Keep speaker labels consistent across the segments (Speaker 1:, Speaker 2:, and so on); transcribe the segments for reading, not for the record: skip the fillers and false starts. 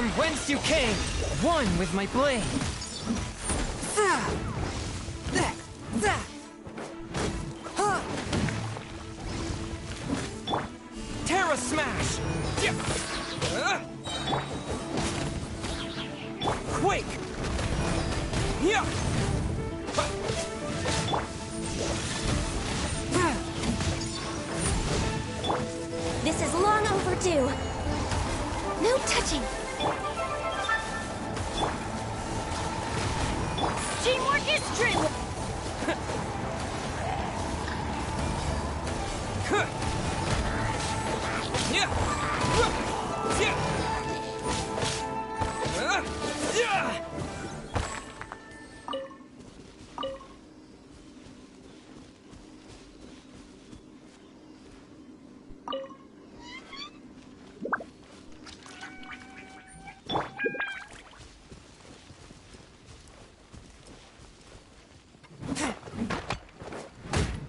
Speaker 1: From whence you came, one with my blade. Terra Smash! Quake!
Speaker 2: This is long overdue. No touching. Teamwork is true.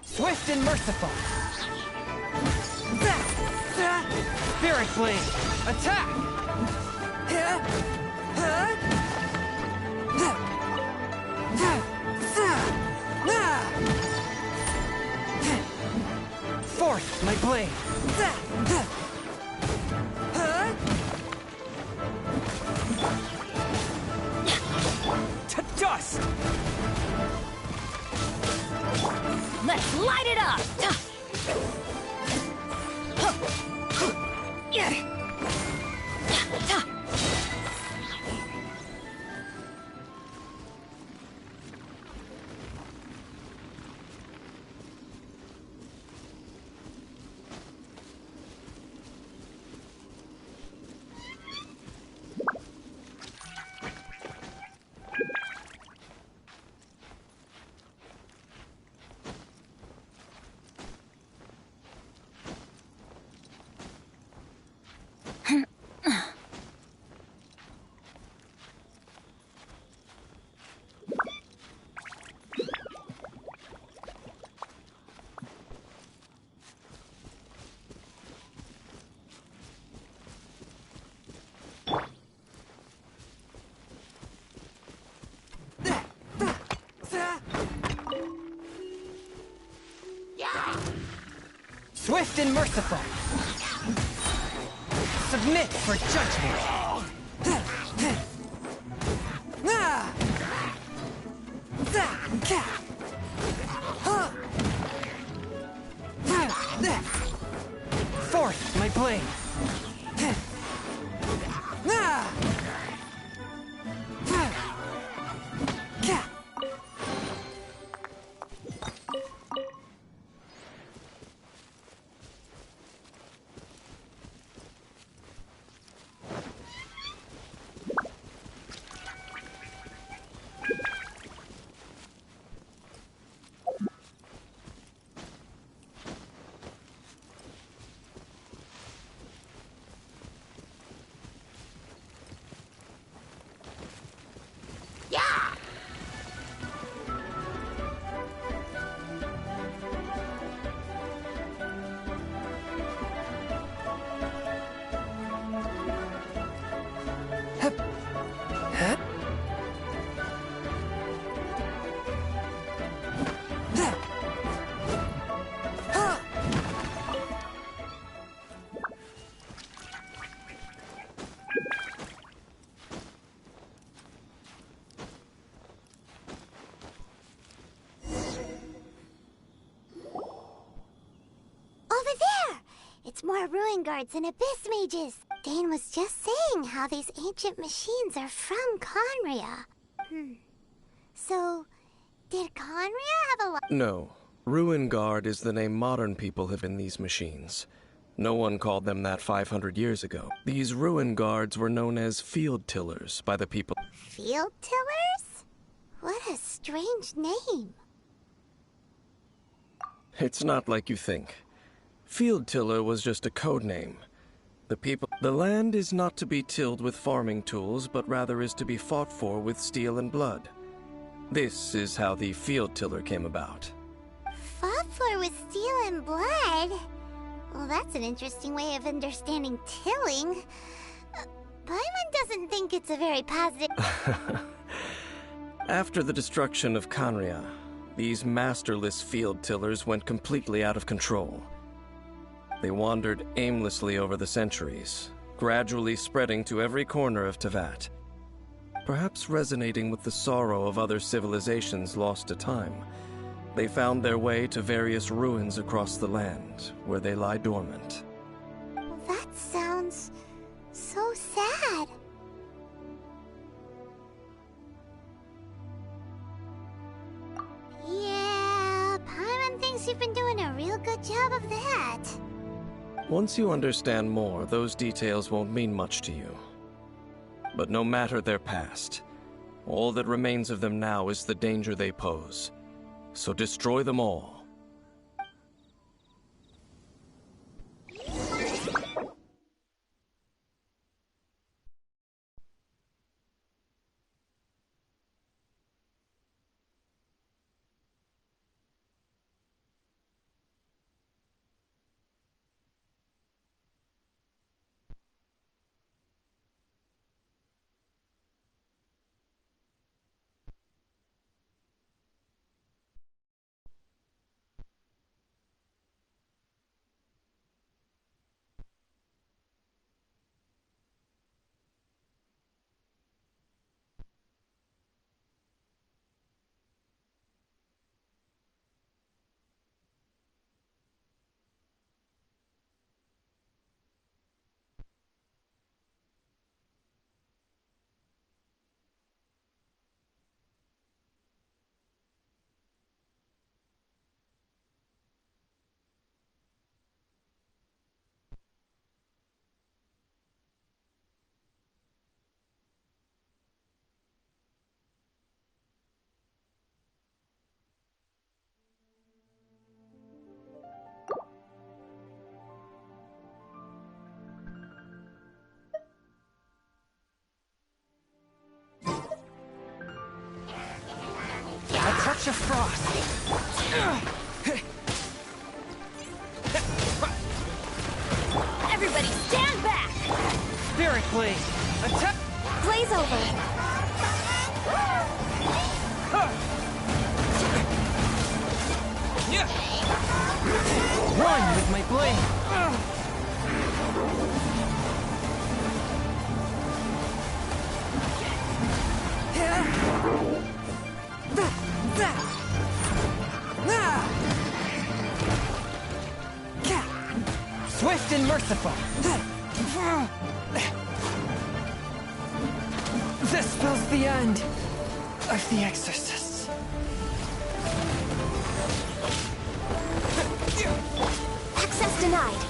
Speaker 1: Swift and merciful. Spirit Blade, attack! Force my blade. To dust!
Speaker 2: Let's light it up!
Speaker 1: Swift and merciful. Submit for judgment. Force my blade.
Speaker 2: It's more ruin guards and abyss mages. Dane was just saying how these ancient machines are from Conria. So, did Conria have a lot?
Speaker 3: No. Ruin Guard is the name modern people have in these machines. No one called them that 500 years ago. These Ruin Guards were known as field tillers by the people.
Speaker 2: Field tillers? What a strange name.
Speaker 3: It's not like you think. Field tiller was just a code name. The land is not to be tilled with farming tools, but rather is to be fought for with steel and blood. This is how the field tiller came about.
Speaker 2: Fought for with steel and blood? Well, that's an interesting way of understanding tilling. Paimon doesn't think it's a very positive...
Speaker 3: After the destruction of Kanria, these masterless field tillers went completely out of control. They wandered aimlessly over the centuries, gradually spreading to every corner of Teyvat. Perhaps resonating with the sorrow of other civilizations lost to time, they found their way to various ruins across the land, where they lie dormant.
Speaker 2: Well, that sounds so sad. Yeah, Paimon thinks you've been doing a real good job of that.
Speaker 3: Once you understand more, those details won't mean much to you. But no matter their past, all that remains of them now is the danger they pose. So destroy them all.
Speaker 1: A touch of frost.
Speaker 4: Everybody stand back!
Speaker 1: Spirit blade. Attack.
Speaker 4: Blaze over!
Speaker 1: One with my blade. Swift and merciful. This spells the end of the exorcists.
Speaker 4: Access denied.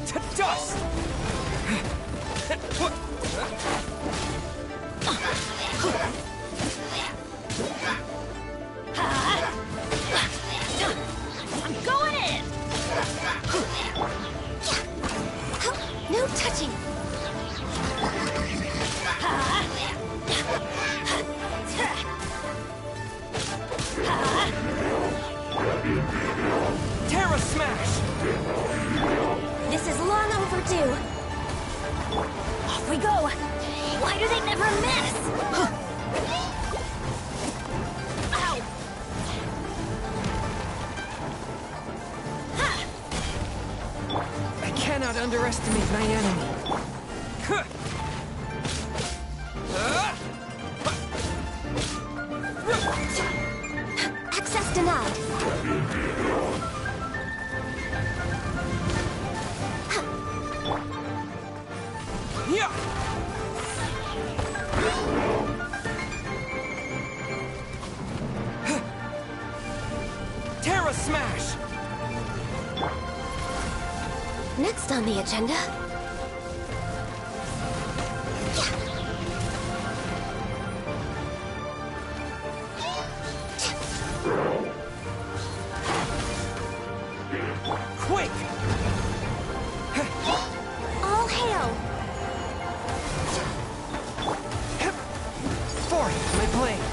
Speaker 1: To dust.
Speaker 4: I'm going in! No touching!
Speaker 1: Terra smash.
Speaker 4: This is long overdue. Off we go! Why do they never miss? Ow!
Speaker 1: I cannot underestimate my enemy.
Speaker 4: Access denied.
Speaker 1: Yeah. Terra smash.
Speaker 4: Next on the agenda.
Speaker 1: Quick.
Speaker 4: All hail!
Speaker 1: Forth, my blade.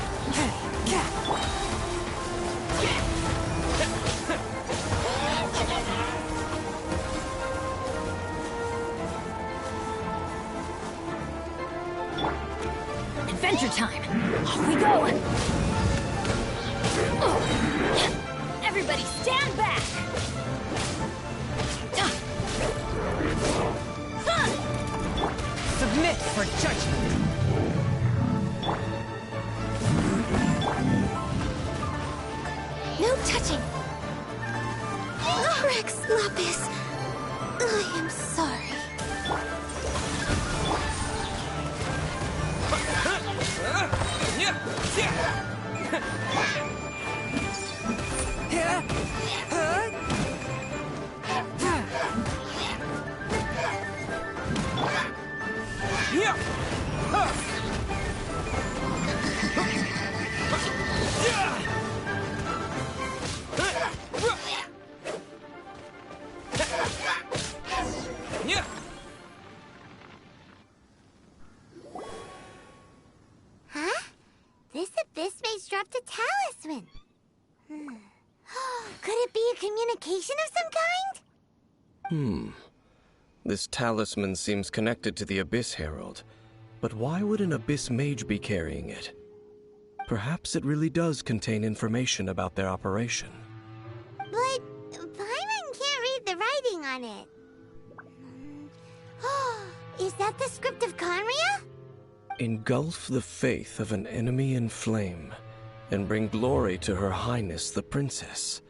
Speaker 4: adventure time. Off we go. Everybody stand back.
Speaker 1: Submit for judgment.
Speaker 2: No touching. Rex Lapis, I am sorry. Huh? This abyss maze dropped a talisman. Could it be a communication of some kind?
Speaker 3: This talisman seems connected to the Abyss Herald. But why would an Abyss Mage be carrying it? Perhaps it really does contain information about their operation.
Speaker 2: But Paimon can't read the writing on it. Is that the script of Conria?
Speaker 3: Engulf the faith of an enemy in flame, and bring glory to Her Highness the Princess.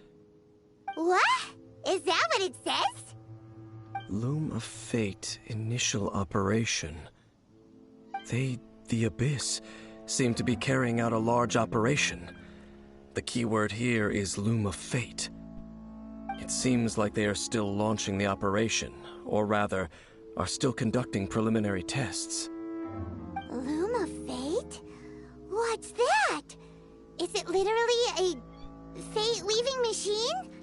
Speaker 2: What? Is that what it says?
Speaker 3: Loom of Fate initial operation. They, the Abyss, seem to be carrying out a large operation. The keyword here is Loom of Fate. It seems like they are still launching the operation, or rather, are still conducting preliminary tests.
Speaker 2: Loom of Fate? What's that? Is it literally a fate-weaving machine?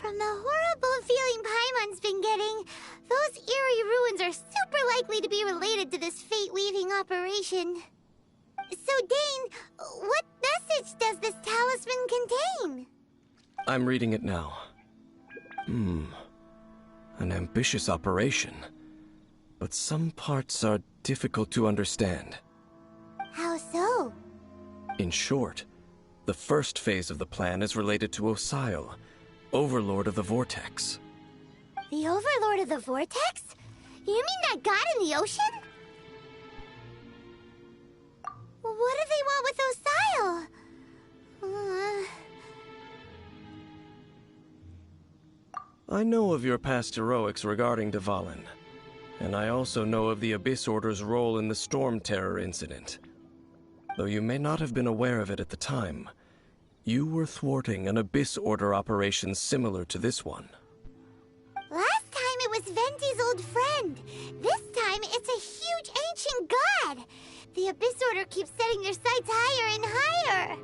Speaker 2: From the horrible feeling Paimon's been getting, those eerie ruins are super likely to be related to this fate-weaving operation. So, Dane, what message does this talisman contain?
Speaker 3: I'm reading it now. An ambitious operation. But some parts are difficult to understand.
Speaker 2: How so?
Speaker 3: In short, the first phase of the plan is related to Osile, Overlord of the Vortex.
Speaker 2: The Overlord of the Vortex? You mean that god in the ocean? What do they want with Osile?
Speaker 3: I know of your past heroics regarding Dvalin, and I also know of the Abyss Order's role in the Storm Terror incident. Though you may not have been aware of it at the time, you were thwarting an Abyss Order operation similar to this one.
Speaker 2: Last time it was Venti's old friend. This time it's a huge ancient god. The Abyss Order keeps setting their sights higher and higher.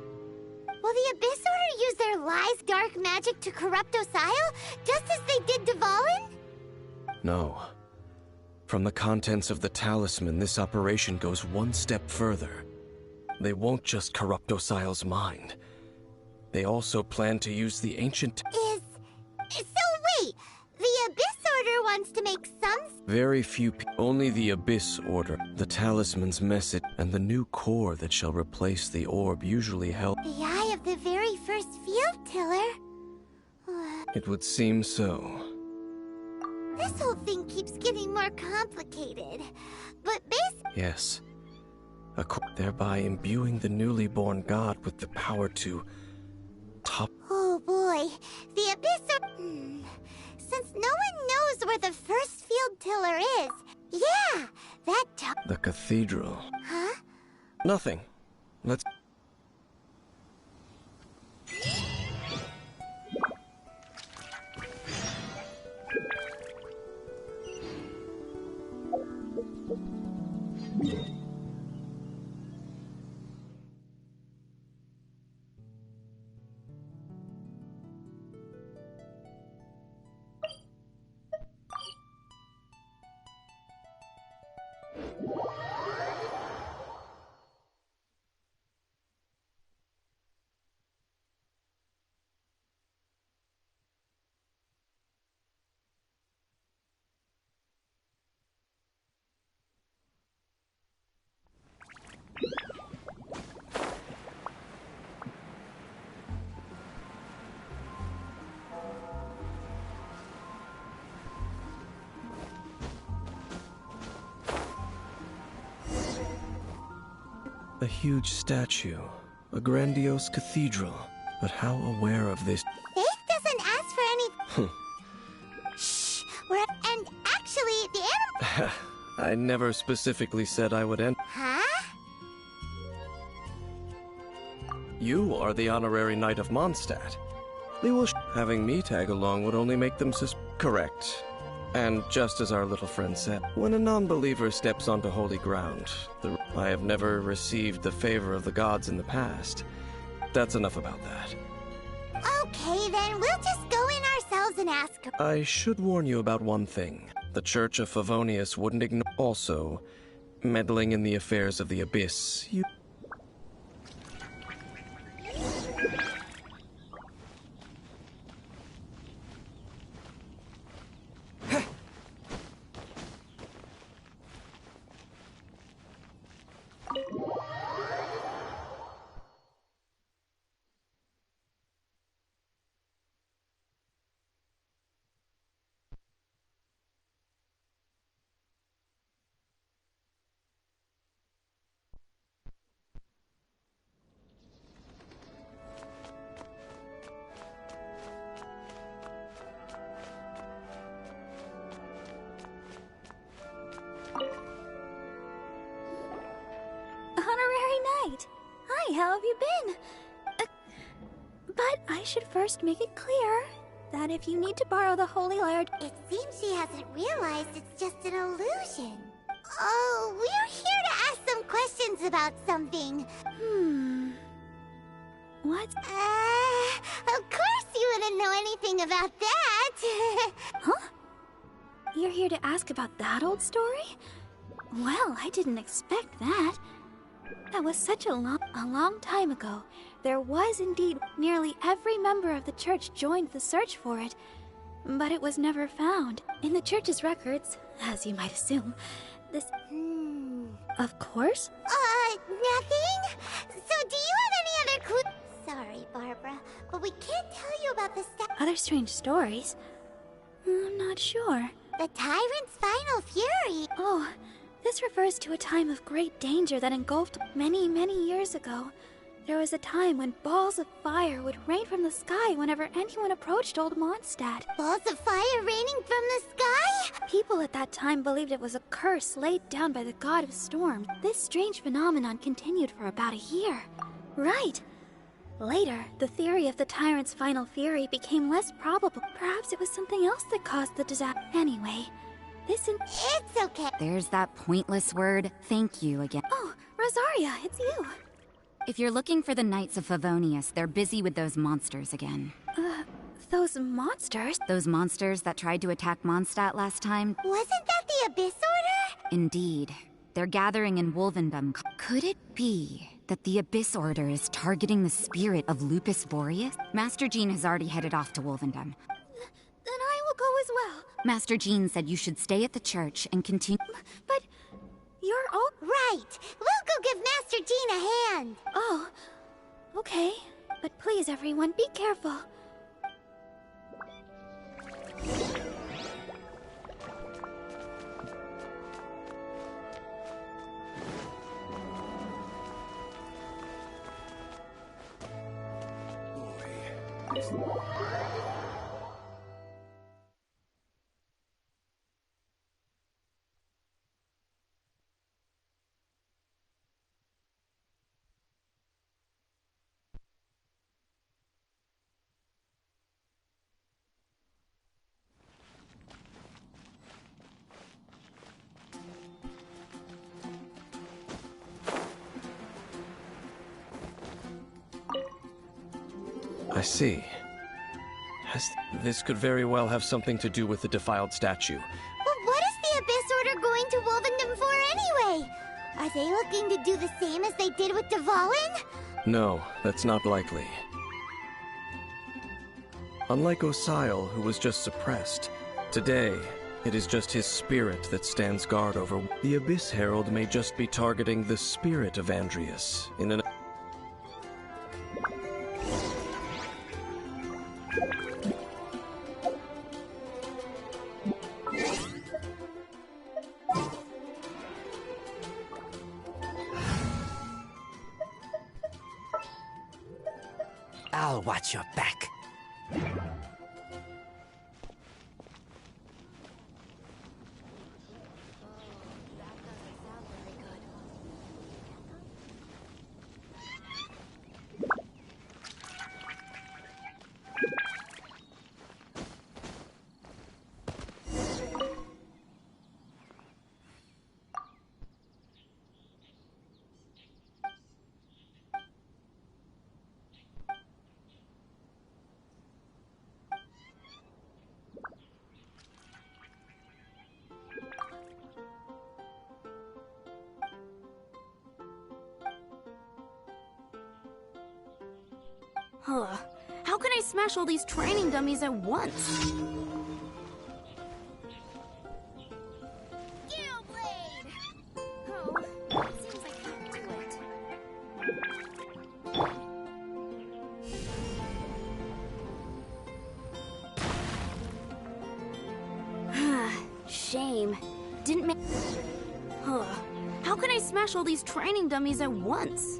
Speaker 2: Will the Abyss Order use their lies, dark magic to corrupt Osile, just as they did Dvalin?
Speaker 3: No. From the contents of the talisman, this operation goes one step further. They won't just corrupt Osile's mind. They also plan to use the ancient...
Speaker 2: So wait, the Abyss Order wants to make some...
Speaker 3: Very few only the Abyss Order, the talisman's message, and the new core that shall replace the orb usually held...
Speaker 2: The eye of the very first field tiller?
Speaker 3: It would seem so.
Speaker 2: This whole thing keeps getting more complicated. But
Speaker 3: Yes. Thereby imbuing the newly born god with the power to... top...
Speaker 2: Oh boy, the Abyss Since no one knows where the first field tiller is, yeah, that
Speaker 3: the cathedral.
Speaker 2: Huh?
Speaker 3: Nothing. Let's... A huge statue, a grandiose cathedral. But how aware of this?
Speaker 2: Faith doesn't ask for any. Shh. And actually, the animal.
Speaker 3: I never specifically said I would end.
Speaker 2: Huh?
Speaker 3: You are the honorary knight of Mondstadt. They will. Having me tag along would only make them correct. And just as our little friend said, when a non-believer steps onto holy ground, I have never received the favor of the gods in the past. That's enough about that.
Speaker 2: Okay, then we'll just go in ourselves and ask her.
Speaker 3: I should warn you about one thing. The Church of Favonius wouldn't ignore. Also, meddling in the affairs of the Abyss.
Speaker 4: Hi, how have you been? But I should first make it clear that if you need to borrow the Holy Lard...
Speaker 2: It seems she hasn't realized it's just an illusion. Oh, we're here to ask some questions about something.
Speaker 4: What?
Speaker 2: Of course you wouldn't know anything about that.
Speaker 4: Huh? You're here to ask about that old story? Well, I didn't expect that. That was such a long time ago. There was indeed nearly every member of the church joined the search for it, but it was never found. In the church's records, as you might assume, this... Of course?
Speaker 2: Nothing? So do you have any other clues? Sorry, Barbara, but we can't tell you about the
Speaker 4: Other strange stories? I'm not sure.
Speaker 2: The Tyrant's Final Fury.
Speaker 4: Oh, this refers to a time of great danger that engulfed many, many years ago. There was a time when balls of fire would rain from the sky whenever anyone approached Old Mondstadt.
Speaker 2: Balls of fire raining from the sky?
Speaker 4: People at that time believed it was a curse laid down by the god of storms. This strange phenomenon continued for about a year. Right. Later, the theory of the Tyrant's Final Fury became less probable. Perhaps it was something else that caused the disaster. Anyway,
Speaker 2: It's okay.
Speaker 5: There's that pointless word, thank you again.
Speaker 4: Oh, Rosaria, it's you.
Speaker 5: If you're looking for the Knights of Favonius, they're busy with those monsters again.
Speaker 4: Those monsters?
Speaker 5: Those monsters that tried to attack Mondstadt last time?
Speaker 2: Wasn't that the Abyss Order?
Speaker 5: Indeed. They're gathering in Wolvendom. Could it be that the Abyss Order is targeting the spirit of Lupus Boreas? Master Jean has already headed off to Wolvendom.
Speaker 4: Then I will go as well.
Speaker 5: Master Jean said you should stay at the church and continue...
Speaker 4: But you're all...
Speaker 2: Right. We'll go give Master Jean a hand.
Speaker 4: Oh, okay. But please, everyone, be careful.
Speaker 3: I see. This could very well have something to do with the defiled statue.
Speaker 2: But what is the Abyss Order going to Wolvendom for anyway? Are they looking to do the same as they did with Dvalin?
Speaker 3: No, that's not likely. Unlike Osile, who was just suppressed, today, it is just his spirit that stands guard over. The Abyss Herald may just be targeting the spirit of Andreas in an...
Speaker 6: got your back.
Speaker 7: Huh. How can I smash all these training dummies at once?
Speaker 2: Oh, seems like I can do it.
Speaker 7: Shame. Didn't make... Huh. How can I smash all these training dummies at once?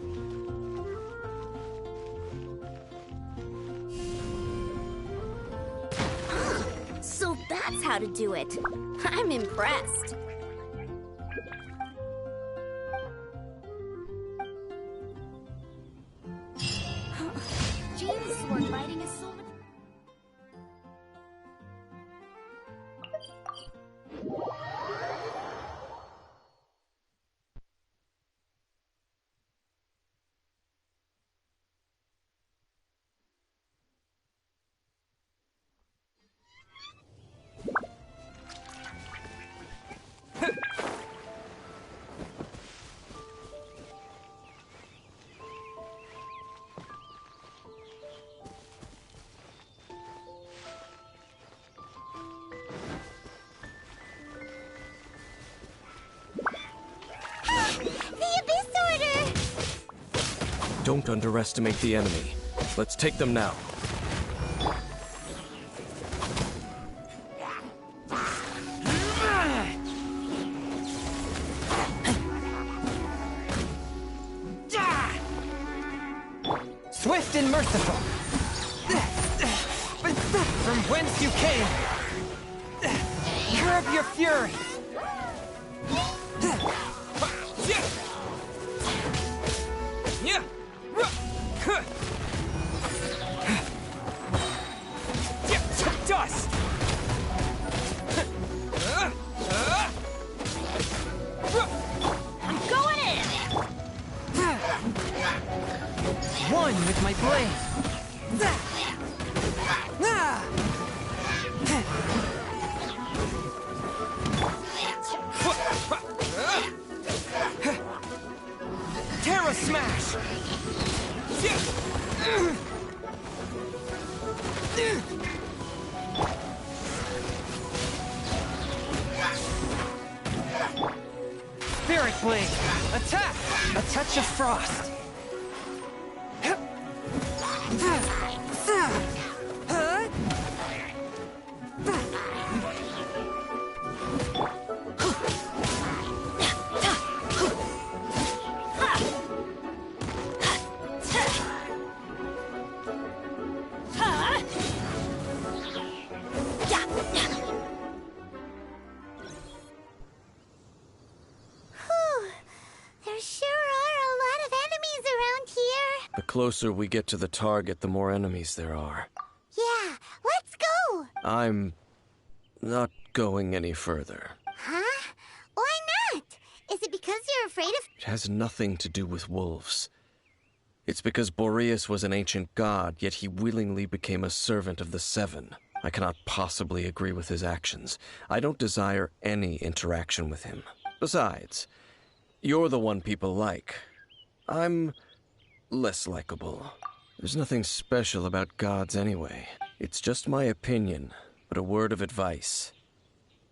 Speaker 7: So that's how to do it. I'm impressed.
Speaker 2: Jane's sword fighting is so much.
Speaker 3: Don't underestimate the enemy. Let's take them now.
Speaker 6: Swift and merciful. From whence you came. Curb your fury. Dust!
Speaker 7: I'm going in!
Speaker 6: One with my blade. Terra Smash! Spirit Blade! Attack! A touch of frost!
Speaker 2: There sure are a lot of enemies around here.
Speaker 3: The closer we get to the target, the more enemies there are.
Speaker 2: Yeah, let's go.
Speaker 3: I'm not going any further.
Speaker 2: Huh? Why not? Is it because you're afraid of...
Speaker 3: It has nothing to do with wolves. It's because Boreas was an ancient god, yet he willingly became a servant of the Seven. I cannot possibly agree with his actions. I don't desire any interaction with him. Besides, you're the one people like. I'm less likable. There's nothing special about gods anyway. It's just my opinion, but a word of advice.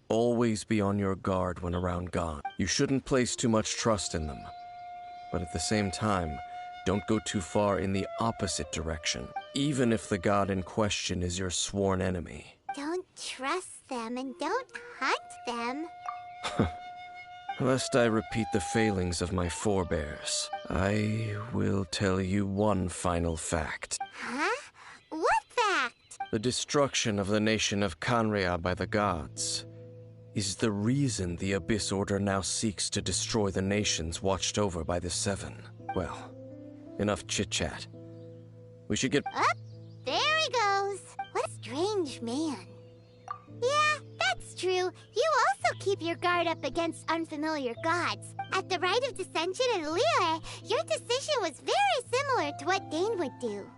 Speaker 3: Always be on your guard when around gods. You shouldn't place too much trust in them. But at the same time, don't go too far in the opposite direction, even if the god in question is your sworn enemy.
Speaker 2: Don't trust them and don't hunt them.
Speaker 3: Lest I repeat the failings of my forebears, I will tell you one final fact.
Speaker 2: Huh? What
Speaker 3: The destruction of the nation of Canria by the gods is the reason the Abyss Order now seeks to destroy the nations watched over by the Seven. Well, enough chit-chat. We should get...
Speaker 2: Up, there he goes. What a strange man. Yeah, that's true. You also keep your guard up against unfamiliar gods. At the Rite of Dissension in Liyue, your decision was very similar to what Dane would do.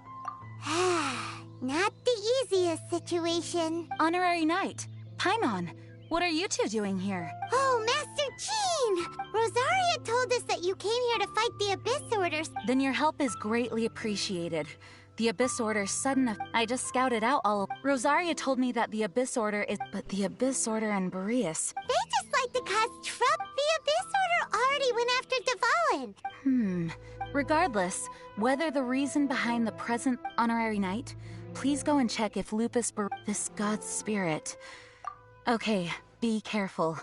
Speaker 2: Not the easiest situation.
Speaker 5: Honorary Knight, Paimon, what are you two doing here?
Speaker 2: Oh, Master Jean! Rosaria told us that you came here to fight the Abyss Orders.
Speaker 5: Then your help is greatly appreciated. The Abyss Order's sudden I just scouted out all... Rosaria told me that the Abyss Order is... But the Abyss Order and Boreas...
Speaker 2: They just like to cause trouble. The Abyss Order already went after Dvalin.
Speaker 5: Regardless, whether the reason behind the present Honorary Knight, please go and check if this god's spirit... Okay, be careful.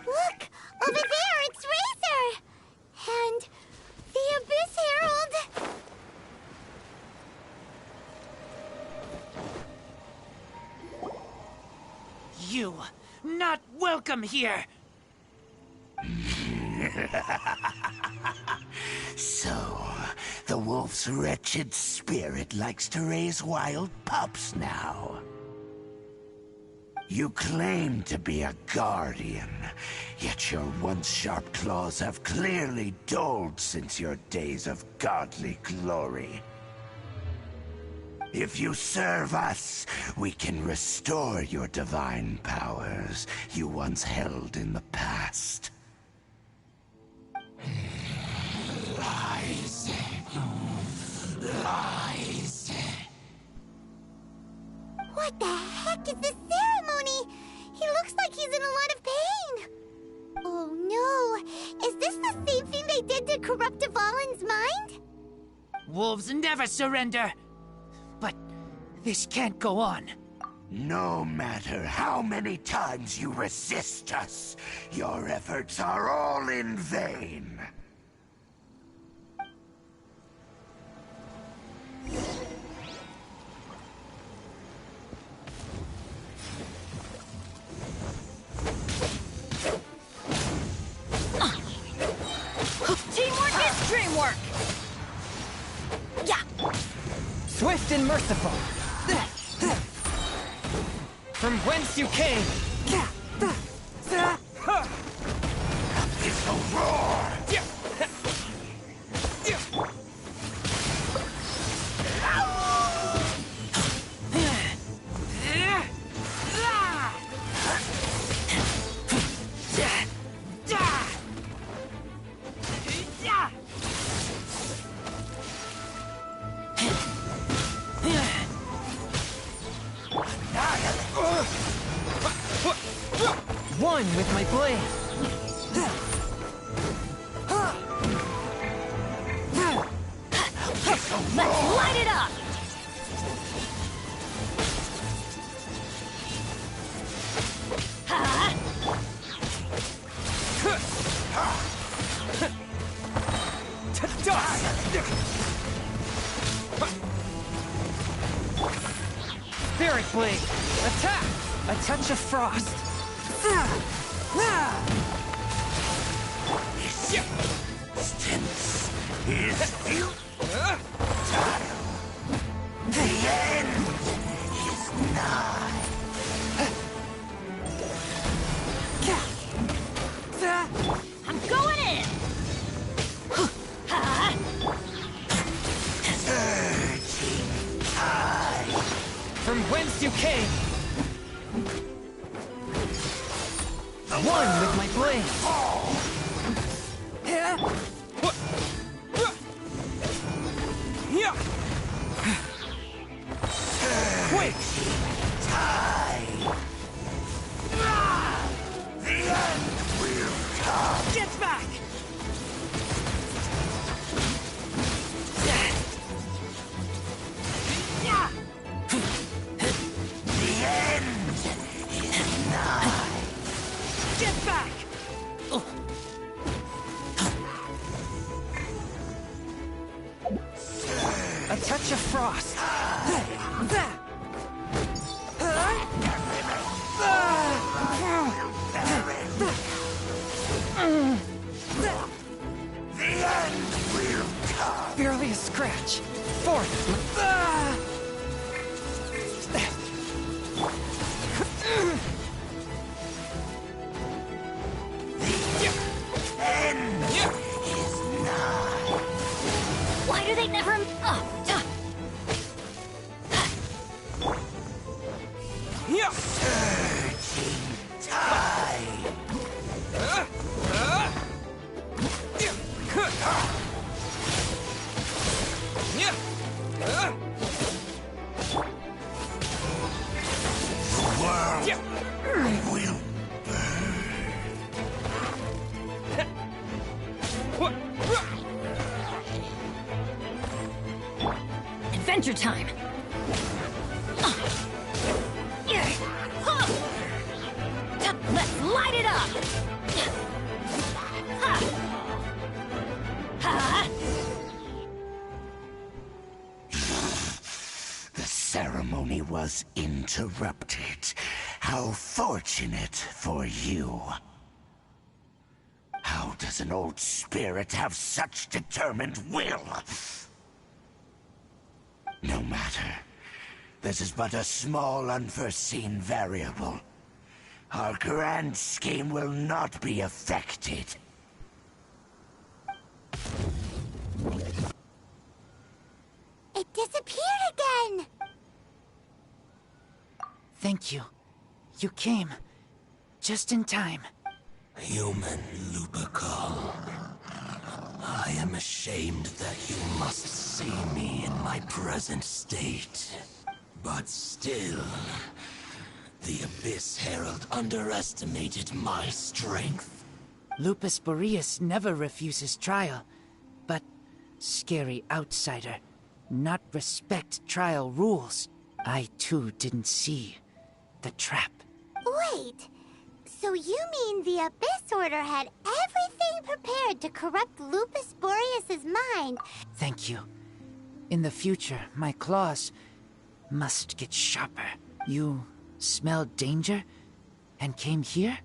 Speaker 2: Look! Over there, it's Razor! And the Abyss Herald!
Speaker 6: You, not welcome here!
Speaker 8: So, the wolf's wretched spirit likes to raise wild pups now. You claim to be a guardian, yet your once sharp claws have clearly dulled since your days of godly glory. If you serve us, we can restore your divine powers you once held in the past. Lies. Lies.
Speaker 2: What the heck is this ceremony? He looks like he's in a lot of pain. Oh no! Is this the same thing they did to corrupt Dvalin's mind?
Speaker 6: Wolves never surrender! But this can't go on.
Speaker 8: No matter how many times you resist us, your efforts are all in vain.
Speaker 1: Teamwork is dreamwork! Yeah!
Speaker 6: Swift and merciful! From whence you came!
Speaker 8: It's a roar!
Speaker 6: One with my blade!
Speaker 1: Let's light it up!
Speaker 6: Spirit Blade! Attack! A touch of frost!
Speaker 8: Distance is futile. The end is nigh.
Speaker 7: I'm going in!
Speaker 8: Surging tide.
Speaker 6: From whence you came! One with my blade! Quick!
Speaker 8: Tide. The end will come.
Speaker 6: Get back!
Speaker 8: The end is nigh.
Speaker 6: Get back! A touch of frost!
Speaker 8: The end will come.
Speaker 6: Barely a scratch. Forth!
Speaker 8: End is nigh.
Speaker 7: Why do they never...
Speaker 8: Surging tide. The world will
Speaker 7: Adventure time! Let's light it up!
Speaker 8: The ceremony was interrupted. How fortunate for you. How does an old spirit have such determined will? No matter. This is but a small unforeseen variable. Our grand scheme will not be affected.
Speaker 2: It disappeared again!
Speaker 6: Thank you. You came. Just in time.
Speaker 8: Human Lupercal, I am ashamed that you must see me in my present state. But still, the Abyss Herald underestimated my strength.
Speaker 6: Lupus Boreas never refuses trial, but scary outsider, not respect trial rules. I too didn't see the trap.
Speaker 2: Wait, so you mean the Abyss Order had everything prepared to corrupt Lupus Boreas' mind?
Speaker 6: Thank you. In the future, my claws must get sharper. You smelled danger and came here?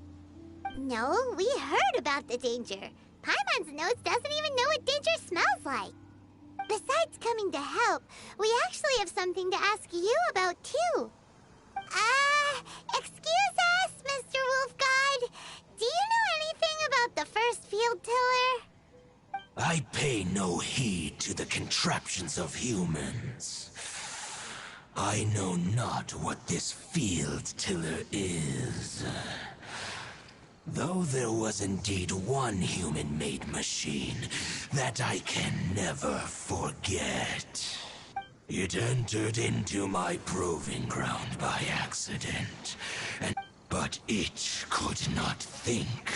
Speaker 2: No, we heard about the danger. Paimon's nose doesn't even know what danger smells like. Besides coming to help, we actually have something to ask you about, too. Excuse us, Mr. Wolf God. Do you know anything about the first field tiller?
Speaker 8: I pay no heed to the contraptions of humans. I know not what this field tiller is. Though there was indeed one human-made machine that I can never forget. It entered into my proving ground by accident, but it could not think,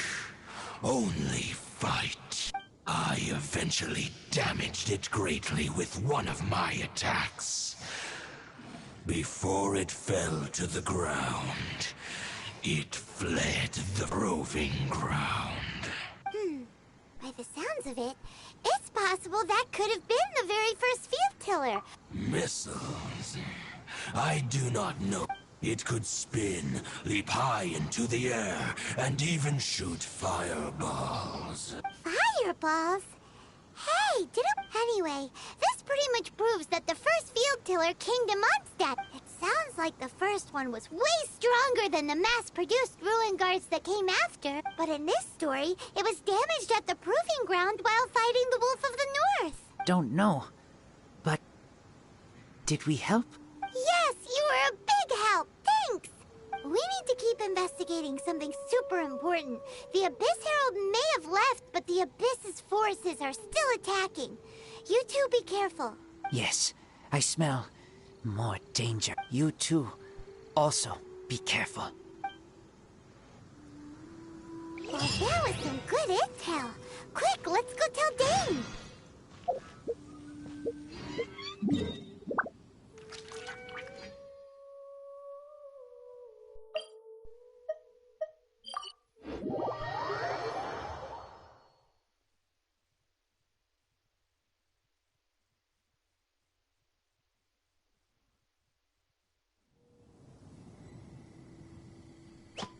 Speaker 8: only fight. I eventually damaged it greatly with one of my attacks. Before it fell to the ground, it fled the proving ground.
Speaker 2: By the sounds of it, it's possible that could have been the very first field tiller.
Speaker 8: Missiles. I do not know. It could spin, leap high into the air, and even shoot fireballs.
Speaker 2: Fireballs? Hey, Anyway, this pretty much proves that the first field tiller came to Mondstadt. It sounds like the first one was way stronger than the mass-produced ruin guards that came after. But in this story, it was damaged at the proving ground while fighting the Wolf of the North.
Speaker 6: Don't know. But did we help?
Speaker 2: Yes, you were a big help. Thanks. We need to keep investigating something super important. The Abyss Herald may have left, but the Abyss's forces are still attacking. You two be careful.
Speaker 6: Yes, I smell more danger. You too. Also, be careful.
Speaker 2: Well, that was some good intel. Quick, let's go tell Dane.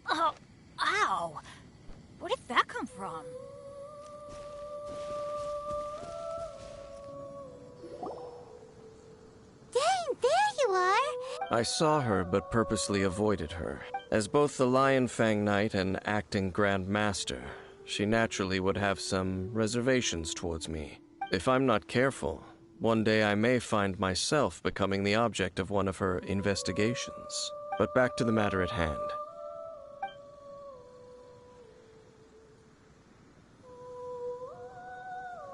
Speaker 7: Oh, ow! Where did that come from?
Speaker 2: Dane, there you are!
Speaker 3: I saw her, but purposely avoided her. As both the Lion Fang Knight and acting Grand Master, she naturally would have some reservations towards me. If I'm not careful, one day I may find myself becoming the object of one of her investigations. But back to the matter at hand.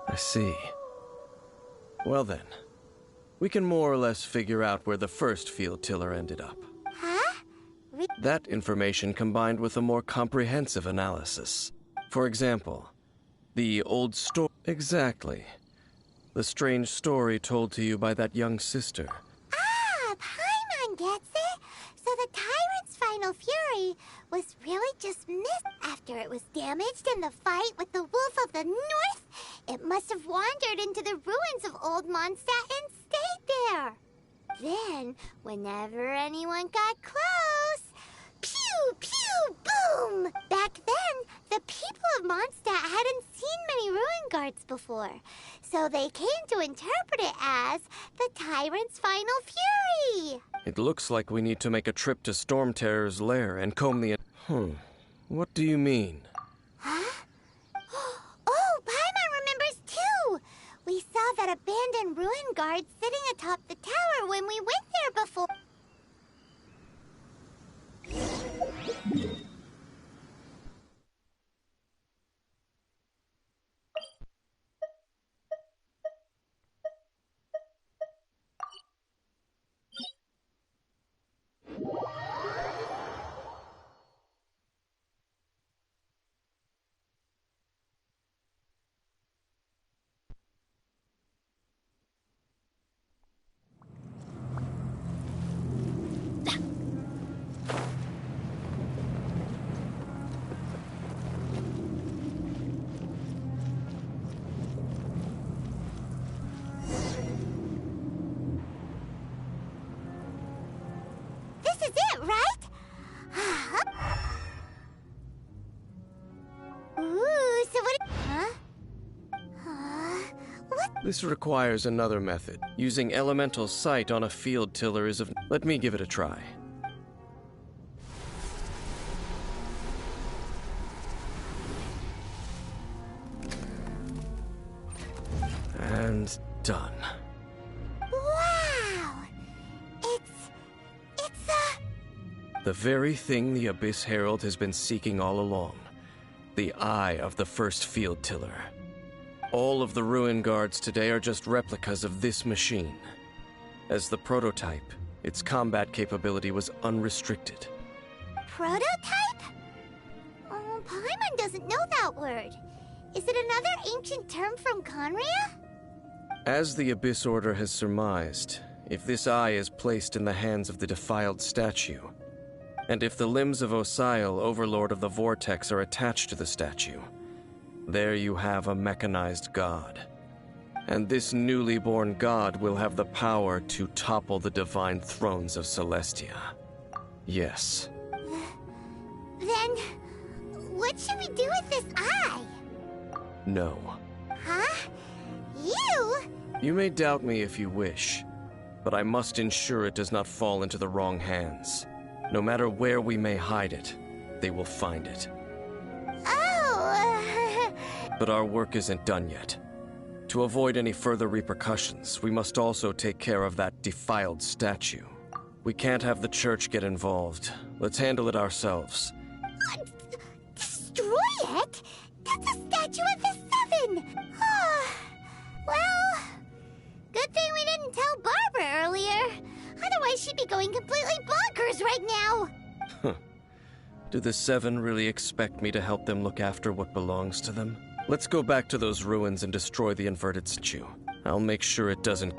Speaker 3: I see. Well then, we can more or less figure out where the first field tiller ended up.
Speaker 2: Huh?
Speaker 3: That information combined with a more comprehensive analysis. For example, the old story. Exactly. The strange story told to you by that young sister.
Speaker 2: Ah, Paimon gets it. So the Tyrant's final fury was really just missed after it was damaged in the fight with the Wolf of the North. It must have wandered into the ruins of Old Mondstadt and stayed there. Then, whenever anyone got close, pew, pew, boom! Back then, the people of Mondstadt hadn't seen many ruin guards before, so they came to interpret it as the Tyrant's final fury.
Speaker 3: It looks like we need to make a trip to Storm Terror's lair and comb the... What do you mean?
Speaker 2: Huh? Oh, Paimon remembers too! We saw that abandoned ruin guard sitting atop the tower when we went there before. This is it, right? Ooh, so what? Huh? What?
Speaker 3: This requires another method. Using elemental sight on a field tiller is of... Let me give it a try. And done.
Speaker 2: Wow! It's a...
Speaker 3: The very thing the Abyss Herald has been seeking all along. The eye of the first field tiller. All of the ruin guards today are just replicas of this machine. As the prototype, its combat capability was unrestricted.
Speaker 2: Prototype? Oh, Paimon doesn't know that word. Is it another ancient term from Conria?
Speaker 3: As the Abyss Order has surmised, if this eye is placed in the hands of the defiled statue, and if the limbs of Osial, Overlord of the Vortex, are attached to the statue, there you have a mechanized god. And this newly born god will have the power to topple the divine thrones of Celestia. Yes.
Speaker 2: Then, what should we do with this eye?
Speaker 3: No.
Speaker 2: Huh? You?
Speaker 3: You may doubt me if you wish, but I must ensure it does not fall into the wrong hands. No matter where we may hide it, they will find it.
Speaker 2: Oh!
Speaker 3: But our work isn't done yet. To avoid any further repercussions, we must also take care of that defiled statue. We can't have the church get involved. Let's handle it ourselves.
Speaker 2: Destroy it? That's a statue of the Seven! Well, good thing we didn't tell Barbara earlier. Otherwise, she'd be going completely bonkers right now.
Speaker 3: Do the Seven really expect me to help them look after what belongs to them? Let's go back to those ruins and destroy the inverted statue. I'll make sure it doesn't...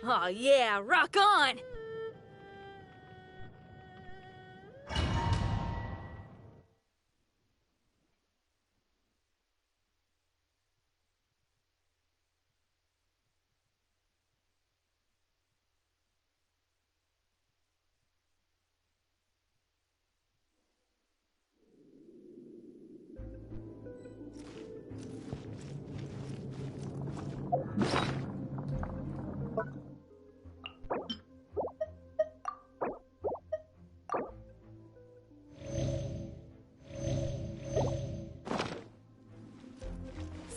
Speaker 7: Oh yeah, rock on!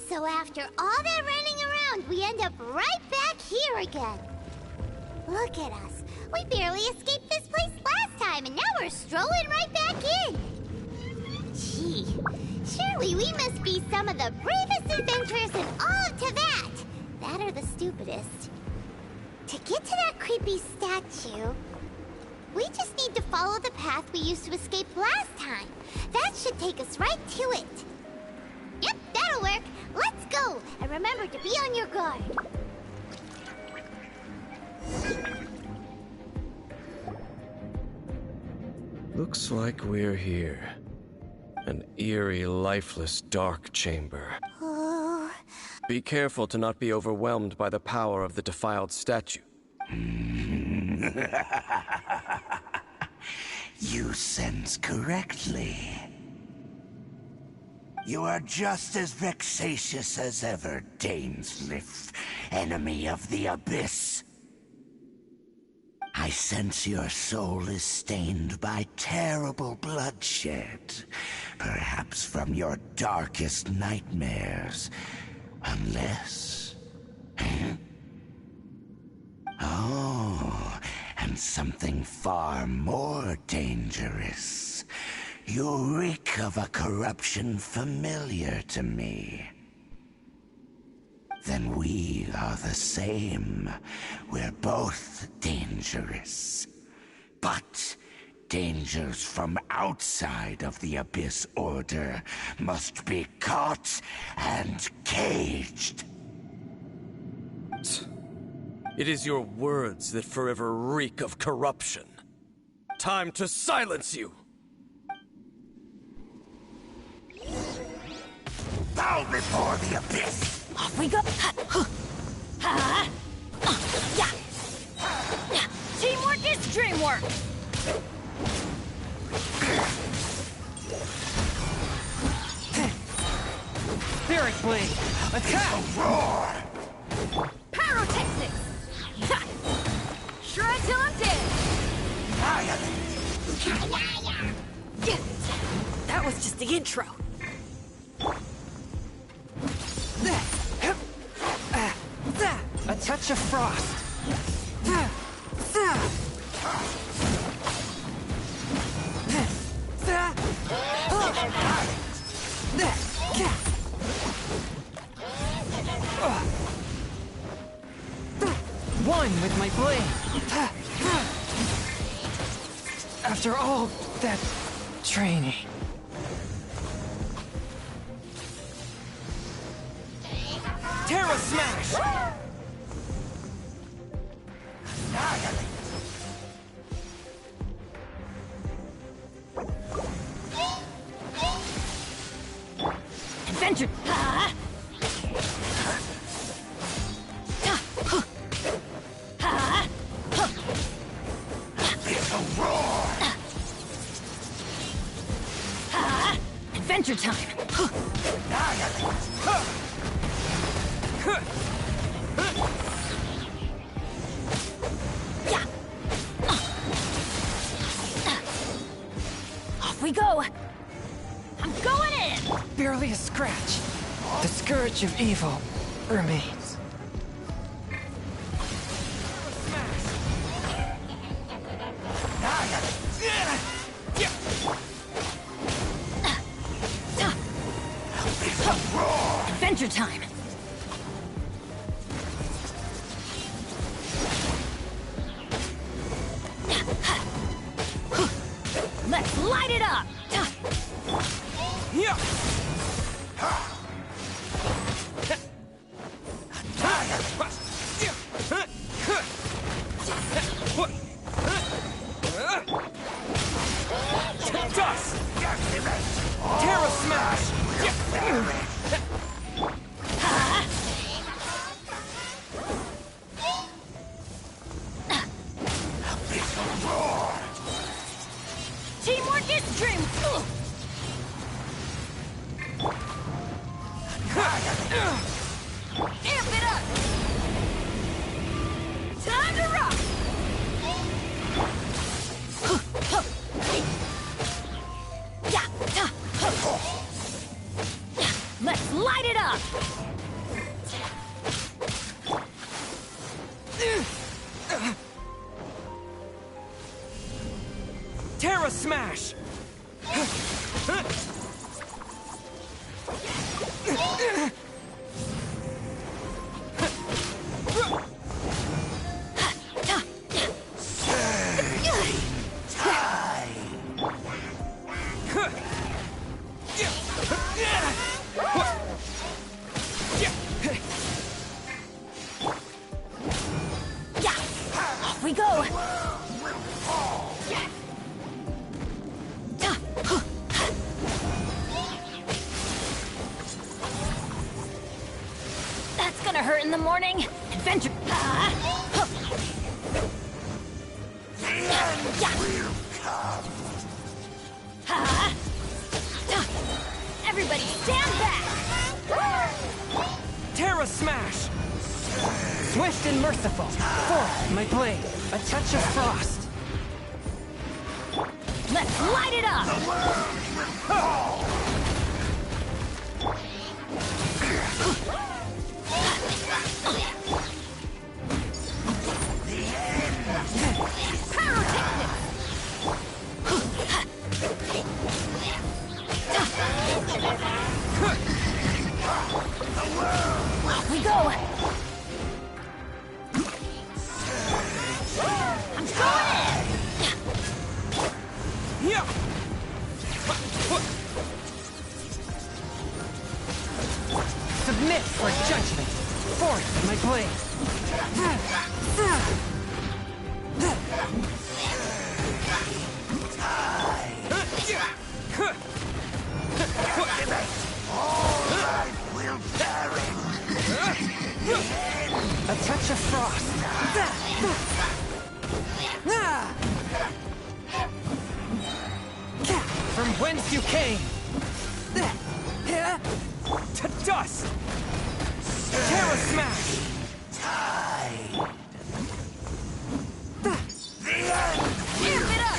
Speaker 2: So after all that running around, we end up right back here again. Look at us. We barely escaped this place last time, and now we're strolling right back in. Gee, surely we must be some of the bravest adventurers in all of Teyvat. That or the stupidest. To get to that creepy statue, we just need to follow the path we used to escape last time. That should take us right to it. Yep, that'll work. Let's go, and remember to be on your guard.
Speaker 3: Looks like we're here. An eerie, lifeless, dark chamber.
Speaker 2: Oh.
Speaker 3: Be careful to not be overwhelmed by the power of the defiled statue.
Speaker 8: You sense correctly. You are just as vexatious as ever, Dainsleif, enemy of the Abyss. I sense your soul is stained by terrible bloodshed, perhaps from your darkest nightmares, unless... Oh, and something far more dangerous. You reek of a corruption familiar to me. Then we are the same. We're both dangerous. But dangers from outside of the Abyss Order must be caught and caged.
Speaker 3: It is your words that forever reek of corruption. Time to silence you!
Speaker 8: Bow before the Abyss!
Speaker 7: Off we go! Teamwork is dreamwork!
Speaker 6: Spirit Blade! Attack!
Speaker 8: Roar!
Speaker 1: That was just the intro.
Speaker 6: A touch of frost. One with my blade. After all that training. Terra Smash!
Speaker 5: Adventure! Adventure time! Off we go! I'm going in!
Speaker 6: Barely a scratch. The scourge of evil remains.
Speaker 5: Adventure time! Let's light it up!
Speaker 6: Dust! Terra Smash!
Speaker 5: Teamwork is dream! Amp it up! Time to rock! Let's light it up!
Speaker 6: Terra Smash!
Speaker 5: Off we go! That's gonna hurt in the morning. Adventure. Everybody stand back!
Speaker 6: Terra Smash! Swift and merciful. Forth, my blade. A touch of frost.
Speaker 5: Let's light it up! Off we go! I'm going in!
Speaker 6: Yeah. Submit for judgment. Forth, my blade. A touch of frost. From whence you came. To dust. Terra Smash.
Speaker 5: Amp it up!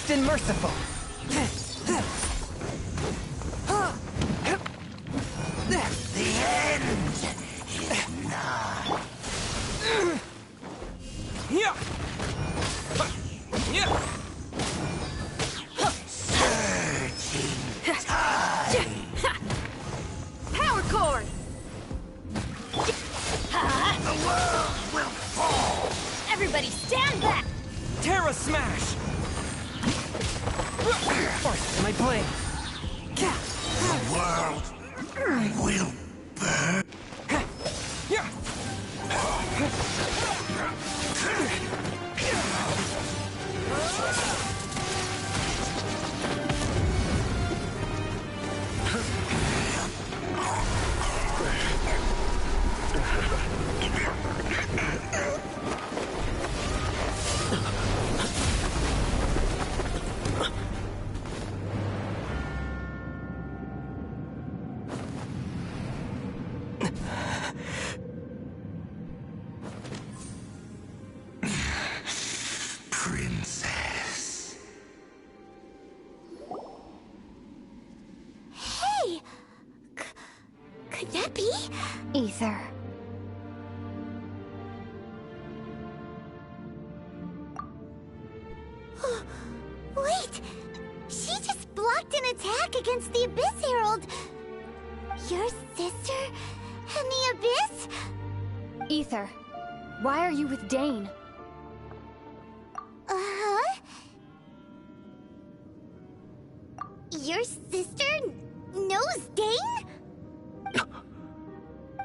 Speaker 1: just and merciful.
Speaker 8: The end is nigh.
Speaker 1: Yeah.
Speaker 8: Surging tide.
Speaker 7: Power cord!
Speaker 8: The world will fall.
Speaker 7: Everybody stand back!
Speaker 1: Terra Smash! First, my blade.
Speaker 8: The world will burn.
Speaker 1: Yeah.
Speaker 8: Princess.
Speaker 2: Hey! Could that be?
Speaker 4: Ether.
Speaker 2: Wait! She just blocked an attack against the Abyss Herald! Your sister and the Abyss?
Speaker 4: Ether. Why are you with Dane?
Speaker 2: Uh-huh? Your sister knows Dane?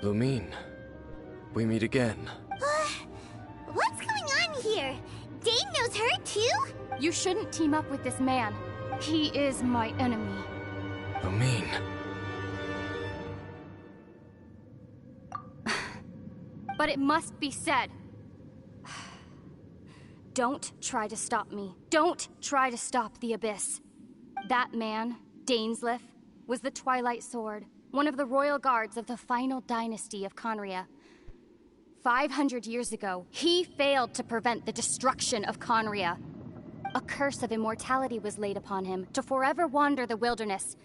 Speaker 3: Lumine, we meet again.
Speaker 2: What's going on here? Dane knows her too?
Speaker 4: You shouldn't team up with this man. He is my enemy.
Speaker 3: Lumine.
Speaker 4: But it must be said. Don't try to stop me. Don't try to stop the Abyss. That man, Dainsleif, was the Twilight Sword, one of the royal guards of the final dynasty of Conria. 500 years ago, he failed to prevent the destruction of Conria. A curse of immortality was laid upon him to forever wander the wilderness,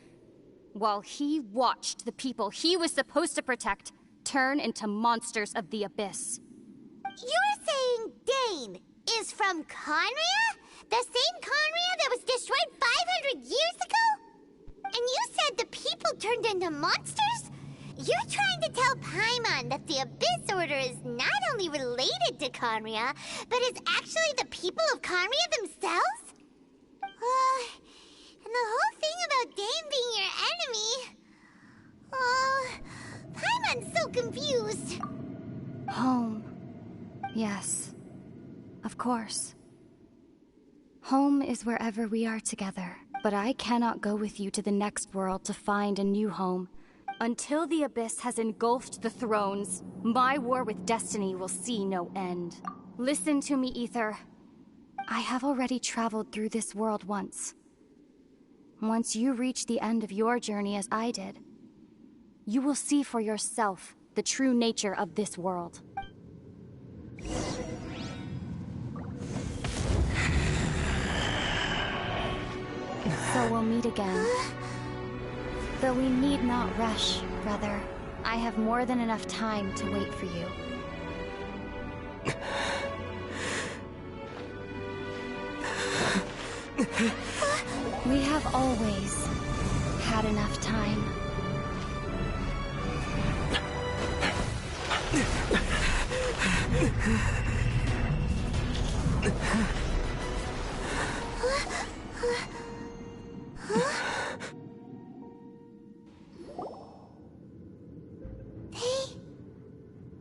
Speaker 4: while he watched the people he was supposed to protect turn into monsters of the Abyss.
Speaker 2: You're saying Dane is from Conria? The same Conria that was destroyed 500 years ago? And you said the people turned into monsters? You're trying to tell Paimon that the Abyss Order is not only related to Conria, but is actually the people of Conria themselves? And the whole thing about Dane being your enemy... Paimon's so confused.
Speaker 4: Home. Yes. Of course. Home is wherever we are together, but I cannot go with you to the next world to find a new home. Until the Abyss has engulfed the thrones, my war with destiny will see no end. Listen to me, Ether. I have already traveled through this world once. Once you reach the end of your journey as I did, you will see for yourself the true nature of this world. So we'll meet again. Though we need not rush, brother. I have more than enough time to wait for you. We have always had enough time.
Speaker 2: They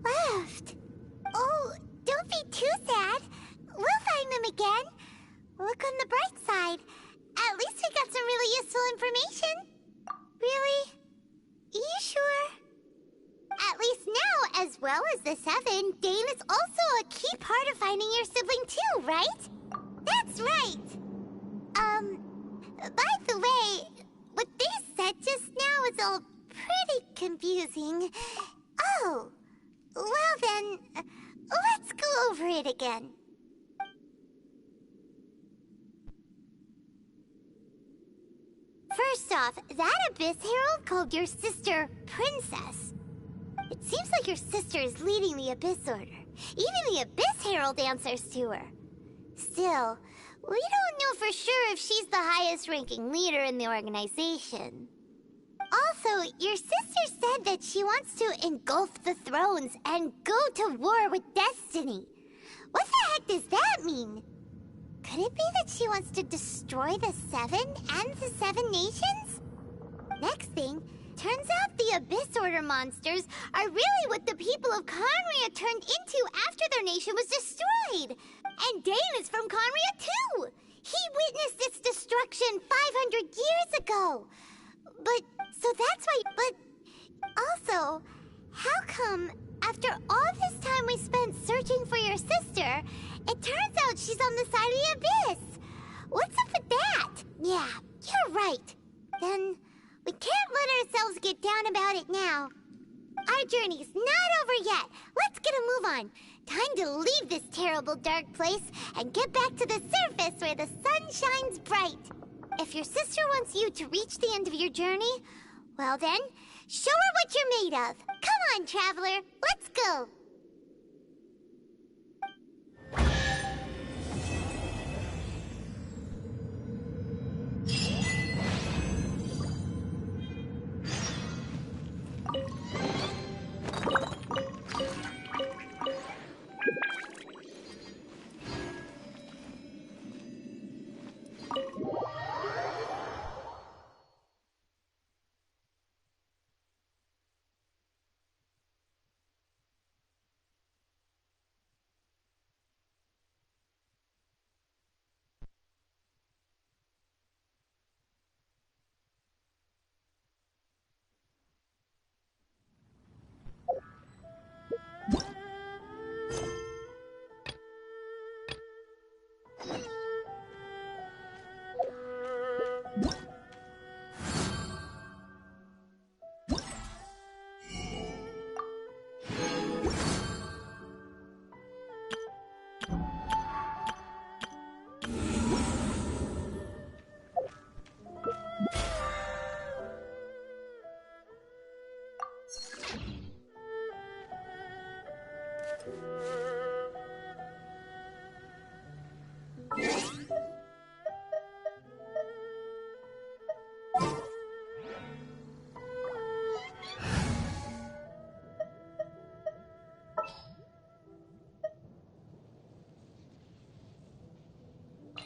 Speaker 2: left. Oh, don't be too sad. We'll find them again. Look on the bright side. At least we got some really useful information. Really? You sure? At least now, as well as the Seven, Dane is also a key part of finding your sibling too, right? That's right. By the way, what they said just now is all pretty confusing. Oh, well then, let's go over it again. First off, that Abyss Herald called your sister Princess. It seems like your sister is leading the Abyss Order. Even the Abyss Herald answers to her. Still, we don't know for sure if she's the highest-ranking leader in the organization. Also, your sister said that she wants to engulf the thrones and go to war with Destiny. What the heck does that mean? Could it be that she wants to destroy the Seven and the Seven Nations? Next thing, turns out the Abyss Order monsters are really what the people of Conria turned into after their nation was destroyed. And Dane is from Conria too. He witnessed its destruction 500 years ago. So that's why, but also, how come after all this time we spent searching for your sister, it turns out she's on the side of the Abyss? What's up with that? Yeah, you're right. Then we can't let ourselves get down about it now. Our journey's not over yet. Let's get a move on. Time to leave this terrible dark place and get back to the surface where the sun shines bright. If your sister wants you to reach the end of your journey, well then, show her what you're made of. Come on, traveler, let's go.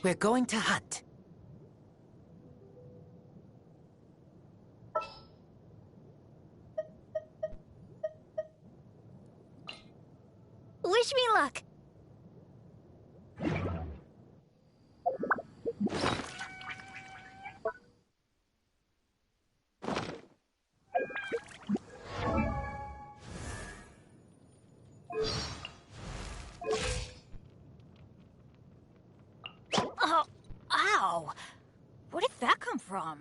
Speaker 6: We're going to hunt.
Speaker 4: Wish me luck.
Speaker 5: Oh, ow! Where did that come from?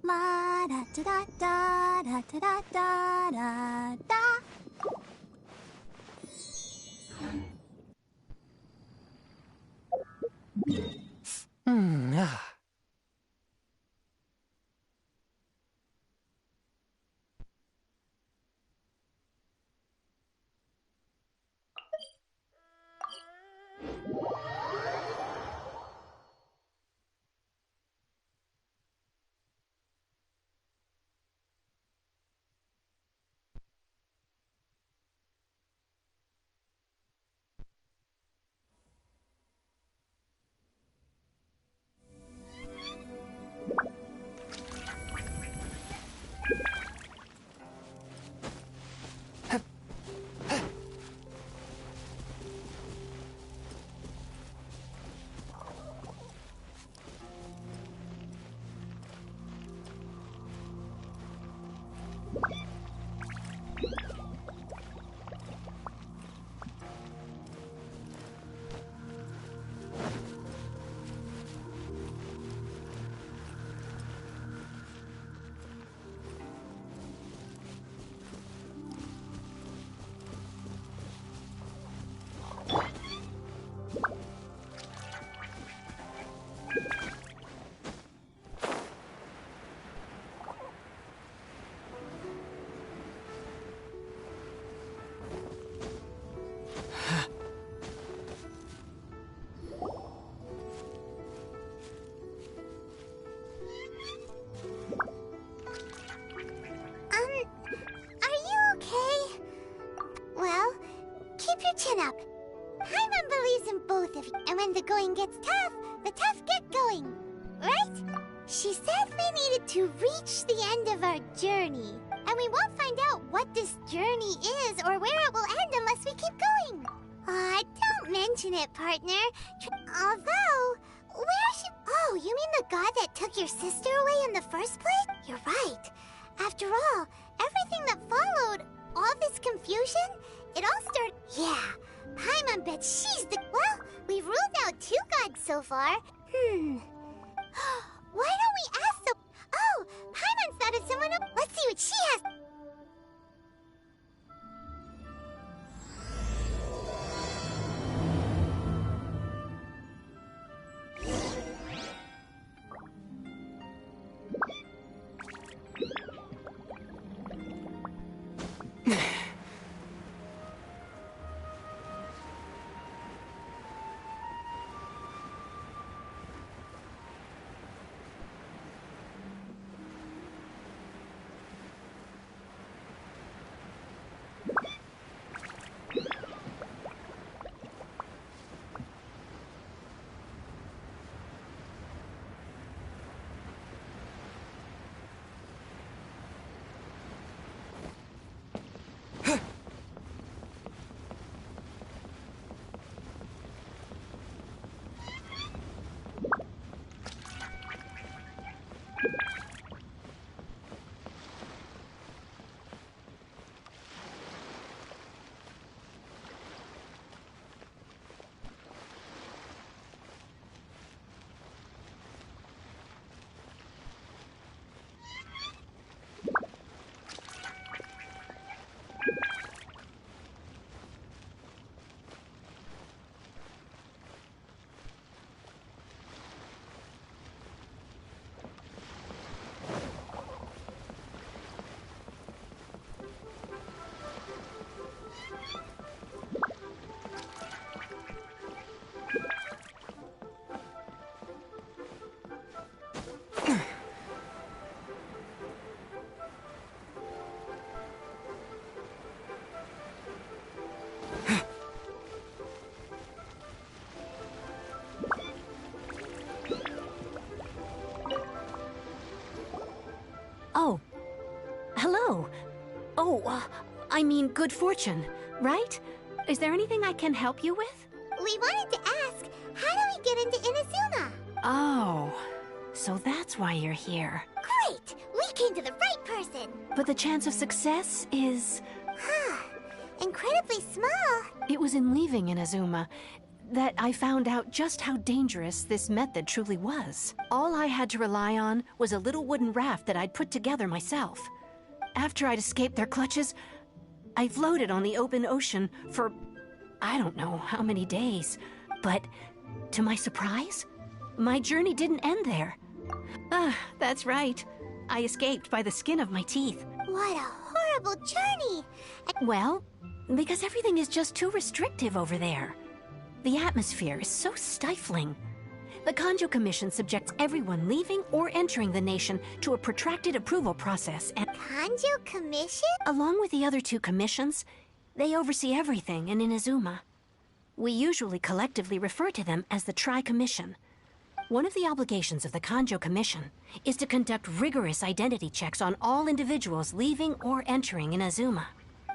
Speaker 4: La da da da da da da da da da.
Speaker 6: Ah.
Speaker 2: going gets tough, the tough get going. Right? She said we needed to reach the end of our journey. And we won't find out what this journey is or where it will end unless we keep going. Aw, don't mention it, partner. Although, where should... Oh, you mean the god that took your sister away in the first place? You're right. After all, everything that followed, all this confusion, it all started... Yeah, Paimon bets she's the... Well, we've ruled out 2 gods so far. Why don't we ask the... Oh, Paimon thought of someone else. Let's see what she has...
Speaker 9: Oh. Hello. Oh, I mean good fortune, right? Is there anything I can help you with?
Speaker 2: We wanted to ask, how do we get into Inazuma?
Speaker 9: Oh, so that's why you're here.
Speaker 2: Great! We came to the right person!
Speaker 9: But the chance of success is...
Speaker 2: Incredibly small.
Speaker 9: It was in leaving Inazuma that I found out just how dangerous this method truly was. All I had to rely on was a little wooden raft that I'd put together myself. After I'd escaped their clutches, I floated on the open ocean for I don't know how many days. But to my surprise, my journey didn't end there. That's right. I escaped by the skin of my teeth.
Speaker 2: What a horrible journey!
Speaker 9: Well, because everything is just too restrictive over there. The atmosphere is so stifling. The Kanjo Commission subjects everyone leaving or entering the nation to a protracted approval process and...
Speaker 2: Kanjo Commission?
Speaker 9: Along with the other 2 commissions, they oversee everything in Inazuma. We usually collectively refer to them as the Tri-Commission. One of the obligations of the Kanjo Commission is to conduct rigorous identity checks on all individuals leaving or entering Inazuma.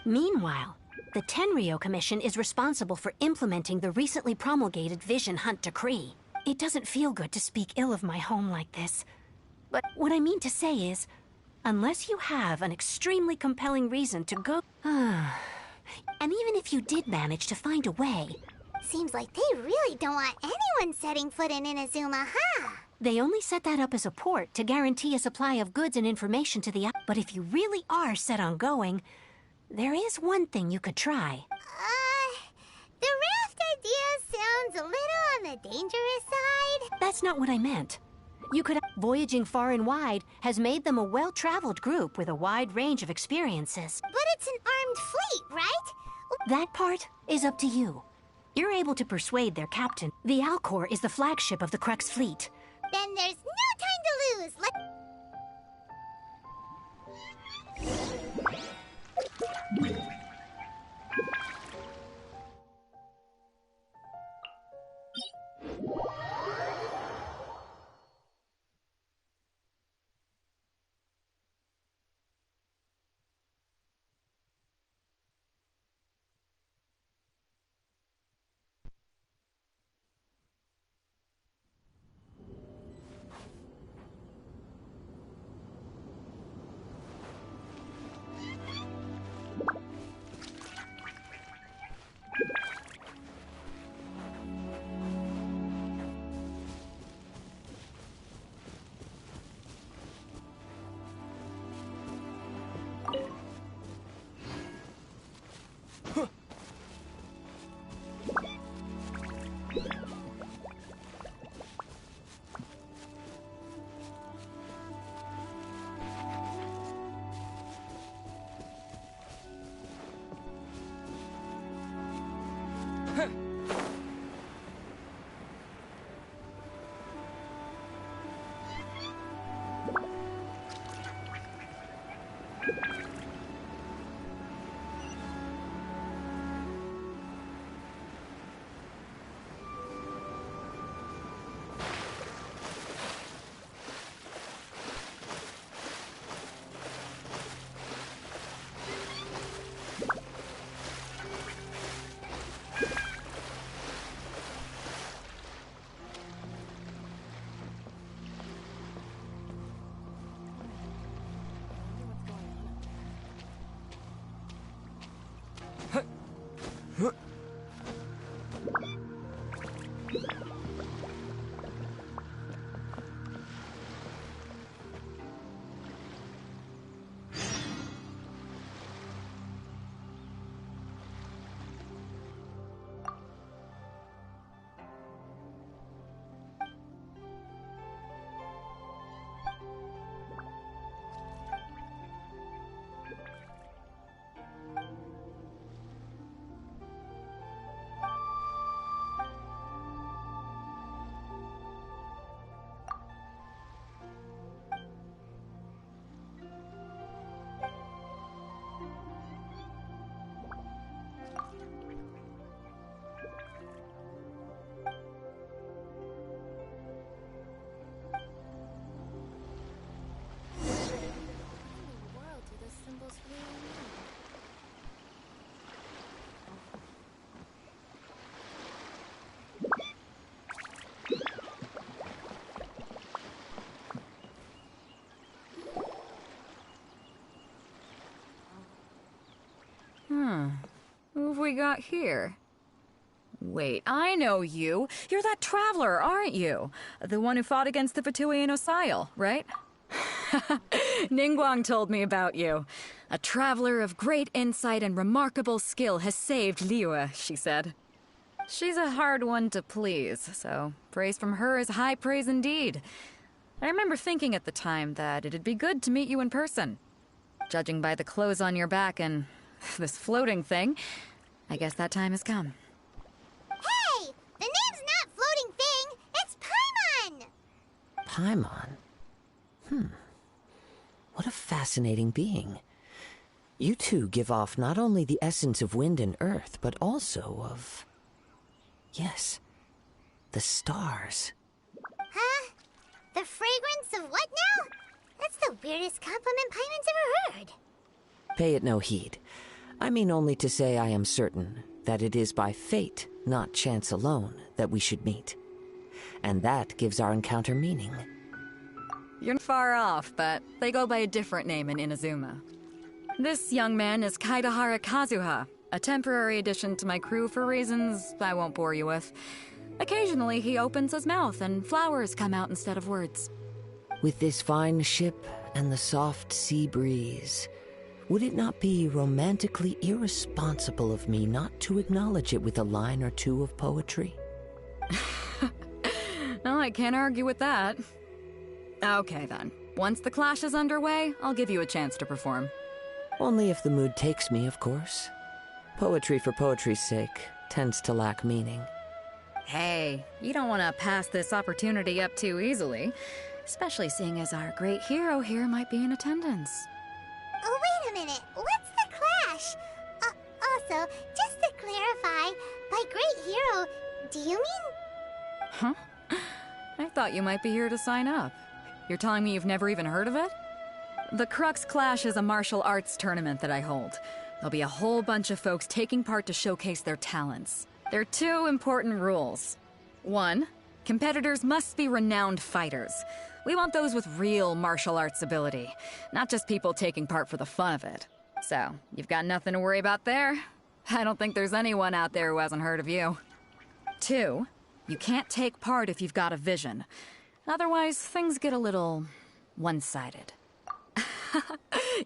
Speaker 9: Meanwhile, the Tenryo Commission is responsible for implementing the recently promulgated Vision Hunt Decree. It doesn't feel good to speak ill of my home like this. But what I mean to say is, unless you have an extremely compelling reason to go... and even if you did manage to find a way...
Speaker 2: Seems like they really don't want anyone setting foot in Inazuma, huh?
Speaker 9: They only set that up as a port to guarantee a supply of goods and information to the... But if you really are set on going, there is one thing you could try.
Speaker 2: The raft idea sounds a little on the dangerous side.
Speaker 9: That's not what I meant. You could... Voyaging far and wide has made them a well-traveled group with a wide range of experiences.
Speaker 2: But it's an armed fleet, right?
Speaker 9: That part is up to you. You're able to persuade their captain. The Alcor is the flagship of the Crux fleet.
Speaker 2: Then there's no time to lose.
Speaker 10: we got here? Wait, I know you. You're that traveler, aren't you? The one who fought against the Fatui and Osile, right? Ningguang told me about you. A traveler of great insight and remarkable skill has saved Liyue, she said. She's a hard one to please, so praise from her is high praise indeed. I remember thinking at the time that it'd be good to meet you in person. Judging by the clothes on your back and this floating thing, I guess that time has come.
Speaker 2: Hey! The name's not Floating Thing! It's Paimon!
Speaker 11: Paimon? What a fascinating being. You two give off not only the essence of wind and earth, but also of... yes, the stars.
Speaker 2: Huh? The fragrance of what now? That's the weirdest compliment Paimon's ever heard.
Speaker 11: Pay it no heed. I mean only to say I am certain that it is by fate, not chance alone, that we should meet. And that gives our encounter meaning.
Speaker 10: You're far off, but they go by a different name in Inazuma. This young man is Kaidahara Kazuha, a temporary addition to my crew for reasons I won't bore you with. Occasionally he opens his mouth and flowers come out instead of words.
Speaker 11: With this fine ship and the soft sea breeze, would it not be romantically irresponsible of me not to acknowledge it with a line or two of poetry?
Speaker 10: No, I can't argue with that. Okay then. Once the clash is underway, I'll give you a chance to perform.
Speaker 11: Only if the mood takes me, of course. Poetry for poetry's sake tends to lack meaning.
Speaker 10: Hey, you don't want to pass this opportunity up too easily, especially seeing as our great hero here might be in attendance.
Speaker 2: Oh, wait a minute. What's the clash? Also, just to clarify, by great hero, do you mean...
Speaker 10: Huh? I thought you might be here to sign up. You're telling me you've never even heard of it? The Crux Clash is a martial arts tournament that I hold. There'll be a whole bunch of folks taking part to showcase their talents. There are 2 important rules. 1, competitors must be renowned fighters. We want those with real martial arts ability, not just people taking part for the fun of it. So, you've got nothing to worry about there. I don't think there's anyone out there who hasn't heard of you. 2, you can't take part if you've got a vision. Otherwise, things get a little one-sided.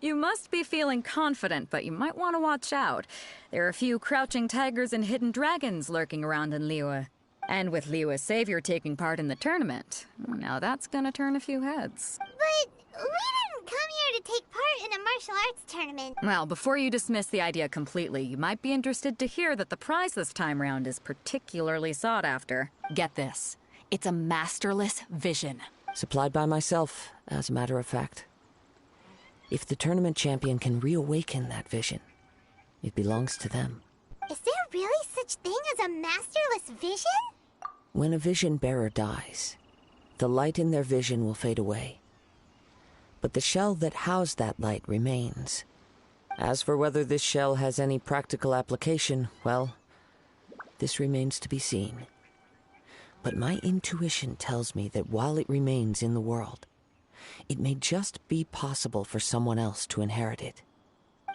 Speaker 10: You must be feeling confident, but you might want to watch out. There are a few crouching tigers and hidden dragons lurking around in Liyue. And with Liyue's savior taking part in the tournament, now that's gonna turn a few heads.
Speaker 2: But we didn't come here to take part in a martial arts tournament.
Speaker 10: Well, before you dismiss the idea completely, you might be interested to hear that the prize this time round is particularly sought after. Get this. It's a masterless vision.
Speaker 11: Supplied by myself, as a matter of fact. If the tournament champion can reawaken that vision, it belongs to them.
Speaker 2: Is there really such thing as a masterless vision?
Speaker 11: When a vision bearer dies, the light in their vision will fade away. But the shell that housed that light remains. As for whether this shell has any practical application, well, this remains to be seen. But my intuition tells me that while it remains in the world, it may just be possible for someone else to inherit it.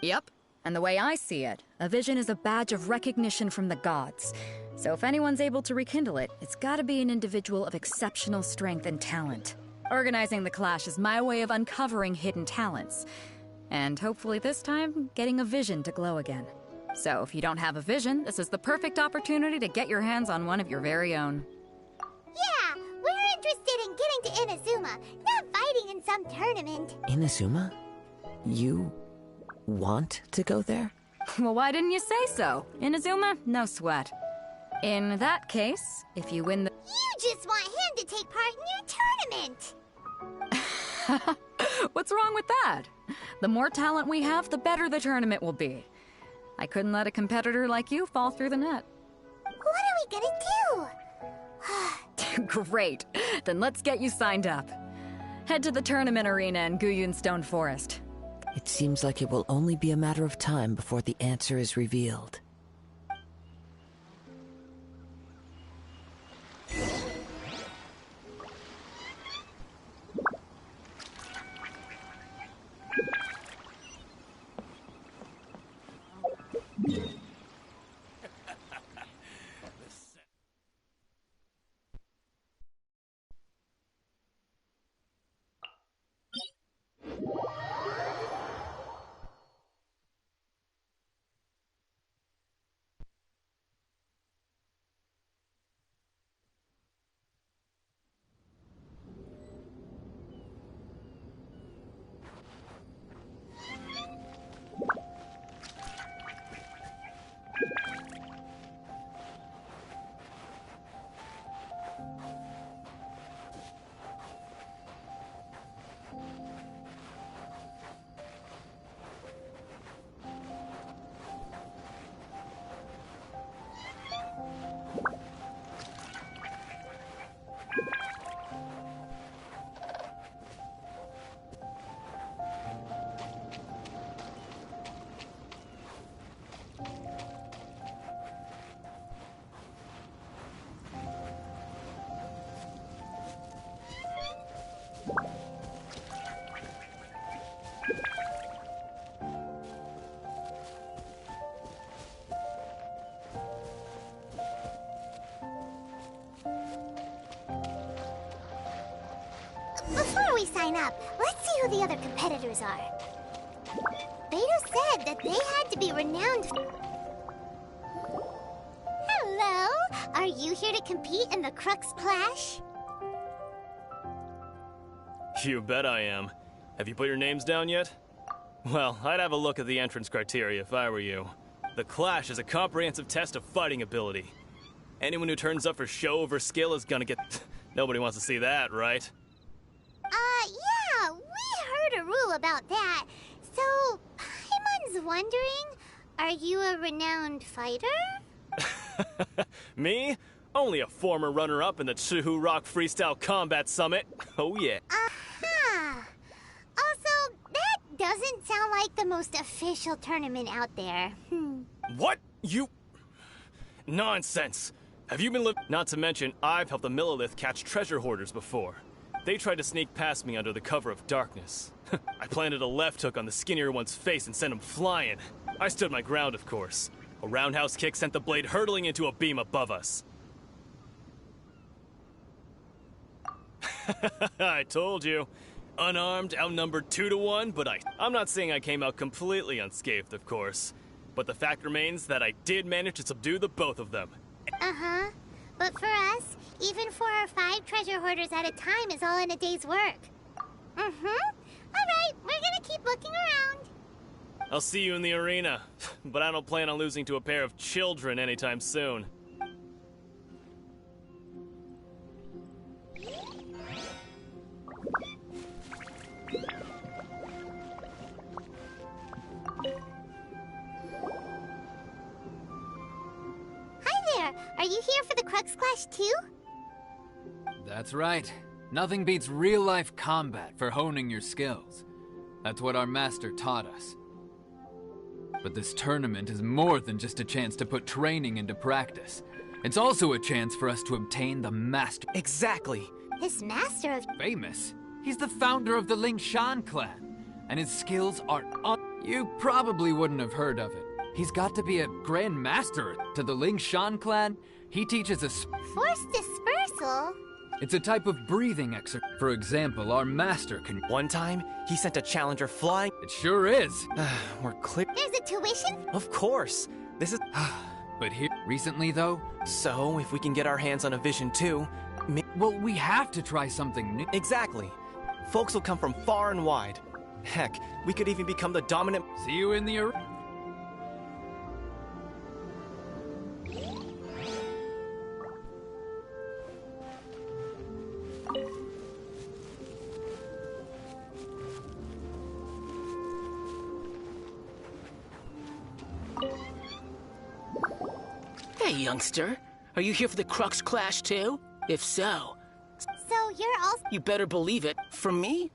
Speaker 10: Yep. And the way I see it, a vision is a badge of recognition from the gods. So if anyone's able to rekindle it, it's gotta be an individual of exceptional strength and talent. Organizing the clash is my way of uncovering hidden talents. And hopefully this time, getting a vision to glow again. So if you don't have a vision, this is the perfect opportunity to get your hands on one of your very own.
Speaker 2: Yeah, we're interested in getting to Inazuma, not fighting in some tournament.
Speaker 11: Inazuma? You want to go there?
Speaker 10: Well, why didn't you say so? Inazuma, no sweat. In that case, if you win the...
Speaker 2: You just want him to take part in your tournament!
Speaker 10: What's wrong with that? The more talent we have, the better the tournament will be. I couldn't let a competitor like you fall through the net.
Speaker 2: What are we gonna
Speaker 10: do? Great. Then let's get you signed up. Head to the tournament arena in Guyun Stone Forest.
Speaker 11: It seems like it will only be a matter of time before the answer is revealed.
Speaker 2: we sign up, let's see who the other competitors are. Beto said that they had to be renowned. Hello! Are you here to compete in the Crux Clash?
Speaker 12: You bet I am. Have you put your names down yet? Well, I'd have a look at the entrance criteria if I were you. The Clash is a comprehensive test of fighting ability. Anyone who turns up for show over skill is gonna get... Nobody wants to see that, right?
Speaker 2: Yeah, we heard a rule about that. So, Paimon's wondering, are you a renowned fighter?
Speaker 12: Me? Only a former runner-up in the Chihu Rock Freestyle Combat Summit. Oh yeah.
Speaker 2: Aha! Also, that doesn't sound like the most official tournament out there.
Speaker 12: What? You... Nonsense. Have you been Not to mention, I've helped the Millilith catch treasure hoarders before. They tried to sneak past me under the cover of darkness. I planted a left hook on the skinnier one's face and sent him flying. I stood my ground, of course. A roundhouse kick sent the blade hurtling into a beam above us. I told you. Unarmed, outnumbered 2-1, but I'm not saying I came out completely unscathed, of course. But the fact remains that I did manage to subdue the both of them.
Speaker 2: Uh-huh. But for us, even 4 or 5 treasure hoarders at a time is all in a day's work. Alright, we're gonna keep looking around.
Speaker 12: I'll see you in the arena, but I don't plan on losing to a pair of children anytime soon.
Speaker 2: Are you here for the Crux Clash too?
Speaker 13: That's right. Nothing beats real-life combat for honing your skills. That's what our master taught us. But this tournament is more than just a chance to put training into practice. It's also a chance for us to obtain the master...
Speaker 14: Exactly!
Speaker 2: This master of...
Speaker 13: Famous? He's the founder of the Lingshan clan, and his skills are You probably wouldn't have heard of it. He's got to be a Grand Master to the Lingshan clan. He teaches us
Speaker 2: Force dispersal?
Speaker 13: It's a type of breathing exercise. For example, our master can...
Speaker 14: One time, he sent a challenger flying...
Speaker 13: It sure is.
Speaker 14: We're clear...
Speaker 2: There's a tuition?
Speaker 14: Of course. This is...
Speaker 13: But here... Recently, though...
Speaker 14: So, if we can get our hands on a vision too...
Speaker 13: Well, we have to try something new.
Speaker 14: Exactly. Folks will come from far and wide. Heck, we could even become the dominant...
Speaker 13: See you in the arena.
Speaker 15: Hey, youngster. Are you here for the Crux Clash too? If so...
Speaker 2: So you're also...
Speaker 15: You better believe it. For me?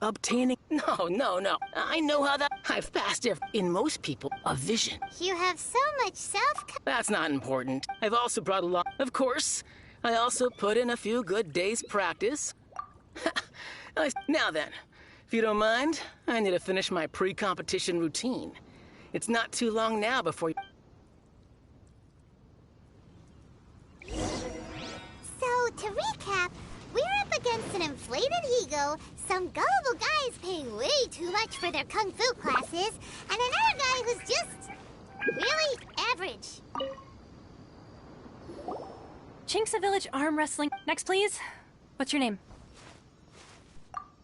Speaker 15: Obtaining... No. I know how that... I've passed in most people, a vision.
Speaker 2: You have so much self...
Speaker 15: That's not important. I've also brought along... Of course. I also put in a few good days' practice. Now then, if you don't mind, I need to finish my pre-competition routine. It's not too long now before...
Speaker 2: So, to recap, we're up against an inflated ego, some gullible guys paying way too much for their kung fu classes, and another guy who's just... really average.
Speaker 9: Chinksa Village Arm Wrestling. Next, please. What's your name?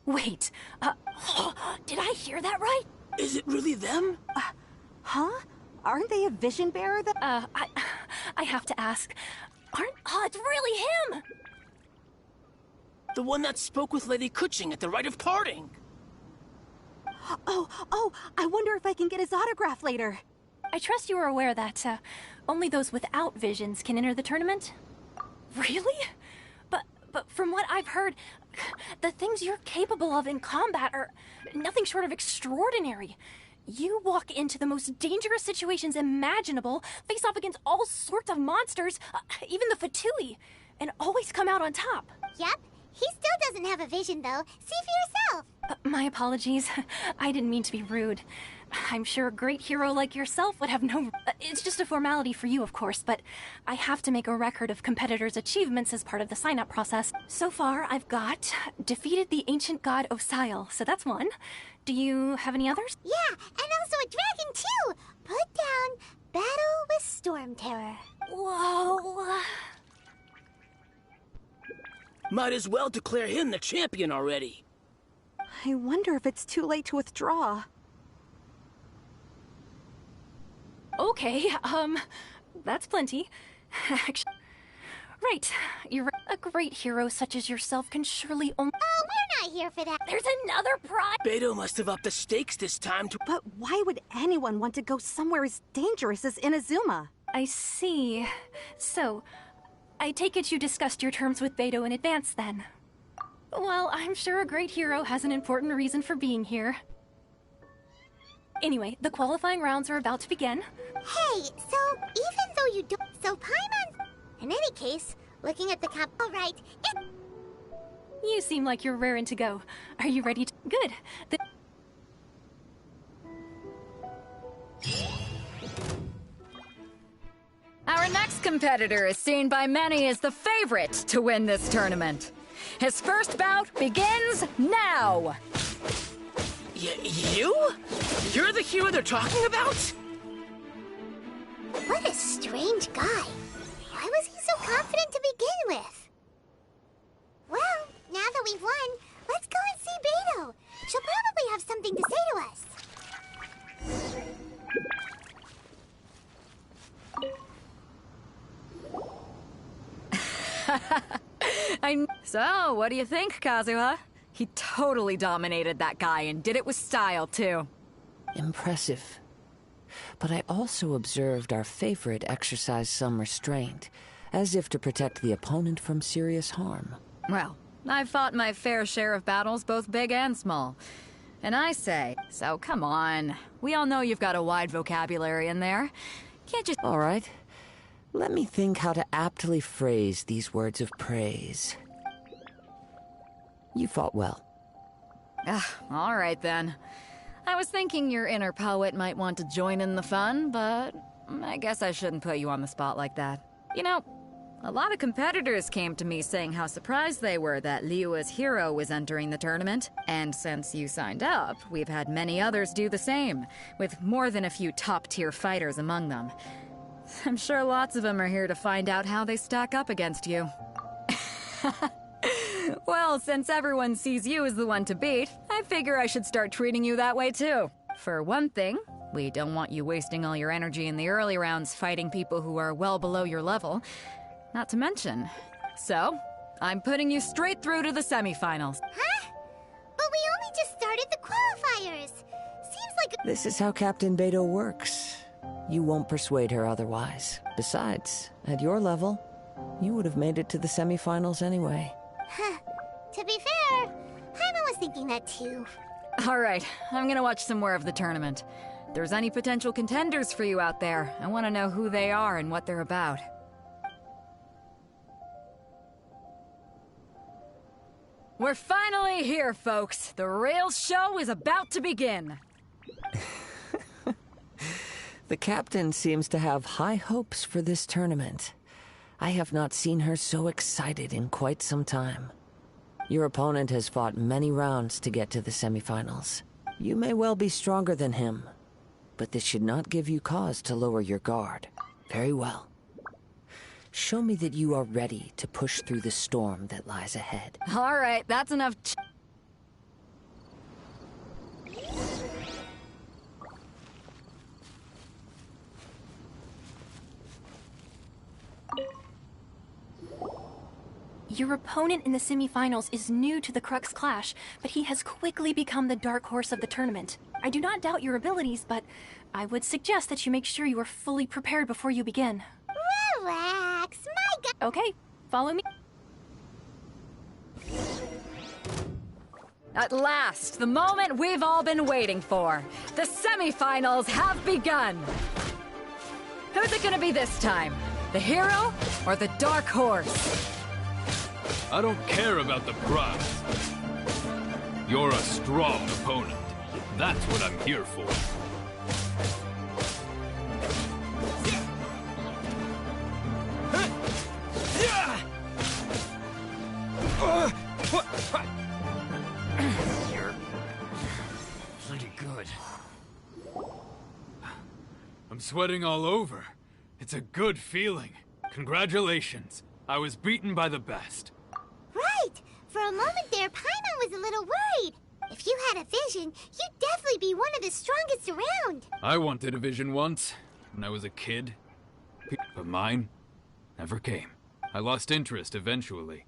Speaker 9: Wait, did I hear that right?
Speaker 15: Is it really them?
Speaker 16: Huh? Aren't they a vision bearer
Speaker 9: I have to ask. It's really him!
Speaker 15: The one that spoke with Lady Kuching at the rite of parting.
Speaker 16: Oh, I wonder if I can get his autograph later.
Speaker 9: I trust you are aware that, only those without visions can enter the tournament? Really? But from what I've heard, the things you're capable of in combat are nothing short of extraordinary. You walk into the most dangerous situations imaginable, face off against all sorts of monsters, even the Fatui, and always come out on top.
Speaker 2: Yep, He still doesn't have a vision, though. See for yourself.
Speaker 17: My apologies. I didn't mean to be rude. I'm sure a great hero like yourself would have no... It's just a formality for you, of course, but I have to make a record of competitors' achievements as part of the sign-up process. So far, I've got defeated the ancient god Osile, so that's one. Do you have any others?
Speaker 2: Yeah, and also a dragon, too! Put down Battle with Storm Terror.
Speaker 17: Whoa...
Speaker 15: Might as well declare him the champion already.
Speaker 16: I wonder if it's too late to withdraw.
Speaker 17: Okay, that's plenty. Actually, right, you're right. A great hero such as yourself can surely only...
Speaker 2: Oh, we're not here for that.
Speaker 17: There's another prize!
Speaker 15: Beto must have upped the stakes this time to...
Speaker 16: But why would anyone want to go somewhere as dangerous as Inazuma?
Speaker 17: I see. So, I take it you discussed your terms with Beto in advance, then? Well, I'm sure a great hero has an important reason for being here. Anyway, the qualifying rounds are about to begin.
Speaker 2: Hey, so even though you don't... So Paimon... In any case, looking at the cap... Alright,
Speaker 17: You seem like you're raring to go. Are you ready to... Good.
Speaker 10: Our next competitor is seen by many as the favorite to win this tournament. His first bout begins now!
Speaker 15: You? You're the hero they're talking about?
Speaker 2: What a strange guy. Why was he so confident to begin with? Well, now that we've won, let's go and see Beto. She'll probably have something to say
Speaker 10: to us. So, what do you think, Kazuha? He totally dominated that guy and did it with style, too.
Speaker 11: Impressive. But I also observed our favorite exercise some restraint, as if to protect the opponent from serious harm.
Speaker 10: Well, I've fought my fair share of battles, both big and small. And I say, so come on. We all know you've got a wide vocabulary in there. Can't just...
Speaker 11: All right. Let me think how to aptly phrase these words of praise. You fought well.
Speaker 10: All right, then. I was thinking your inner poet might want to join in the fun, but I guess I shouldn't put you on the spot like that. You know, a lot of competitors came to me saying how surprised they were that Liyue's hero was entering the tournament. And since you signed up, we've had many others do the same, with more than a few top-tier fighters among them. I'm sure lots of them are here to find out how they stack up against you. Well, since everyone sees you as the one to beat, I figure I should start treating you that way too. For one thing, we don't want you wasting all your energy in the early rounds fighting people who are well below your level. Not to mention. So, I'm putting you straight through to the semifinals.
Speaker 2: Huh? But we only just started the qualifiers. Seems like...
Speaker 11: This is how Captain Beto works. You won't persuade her otherwise. Besides, at your level, you would have made it to the semifinals anyway.
Speaker 2: Huh. To be fair, Paimon was thinking that too.
Speaker 10: Alright, I'm gonna watch some more of the tournament. If there's any potential contenders for you out there, I want to know who they are and what they're about. We're finally here, folks. The real show is about to begin.
Speaker 11: The captain seems to have high hopes for this tournament. I have not seen her so excited in quite some time. Your opponent has fought many rounds to get to the semifinals. You may well be stronger than him, but this should not give you cause to lower your guard. Very well. Show me that you are ready to push through the storm that lies ahead.
Speaker 10: All right, that's enough.
Speaker 17: Your opponent in the semifinals is new to the Crux Clash, but he has quickly become the dark horse of the tournament. I do not doubt your abilities, but I would suggest that you make sure you are fully prepared before you begin.
Speaker 2: Relax, my god.
Speaker 17: Okay, follow me.
Speaker 10: At last, the moment we've all been waiting for. The semifinals have begun. Who's it gonna be this time? The hero or the dark horse?
Speaker 13: I don't care about the prize. You're a strong opponent. That's what I'm here for.
Speaker 18: You're pretty good.
Speaker 13: I'm sweating all over. It's a good feeling. Congratulations. I was beaten by the best.
Speaker 2: Right! For a moment there, Paimon was a little worried. If you had a vision, you'd definitely be one of the strongest around.
Speaker 13: I wanted a vision once, when I was a kid. But mine never came. I lost interest eventually.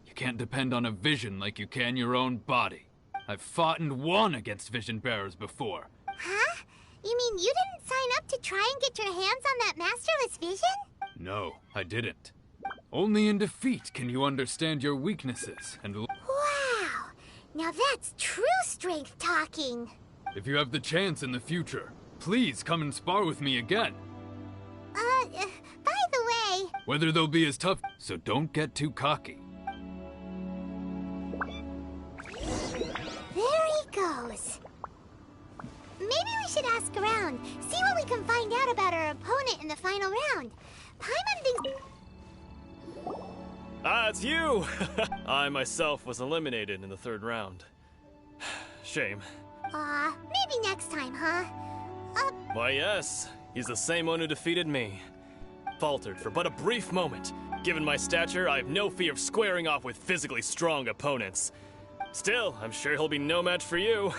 Speaker 13: You can't depend on a vision like you can your own body. I've fought and won against vision bearers before.
Speaker 2: Huh? You mean you didn't sign up to try and get your hands on that masterless vision?
Speaker 13: No, I didn't. Only in defeat can you understand your weaknesses and...
Speaker 2: Wow! Now that's true strength talking.
Speaker 13: If you have the chance in the future, please come and spar with me again.
Speaker 2: By the way...
Speaker 13: Whether they'll be as tough, so don't get too cocky.
Speaker 2: There he goes. Maybe we should ask around, see what we can find out about our opponent in the final round. Paimon thinks...
Speaker 12: Ah, it's you! I myself was eliminated in the third round. Shame.
Speaker 2: Maybe next time, huh?
Speaker 12: Why, yes. He's the same one who defeated me. Faltered for but a brief moment. Given my stature, I have no fear of squaring off with physically strong opponents. Still, I'm sure he'll be no match for you.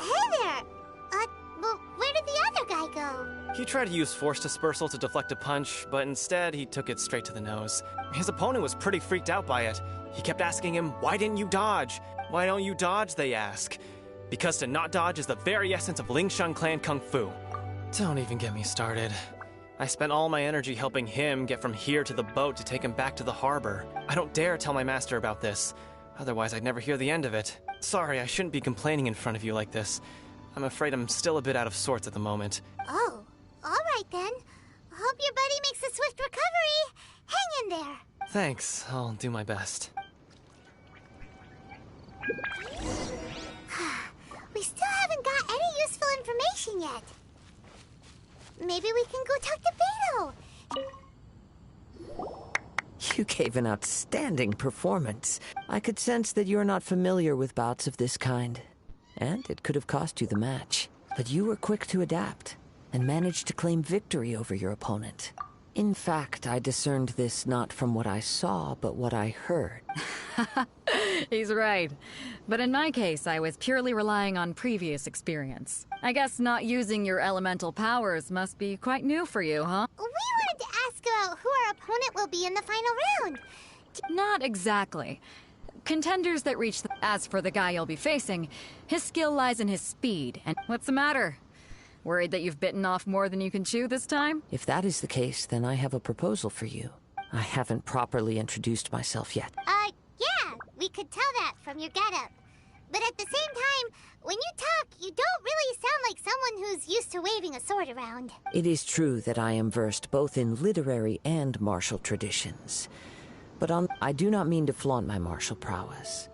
Speaker 2: Hey there! Well, where did the other guy go?
Speaker 14: He tried to use force dispersal to deflect a punch, but instead he took it straight to the nose. His opponent was pretty freaked out by it. He kept asking him, "Why didn't you dodge? Why don't you dodge?" they ask. Because to not dodge is the very essence of Lingshan clan kung fu. Don't even get me started. I spent all my energy helping him get from here to the boat to take him back to the harbor. I don't dare tell my master about this. Otherwise, I'd never hear the end of it. Sorry, I shouldn't be complaining in front of you like this. I'm afraid I'm still a bit out of sorts at the moment.
Speaker 2: Oh, alright then. Hope your buddy makes a swift recovery. Hang in there.
Speaker 14: Thanks, I'll do my best.
Speaker 2: We still haven't got any useful information yet. Maybe we can go talk to Beto.
Speaker 11: You gave an outstanding performance. I could sense that you're not familiar with bouts of this kind. And it could have cost you the match. But you were quick to adapt, and managed to claim victory over your opponent. In fact, I discerned this not from what I saw, but what I heard.
Speaker 10: He's right. But in my case, I was purely relying on previous experience. I guess not using your elemental powers must be quite new for you, huh?
Speaker 2: We wanted to ask about who our opponent will be in the final round.
Speaker 10: Not exactly. Contenders that reach the... As for the guy you'll be facing, his skill lies in his speed. And what's the matter? Worried that you've bitten off more than you can chew this time?
Speaker 11: If that is the case, then I have a proposal for you. I haven't properly introduced myself yet.
Speaker 2: Yeah, we could tell that from your getup. But at the same time, when you talk, you don't really sound like someone who's used to waving a sword around.
Speaker 11: It is true that I am versed both in literary and martial traditions. But I do not mean to flaunt my martial prowess.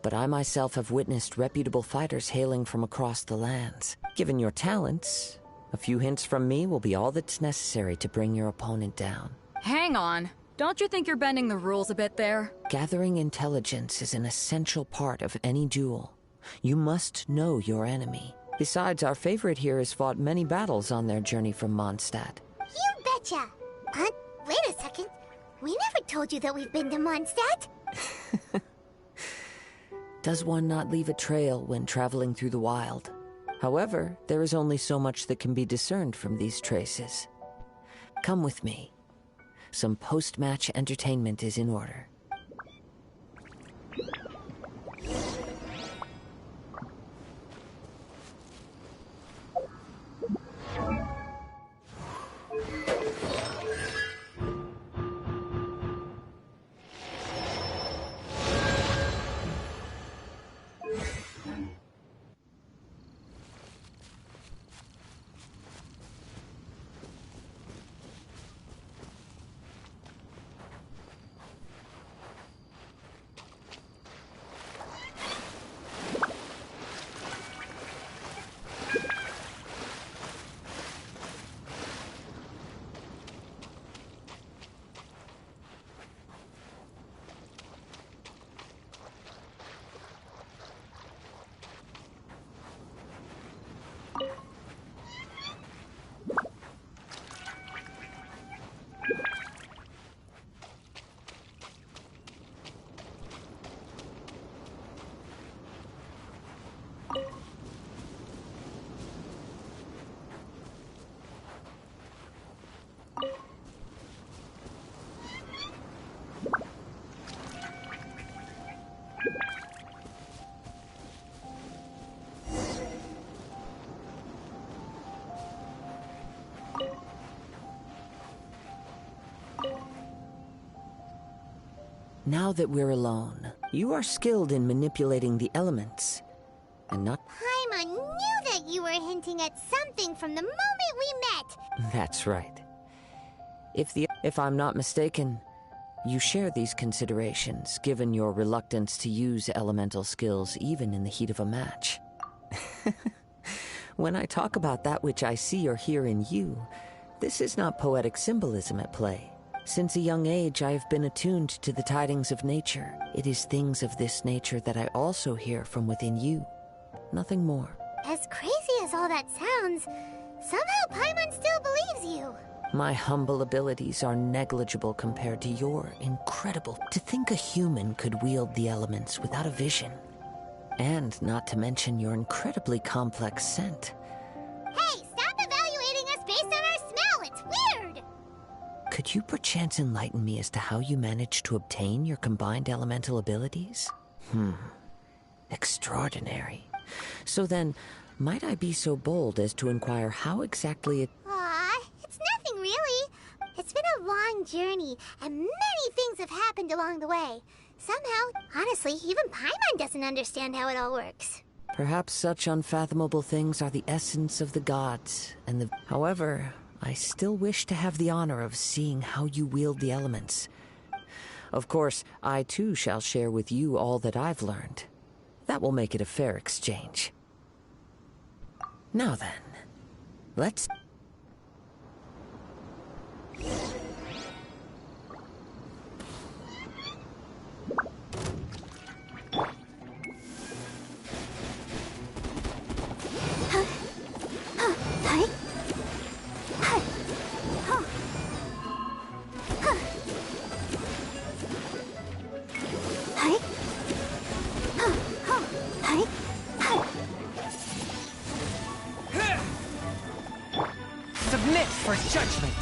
Speaker 11: But I myself have witnessed reputable fighters hailing from across the lands. Given your talents, a few hints from me will be all that's necessary to bring your opponent down.
Speaker 10: Hang on. Don't you think you're bending the rules a bit there?
Speaker 11: Gathering intelligence is an essential part of any duel. You must know your enemy. Besides, our favorite here has fought many battles on their journey from Mondstadt.
Speaker 2: You betcha! Wait a second. We never told you that we've been to Mondstadt.
Speaker 11: Does one not leave a trail when traveling through the wild? However, there is only so much that can be discerned from these traces. Come with me. Some post-match entertainment is in order. Now that we're alone, you are skilled in manipulating the elements, and not...
Speaker 2: Paimon knew that you were hinting at something from the moment we met!
Speaker 11: That's right. If I'm not mistaken, you share these considerations, given your reluctance to use elemental skills even in the heat of a match. When I talk about that which I see or hear in you, this is not poetic symbolism at play. Since a young age, I have been attuned to the tidings of nature. It is things of this nature that I also hear from within you. Nothing more.
Speaker 2: As crazy as all that sounds, somehow Paimon still believes you.
Speaker 11: My humble abilities are negligible compared to your incredible. To think a human could wield the elements without a vision. And not to mention your incredibly complex scent.
Speaker 2: Hey, stop evaluating us based on our smell! It's weird!
Speaker 11: Could you perchance enlighten me as to how you managed to obtain your combined elemental abilities? Extraordinary. So then, might I be so bold as to inquire how exactly it...
Speaker 2: Aw, it's nothing really. It's been a long journey, and many things have happened along the way. Somehow, honestly, even Paimon doesn't understand how it all works.
Speaker 11: Perhaps such unfathomable things are the essence of the gods, and the... However, I still wish to have the honor of seeing how you wield the elements. Of course, I too shall share with you all that I've learned. That will make it a fair exchange. Now then, let's...
Speaker 6: Submit for judgment!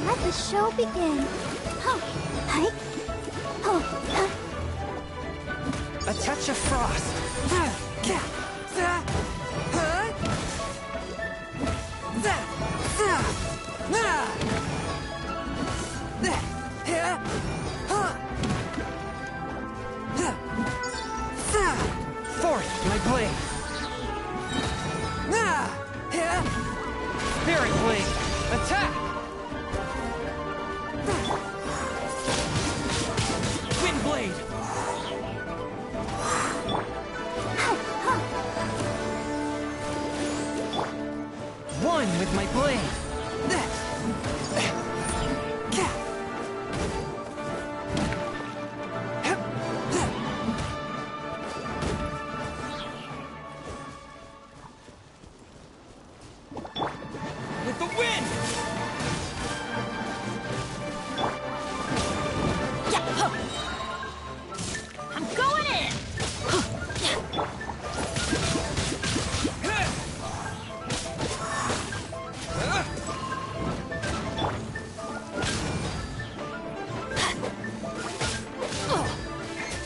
Speaker 2: Let the show begin.
Speaker 6: A touch of frost. Forth my blade. Spirit blade. Attack! Wind blade. One with my blade. With the wind!
Speaker 7: I'm going in!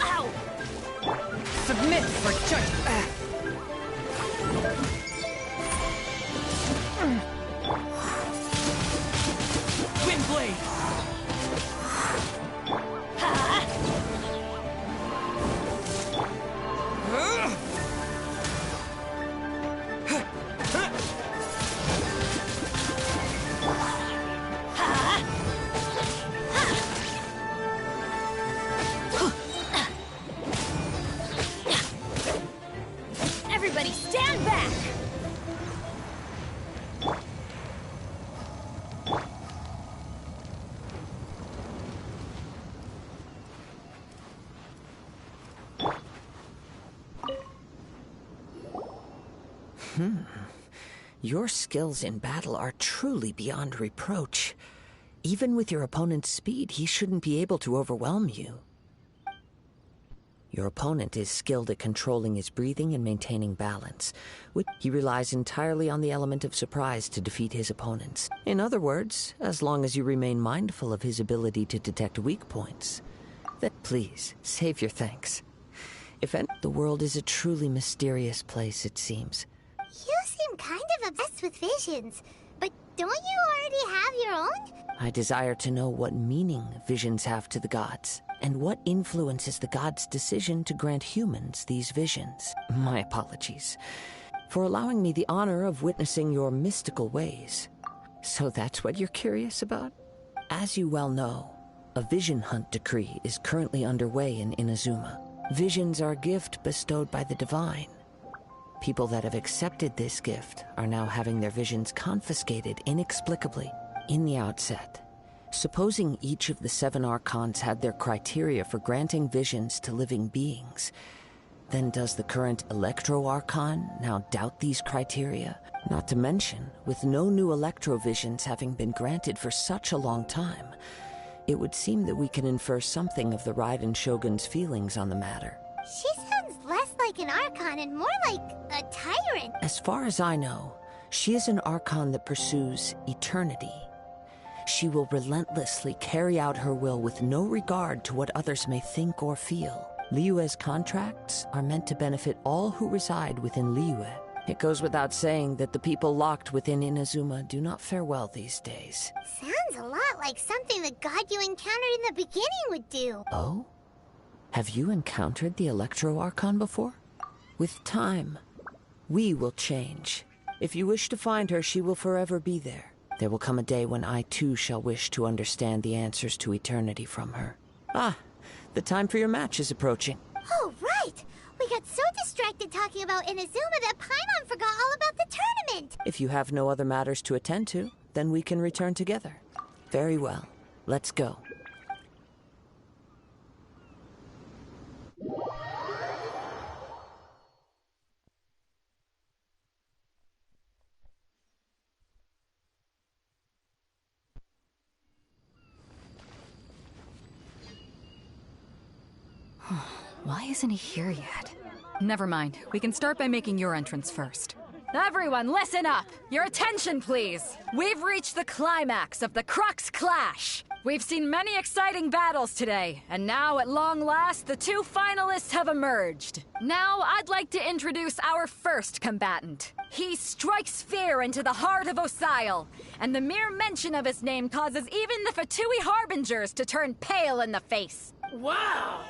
Speaker 7: Ow!
Speaker 6: Submit for judgment! Wind blade!
Speaker 7: Everybody stand back!
Speaker 11: Your skills in battle are truly beyond reproach. Even with your opponent's speed, he shouldn't be able to overwhelm you. Your opponent is skilled at controlling his breathing and maintaining balance. He relies entirely on the element of surprise to defeat his opponents. In other words, as long as you remain mindful of his ability to detect weak points, then please, save your thanks. If any, the world is a truly mysterious place, it seems.
Speaker 2: You seem kind of obsessed with visions, but don't you already have your own?
Speaker 11: I desire to know what meaning visions have to the gods, and what influences the gods' decision to grant humans these visions. My apologies for allowing me the honor of witnessing your mystical ways. So that's what you're curious about? As you well know, a vision hunt decree is currently underway in Inazuma. Visions are a gift bestowed by the divine. People that have accepted this gift are now having their visions confiscated inexplicably in the outset. Supposing each of the 7 archons had their criteria for granting visions to living beings, then does the current Electro Archon now doubt these criteria? Not to mention, with no new Electro visions having been granted for such a long time, it would seem that we can infer something of the Raiden Shogun's feelings on the matter.
Speaker 2: She sounds less like an Archon and more like a tyrant.
Speaker 11: As far as I know, she is an Archon that pursues eternity. She will relentlessly carry out her will with no regard to what others may think or feel. Liyue's contracts are meant to benefit all who reside within Liyue. It goes without saying that the people locked within Inazuma do not fare well these days.
Speaker 2: Sounds a lot like something the god you encountered in the beginning would do.
Speaker 11: Oh? Have you encountered the Electro Archon before? With time, we will change. If you wish to find her, she will forever be there. There will come a day when I too shall wish to understand the answers to eternity from her. Ah, the time for your match is approaching.
Speaker 2: Oh, right! We got so distracted talking about Inazuma that Paimon forgot all about the tournament!
Speaker 11: If you have no other matters to attend to, then we can return together. Very well. Let's go.
Speaker 10: Why isn't he here yet? Never mind. We can start by making your entrance first. Everyone, listen up! Your attention, please! We've reached the climax of the Crux Clash! We've seen many exciting battles today, and now, at long last, the 2 finalists have emerged. Now, I'd like to introduce our first combatant. He strikes fear into the heart of Osile, and the mere mention of his name causes even the Fatui Harbingers to turn pale in the face.
Speaker 17: Wow!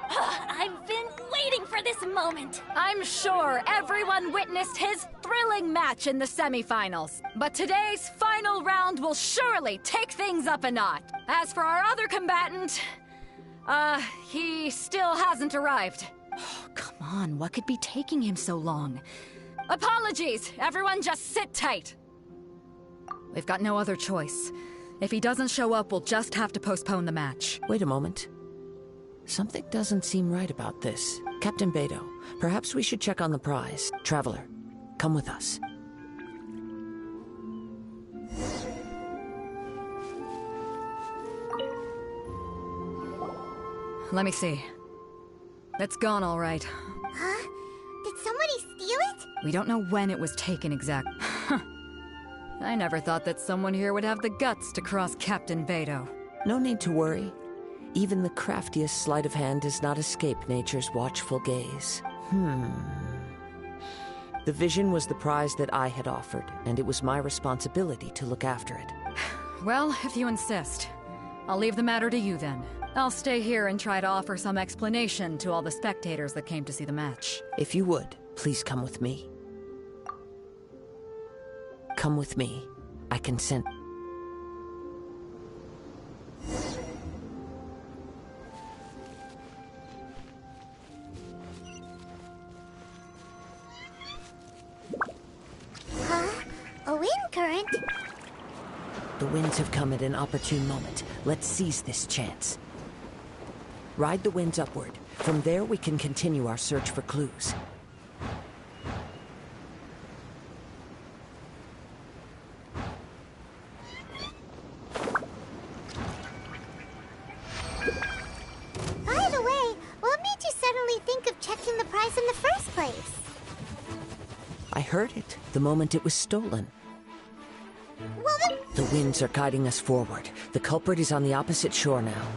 Speaker 17: I've been waiting for this moment.
Speaker 10: I'm sure everyone witnessed his thrilling match in the semifinals. But today's final round will surely take things up a notch. As for our other combatant, he still hasn't arrived. Oh, come on, what could be taking him so long? Apologies, everyone just sit tight. We've got no other choice. If he doesn't show up, we'll just have to postpone the match.
Speaker 11: Wait a moment. Something doesn't seem right about this. Captain Beto, perhaps we should check on the prize. Traveler, come with us.
Speaker 10: Let me see. It's gone all right.
Speaker 2: Huh? Did somebody steal it?
Speaker 10: We don't know when it was taken exactly. I never thought that someone here would have the guts to cross Captain Beto.
Speaker 11: No need to worry. Even the craftiest sleight of hand does not escape nature's watchful gaze. The vision was the prize that I had offered, and it was my responsibility to look after it.
Speaker 10: Well, if you insist. I'll leave the matter to you then. I'll stay here and try to offer some explanation to all the spectators that came to see the match.
Speaker 11: If you would, please come with me. Come with me. I consent.
Speaker 2: A wind current?
Speaker 11: The winds have come at an opportune moment. Let's seize this chance. Ride the winds upward. From there, we can continue our search for clues.
Speaker 2: By the way, what made you suddenly think of checking the prize in the first place?
Speaker 11: I heard it the moment it was stolen.
Speaker 2: Well, then...
Speaker 11: The winds are guiding us forward. The culprit is on the opposite shore now.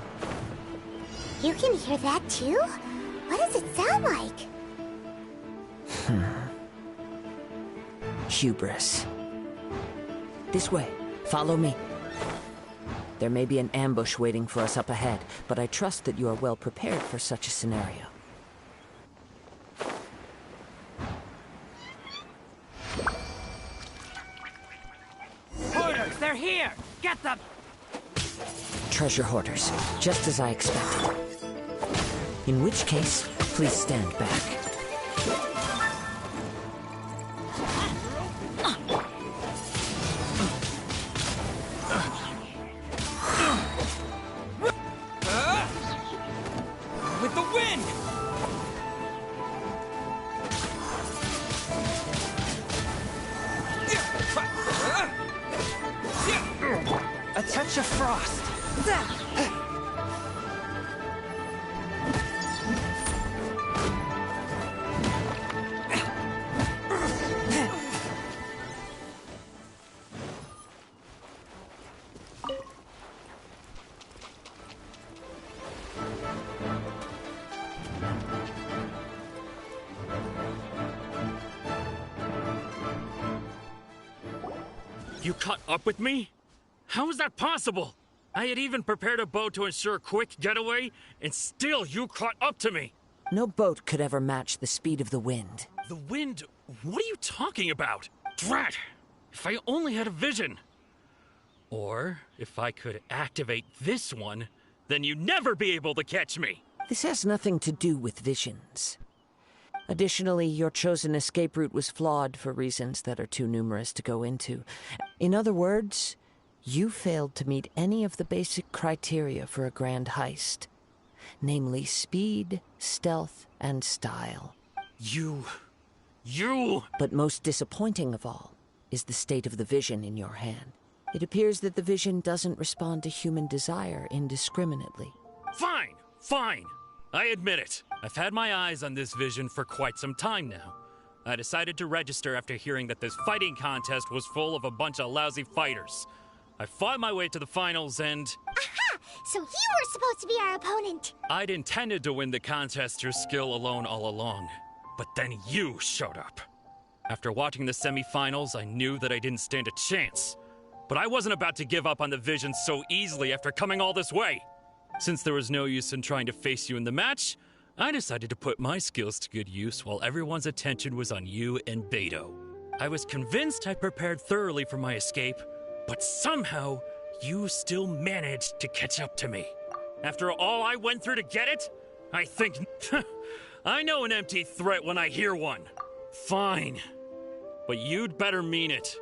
Speaker 2: You can hear that too? What does it sound like?
Speaker 11: Hubris. This way. Follow me. There may be an ambush waiting for us up ahead, but I trust that you are well prepared for such a scenario.
Speaker 6: Hoarders, they're here! Get them!
Speaker 11: Treasure hoarders, just as I expected. In which case, please stand back.
Speaker 6: With the wind! A touch of frost.
Speaker 18: You caught up with me? How is that possible? I had even prepared a boat to ensure a quick getaway, and still you caught up to me.
Speaker 11: No boat could ever match the speed of the wind.
Speaker 18: The wind? What are you talking about? Drat! If I only had a vision. Or, if I could activate this one, then you'd never be able to catch me.
Speaker 11: This has nothing to do with visions. Additionally, your chosen escape route was flawed for reasons that are too numerous to go into. In other words, you failed to meet any of the basic criteria for a grand heist. Namely, speed, stealth, and style.
Speaker 18: You...
Speaker 11: But most disappointing of all is the state of the vision in your hand. It appears that the vision doesn't respond to human desire indiscriminately.
Speaker 18: Fine, fine. I admit it. I've had my eyes on this vision for quite some time now. I decided to register after hearing that this fighting contest was full of a bunch of lousy fighters. I fought my way to the finals and...
Speaker 2: Aha! So you were supposed to be our opponent!
Speaker 18: I'd intended to win the contest through skill alone all along. But then you showed up. After watching the semi-finals, I knew that I didn't stand a chance. But I wasn't about to give up on the vision so easily after coming all this way. Since there was no use in trying to face you in the match, I decided to put my skills to good use while everyone's attention was on you and Beto. I was convinced I prepared thoroughly for my escape, but somehow you still managed to catch up to me. After all I went through to get it, I think... I know an empty threat when I hear one. Fine. But you'd better mean it.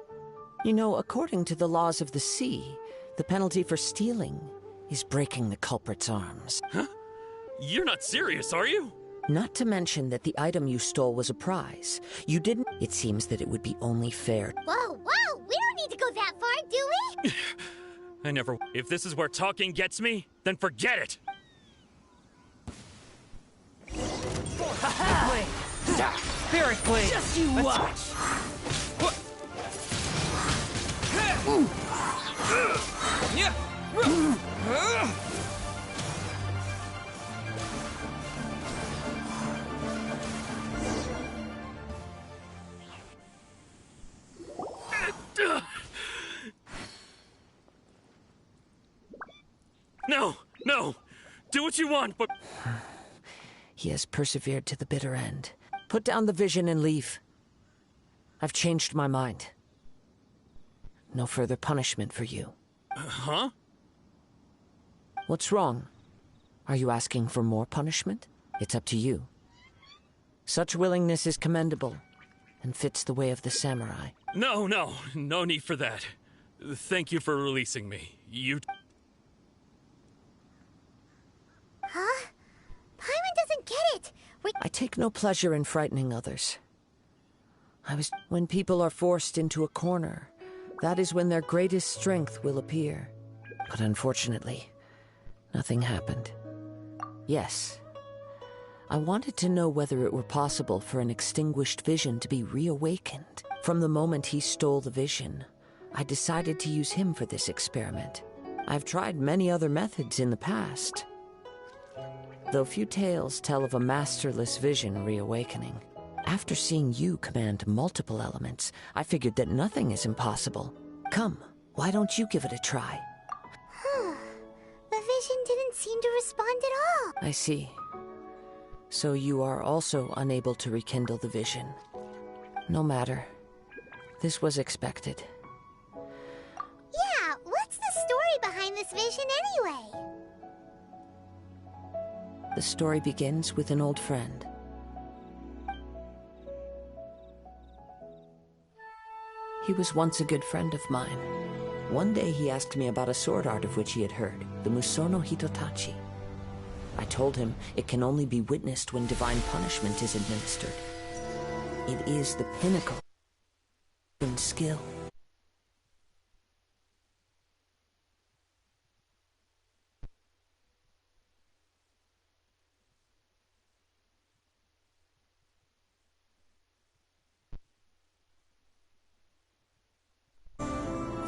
Speaker 11: You know, according to the laws of the sea, the penalty for stealing is breaking the culprit's arms.
Speaker 18: Huh? You're not serious, are you?
Speaker 11: Not to mention that the item you stole was a prize. You didn't... It seems that it would be only fair...
Speaker 2: Whoa, whoa! We don't need to go that far, do we?
Speaker 18: I never... If this is where talking gets me, then forget it!
Speaker 6: Spirit Blade! Just you watch!
Speaker 18: No, no! Do what you want, but...
Speaker 11: He has persevered to the bitter end. Put down the vision and leave. I've changed my mind. No further punishment for you.
Speaker 18: Huh?
Speaker 11: What's wrong? Are you asking for more punishment? It's up to you. Such willingness is commendable, and fits the way of the samurai.
Speaker 18: No need for that. Thank you for releasing me. You...
Speaker 2: Huh? Paimon doesn't get it!
Speaker 11: I take no pleasure in frightening others. When people are forced into a corner, that is when their greatest strength will appear. But unfortunately, nothing happened. Yes, I wanted to know whether it were possible for an extinguished vision to be reawakened. From the moment he stole the vision, I decided to use him for this experiment. I've tried many other methods in the past, though few tales tell of a masterless vision reawakening. After seeing you command multiple elements, I figured that nothing is impossible. Come, why don't you give it a try?
Speaker 2: The vision didn't seem to respond at all.
Speaker 11: I see. So you are also unable to rekindle the vision. No matter. This was expected.
Speaker 2: Yeah, what's the story behind this vision anyway?
Speaker 11: The story begins with an old friend. He was once a good friend of mine. One day he asked me about a sword art of which he had heard, the Musono Hitotachi. I told him it can only be witnessed when divine punishment is administered. It is the pinnacle in skill.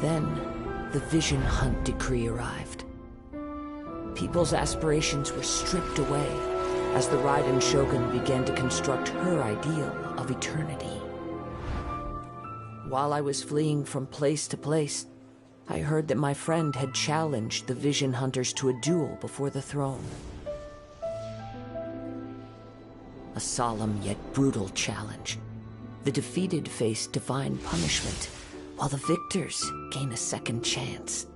Speaker 11: Then, the Vision Hunt decree arrived. People's aspirations were stripped away as the Raiden Shogun began to construct her ideal of eternity. While I was fleeing from place to place, I heard that my friend had challenged the Vision Hunters to a duel before the throne. A solemn yet brutal challenge. The defeated face divine punishment, while the victors gain a second chance.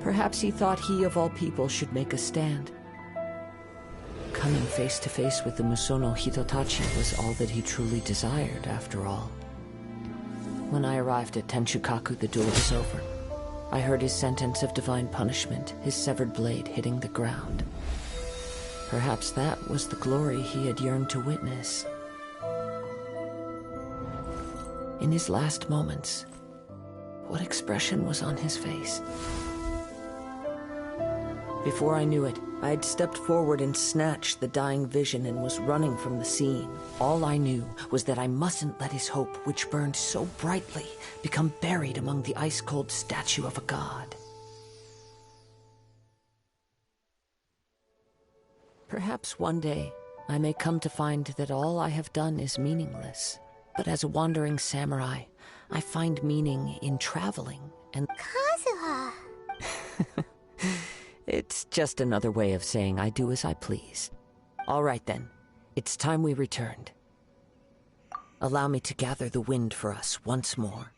Speaker 11: Perhaps he thought he of all people should make a stand. Coming face to face with the Musono Hitotachi was all that he truly desired, after all. When I arrived at Tenshukaku, the duel was over. I heard his sentence of divine punishment, his severed blade hitting the ground. Perhaps that was the glory he had yearned to witness. In his last moments, what expression was on his face? Before I knew it, I had stepped forward and snatched the dying vision and was running from the scene. All I knew was that I mustn't let his hope, which burned so brightly, become buried among the ice-cold statue of a god. Perhaps one day, I may come to find that all I have done is meaningless. But as a wandering samurai, I find meaning in traveling and...
Speaker 2: Kazuha!
Speaker 11: It's just another way of saying I do as I please. All right then, it's time we returned. Allow me to gather the wind for us once more.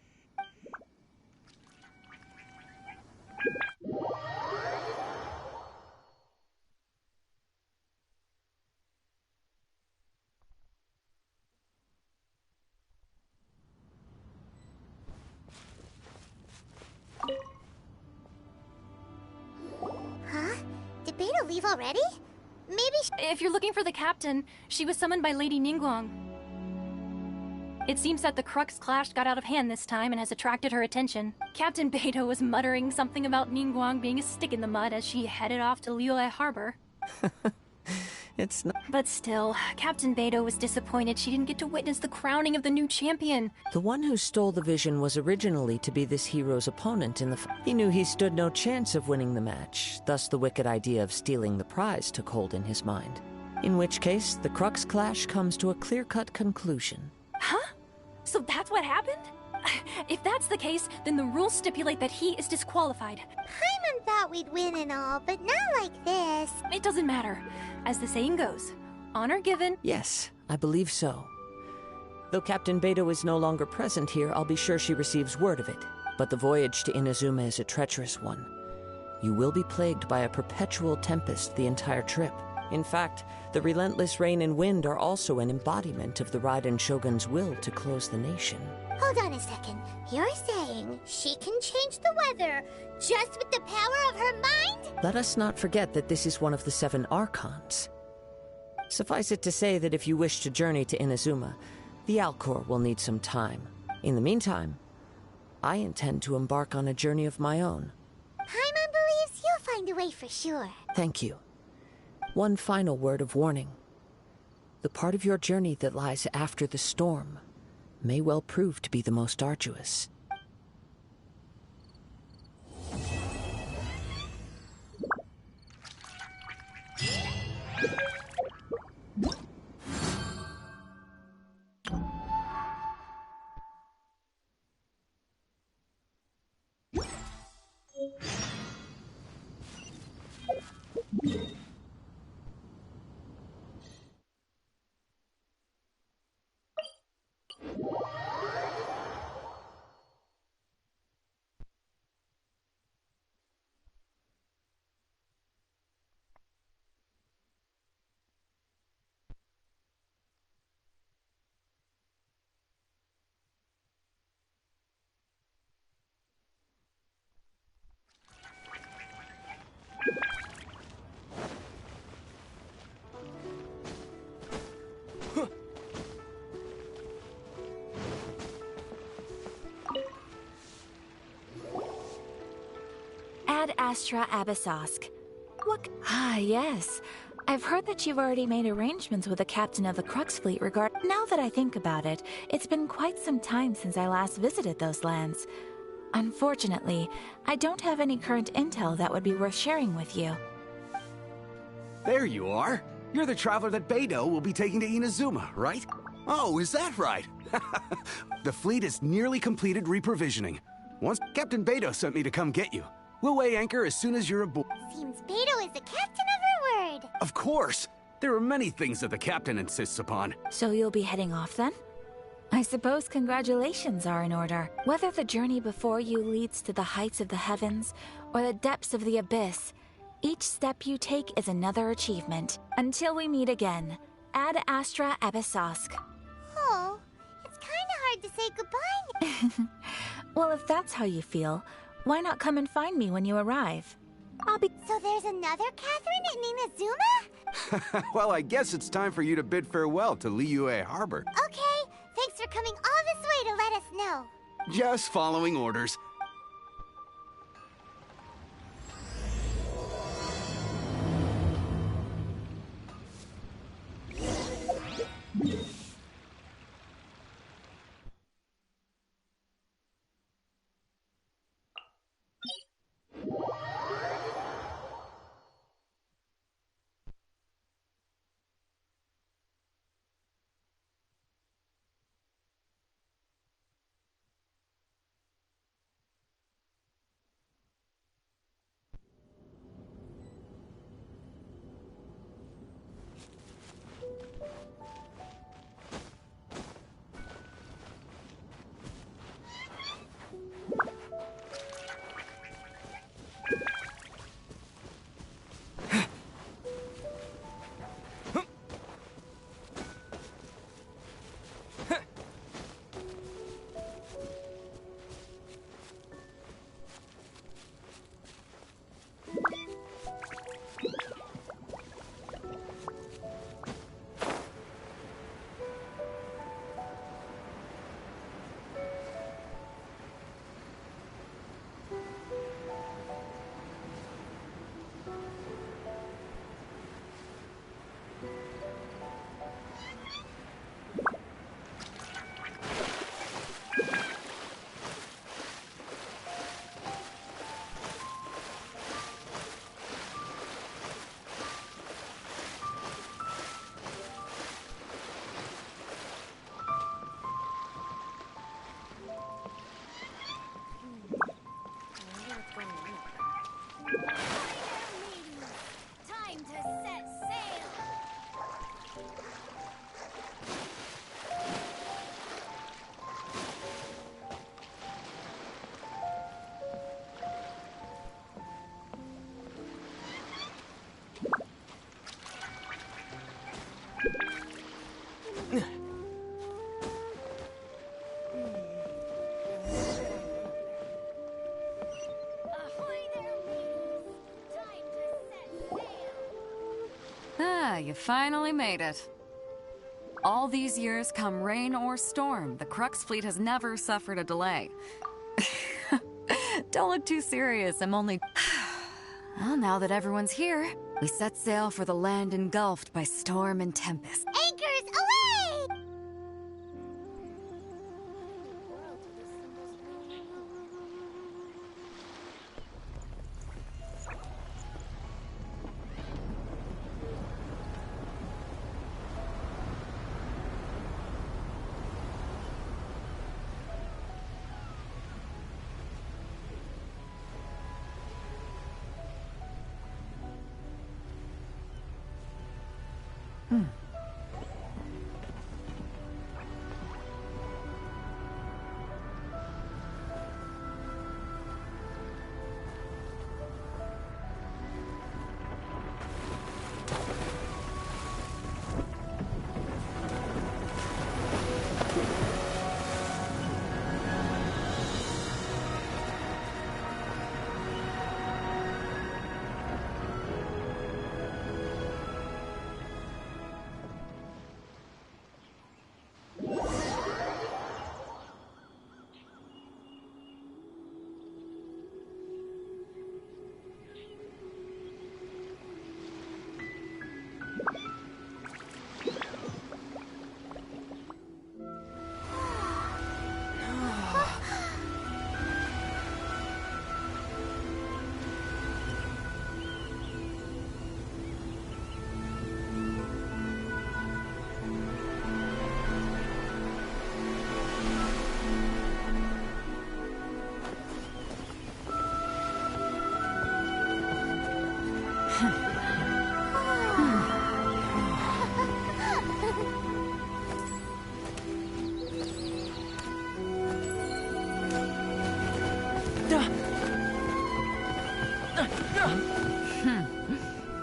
Speaker 2: Did Beidou leave already? Maybe
Speaker 17: If you're looking for the captain, she was summoned by Lady Ningguang. It seems that the Crux clash got out of hand this time and has attracted her attention. Captain Beidou was muttering something about Ningguang being a stick in the mud as she headed off to Liyue Harbor.
Speaker 11: It's not...
Speaker 17: But still, Captain Beidou was disappointed she didn't get to witness the crowning of the new champion.
Speaker 11: The one who stole the vision was originally to be this hero's opponent in the... He knew he stood no chance of winning the match, thus the wicked idea of stealing the prize took hold in his mind. In which case, the Crux clash comes to a clear-cut conclusion.
Speaker 17: Huh? So that's what happened? If that's the case, then the rules stipulate that he is disqualified.
Speaker 2: Paimon thought we'd win and all, but not like this.
Speaker 17: It doesn't matter. As the saying goes, honor given...
Speaker 11: Yes, I believe so. Though Captain Beidou is no longer present here, I'll be sure she receives word of it. But the voyage to Inazuma is a treacherous one. You will be plagued by a perpetual tempest the entire trip. In fact, the relentless rain and wind are also an embodiment of the Raiden Shogun's will to close the nation.
Speaker 2: Hold on a second. You're saying she can change the weather just with the power of her mind?
Speaker 11: Let us not forget that this is one of the 7 Archons. Suffice it to say that if you wish to journey to Inazuma, the Alcor will need some time. In the meantime, I intend to embark on a journey of my own.
Speaker 2: Paimon believes you'll find a way for sure.
Speaker 11: Thank you. One final word of warning. The part of your journey that lies after the storm may well prove to be the most arduous.
Speaker 5: Ad Astra Abyssosk. What? Ah, yes. I've heard that you've already made arrangements with the captain of the Crux fleet regard. Now that I think about it, it's been quite some time since I last visited those lands. Unfortunately, I don't have any current intel that would be worth sharing with you.
Speaker 19: There you are. You're the traveler that Beidou will be taking to Inazuma, right? Oh, is that right? The fleet is nearly completed reprovisioning. Once Captain Beidou sent me to come get you. We'll weigh anchor as soon as you're aboard.
Speaker 2: Seems Beidou is the captain of her word.
Speaker 19: Of course! There are many things that the captain insists upon.
Speaker 5: So you'll be heading off then? I suppose congratulations are in order. Whether the journey before you leads to the heights of the heavens or the depths of the abyss, each step you take is another achievement. Until we meet again, Ad Astra Abyssosk.
Speaker 2: Oh, it's kinda hard to say goodbye.
Speaker 5: Well, if that's how you feel, why not come and find me when you arrive? I'll be—
Speaker 2: So there's another Catherine in Inazuma?
Speaker 19: Well, I guess it's time for you to bid farewell to Liyue Harbor.
Speaker 2: Okay, thanks for coming all this way to let us know.
Speaker 19: Just following orders.
Speaker 10: Ah, you finally made it. All these years, come rain or storm, the Crux fleet has never suffered a delay. Don't look too serious, I'm only... Well, now that everyone's here, we set sail for the land engulfed by storm and tempest.
Speaker 2: Anchors away!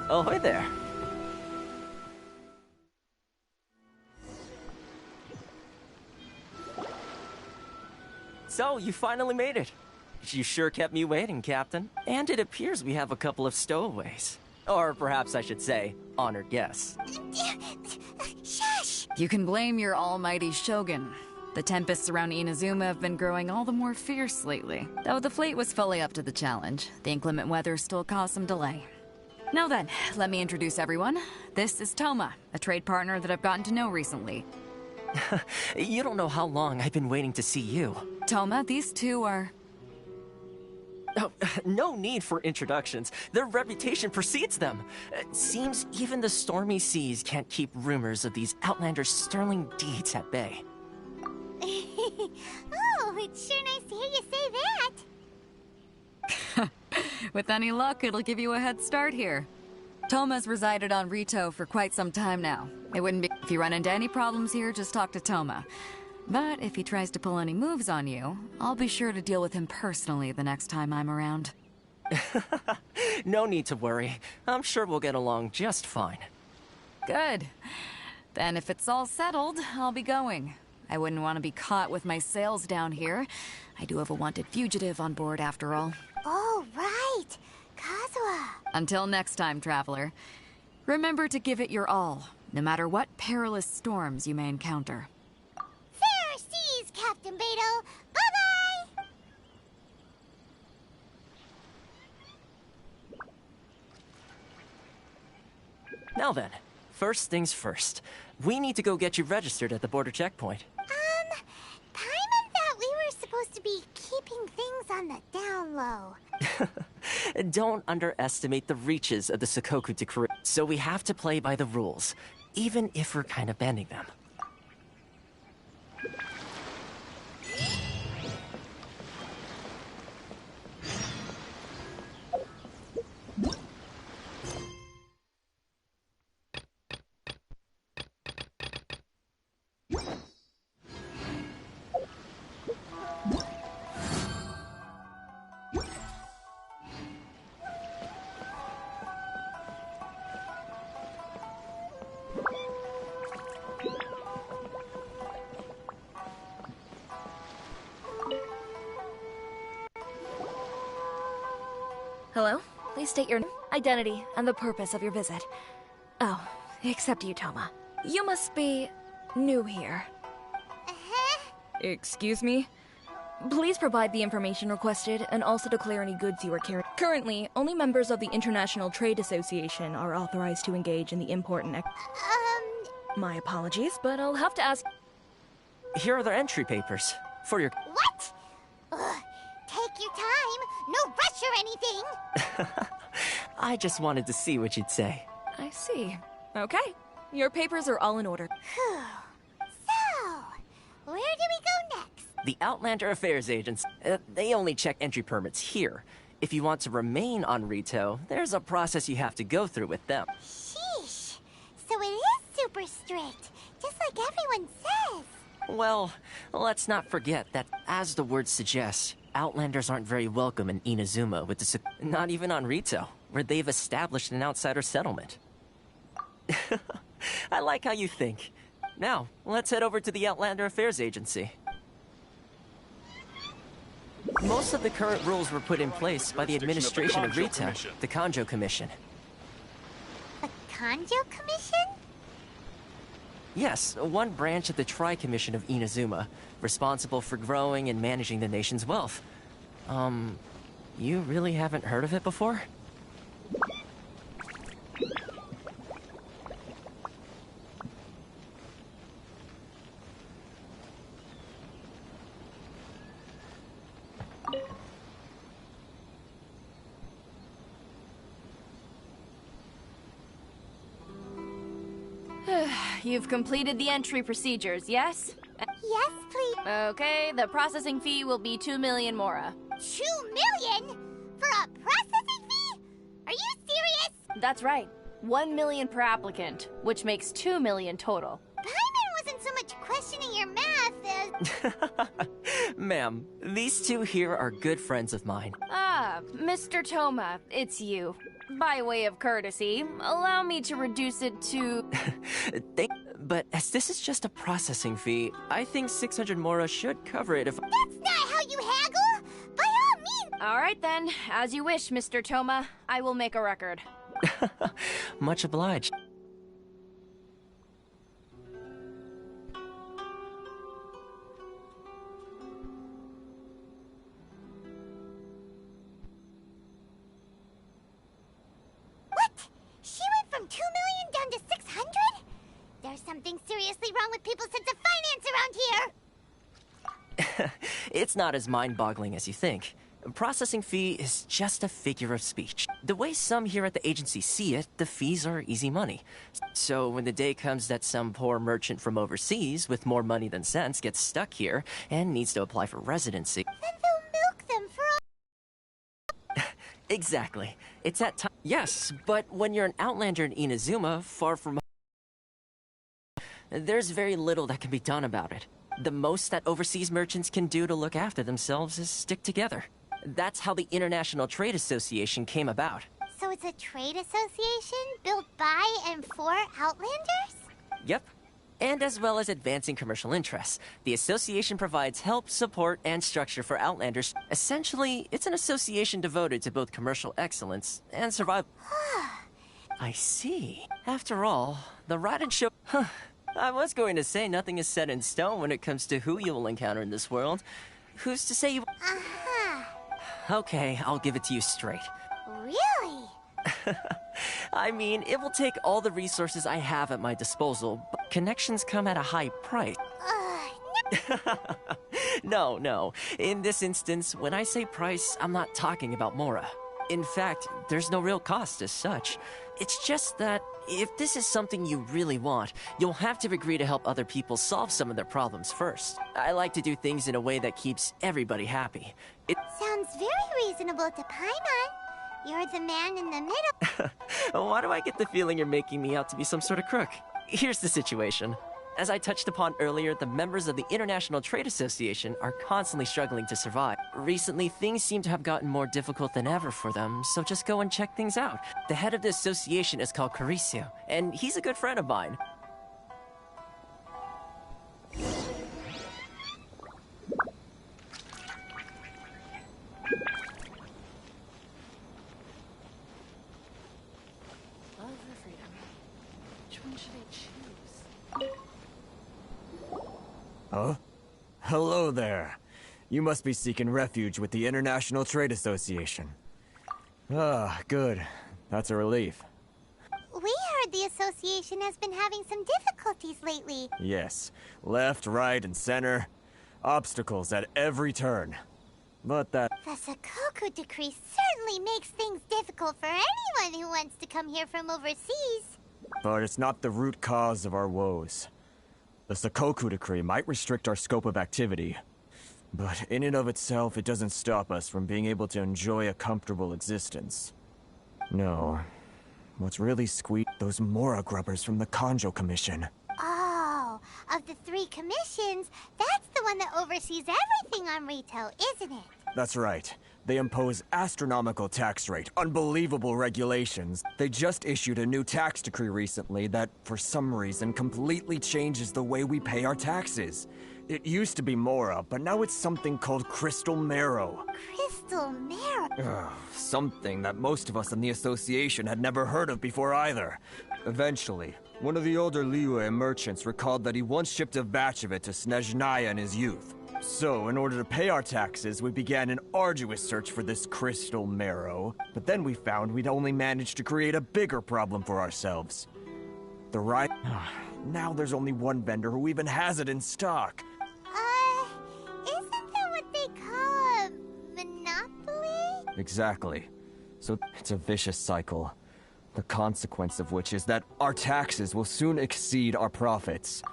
Speaker 14: Ahoy there. So, you finally made it. You sure kept me waiting, Captain. And it appears we have a couple of stowaways. Or perhaps I should say, honored guests.
Speaker 2: Shush!
Speaker 10: You can blame your almighty Shogun. The tempests around Inazuma have been growing all the more fierce lately. Though the fleet was fully up to the challenge, the inclement weather still caused some delay. Now then, let me introduce everyone. This is Toma, a trade partner that I've gotten to know recently.
Speaker 14: You don't know how long I've been waiting to see you.
Speaker 10: Toma, these two are...
Speaker 14: Oh, no need for introductions. Their reputation precedes them. Seems even the stormy seas can't keep rumors of these Outlanders' sterling deeds at bay.
Speaker 2: Oh, it's sure nice to hear you say that.
Speaker 10: With any luck, it'll give you a head start here. Toma's resided on Rito for quite some time now. It wouldn't be... If you run into any problems here, just talk to Toma. But if he tries to pull any moves on you, I'll be sure to deal with him personally the next time I'm around.
Speaker 14: No need to worry. I'm sure we'll get along just fine.
Speaker 10: Good. Then if it's all settled, I'll be going. I wouldn't want to be caught with my sails down here. I do have a wanted fugitive on board after all.
Speaker 2: Oh, right. Kazuha.
Speaker 10: Until next time, traveler. Remember to give it your all, no matter what perilous storms you may encounter.
Speaker 2: Fair seas, Captain Beto. Bye-bye!
Speaker 14: Now then, first things first. We need to go get you registered at the border checkpoint.
Speaker 2: Paimon thought we were supposed to be keeping things on the down low.
Speaker 14: Don't underestimate the reaches of the Sakoku decree. So we have to play by the rules, even if we're kind of bending them.
Speaker 20: Hello? Please state your identity and the purpose of your visit. Oh, except you, Toma. You must be new here. Excuse me? Please provide the information requested and also declare any goods you are carrying. Currently, only members of the International Trade Association are authorized to engage in the import and My apologies, but I'll have to ask...
Speaker 14: Here are their entry papers. For your...
Speaker 2: What? Ugh, take your time. No rush or anything.
Speaker 14: I just wanted to see what you'd say.
Speaker 20: I see. Okay. Your papers are all in order.
Speaker 2: So, where do we go next?
Speaker 14: The Outlander Affairs Agents, they only check entry permits here. If you want to remain on Rito, there's a process you have to go through with them.
Speaker 2: Sheesh. So it is super strict, just like everyone says.
Speaker 14: Well, let's not forget that, as the word suggests, Outlanders aren't very welcome in Inazuma with the not even on Rito, where they've established an outsider settlement. I like how you think. Now, let's head over to the Outlander Affairs Agency. Most of the current rules were put in place by the administration of Rito, the Kanjo Commission.
Speaker 2: The Kanjo Commission?
Speaker 14: Yes, one branch of the Tri-Commission of Inazuma, responsible for growing and managing the nation's wealth. You really haven't heard of it before?
Speaker 20: You've completed the entry procedures, yes?
Speaker 2: Yes, please.
Speaker 20: Okay, the processing fee will be 2 million mora.
Speaker 2: 2 million? For a processing fee? Are you serious?
Speaker 20: That's right. 1 million per applicant, which makes 2 million total.
Speaker 2: Paimon wasn't so much questioning your math as...
Speaker 21: Ma'am, these two here are good friends of mine.
Speaker 20: Ah, Mr. Toma, it's you. By way of courtesy, allow me to reduce it to...
Speaker 21: But as this is just a processing fee, I think 600 mora should cover it if...
Speaker 2: That's not how you haggle! By all means!
Speaker 20: Alright then, as you wish, Mr. Toma. I will make a record.
Speaker 21: Much obliged.
Speaker 2: What? She went from 2 million down to 600? There's something seriously wrong with people's sense of finance around here!
Speaker 21: It's not as mind-boggling as you think. A processing fee is just a figure of speech. The way some here at the agency see it, the fees are easy money. So when the day comes that some poor merchant from overseas with more money than sense gets stuck here and needs to apply for residency...
Speaker 2: Then they'll milk them for all...
Speaker 21: Exactly. It's that time... Yes, but when you're an outlander in Inazuma, far from... There's very little that can be done about it. The most that overseas merchants can do to look after themselves is stick together. That's how the International Trade Association came about.
Speaker 2: So it's a trade association built by and for Outlanders?
Speaker 21: Yep. And as well as advancing commercial interests, the association provides help, support, and structure for Outlanders. Essentially, it's an association devoted to both commercial excellence and survival. I see. After all, the Raiden show... I was going to say nothing is set in stone when it comes to who you will encounter in this world. Who's to say you... Okay, I'll give it to you straight.
Speaker 2: Really?
Speaker 21: I mean, it will take all the resources I have at my disposal, but connections come at a high price. No. In this instance, when I say price, I'm not talking about Mora. In fact, there's no real cost as such. It's just that if this is something you really want, you'll have to agree to help other people solve some of their problems first. I like to do things in a way that keeps everybody happy. It
Speaker 2: sounds very reasonable to Paimon. You're the man in the middle.
Speaker 21: Why do I get the feeling you're making me out to be some sort of crook? Here's the situation. As I touched upon earlier, the members of the International Trade Association are constantly struggling to survive. Recently, things seem to have gotten more difficult than ever for them, so just go and check things out. The head of the association is called Caricio, and he's a good friend of mine.
Speaker 22: Huh? Hello there. You must be seeking refuge with the International Trade Association. Ah, good. That's a relief.
Speaker 2: We heard the association has been having some difficulties lately.
Speaker 22: Yes. Left, right, and center. Obstacles at every turn. But that...
Speaker 2: The Sakoku decree certainly makes things difficult for anyone who wants to come here from overseas.
Speaker 22: But it's not the root cause of our woes. The Sakoku decree might restrict our scope of activity, but in and of itself, it doesn't stop us from being able to enjoy a comfortable existence. No. What's really those Mora grubbers from the Kanjo Commission.
Speaker 2: Oh, of the 3 commissions, that's the one that oversees everything on retail, isn't it?
Speaker 22: That's right. They impose astronomical tax rate, unbelievable regulations. They just issued a new tax decree recently that, for some reason, completely changes the way we pay our taxes. It used to be Mora, but now it's something called Crystal Marrow.
Speaker 2: Crystal Marrow?
Speaker 22: Something that most of us in the association had never heard of before either. Eventually, one of the older Liyue merchants recalled that he once shipped a batch of it to Snezhnaya in his youth. So, in order to pay our taxes, we began an arduous search for this Crystal Marrow. But then we found we'd only managed to create a bigger problem for ourselves. Now there's only one vendor who even has it in stock.
Speaker 2: Isn't that what they call a monopoly?
Speaker 22: Exactly. So, it's a vicious cycle. The consequence of which is that our taxes will soon exceed our profits.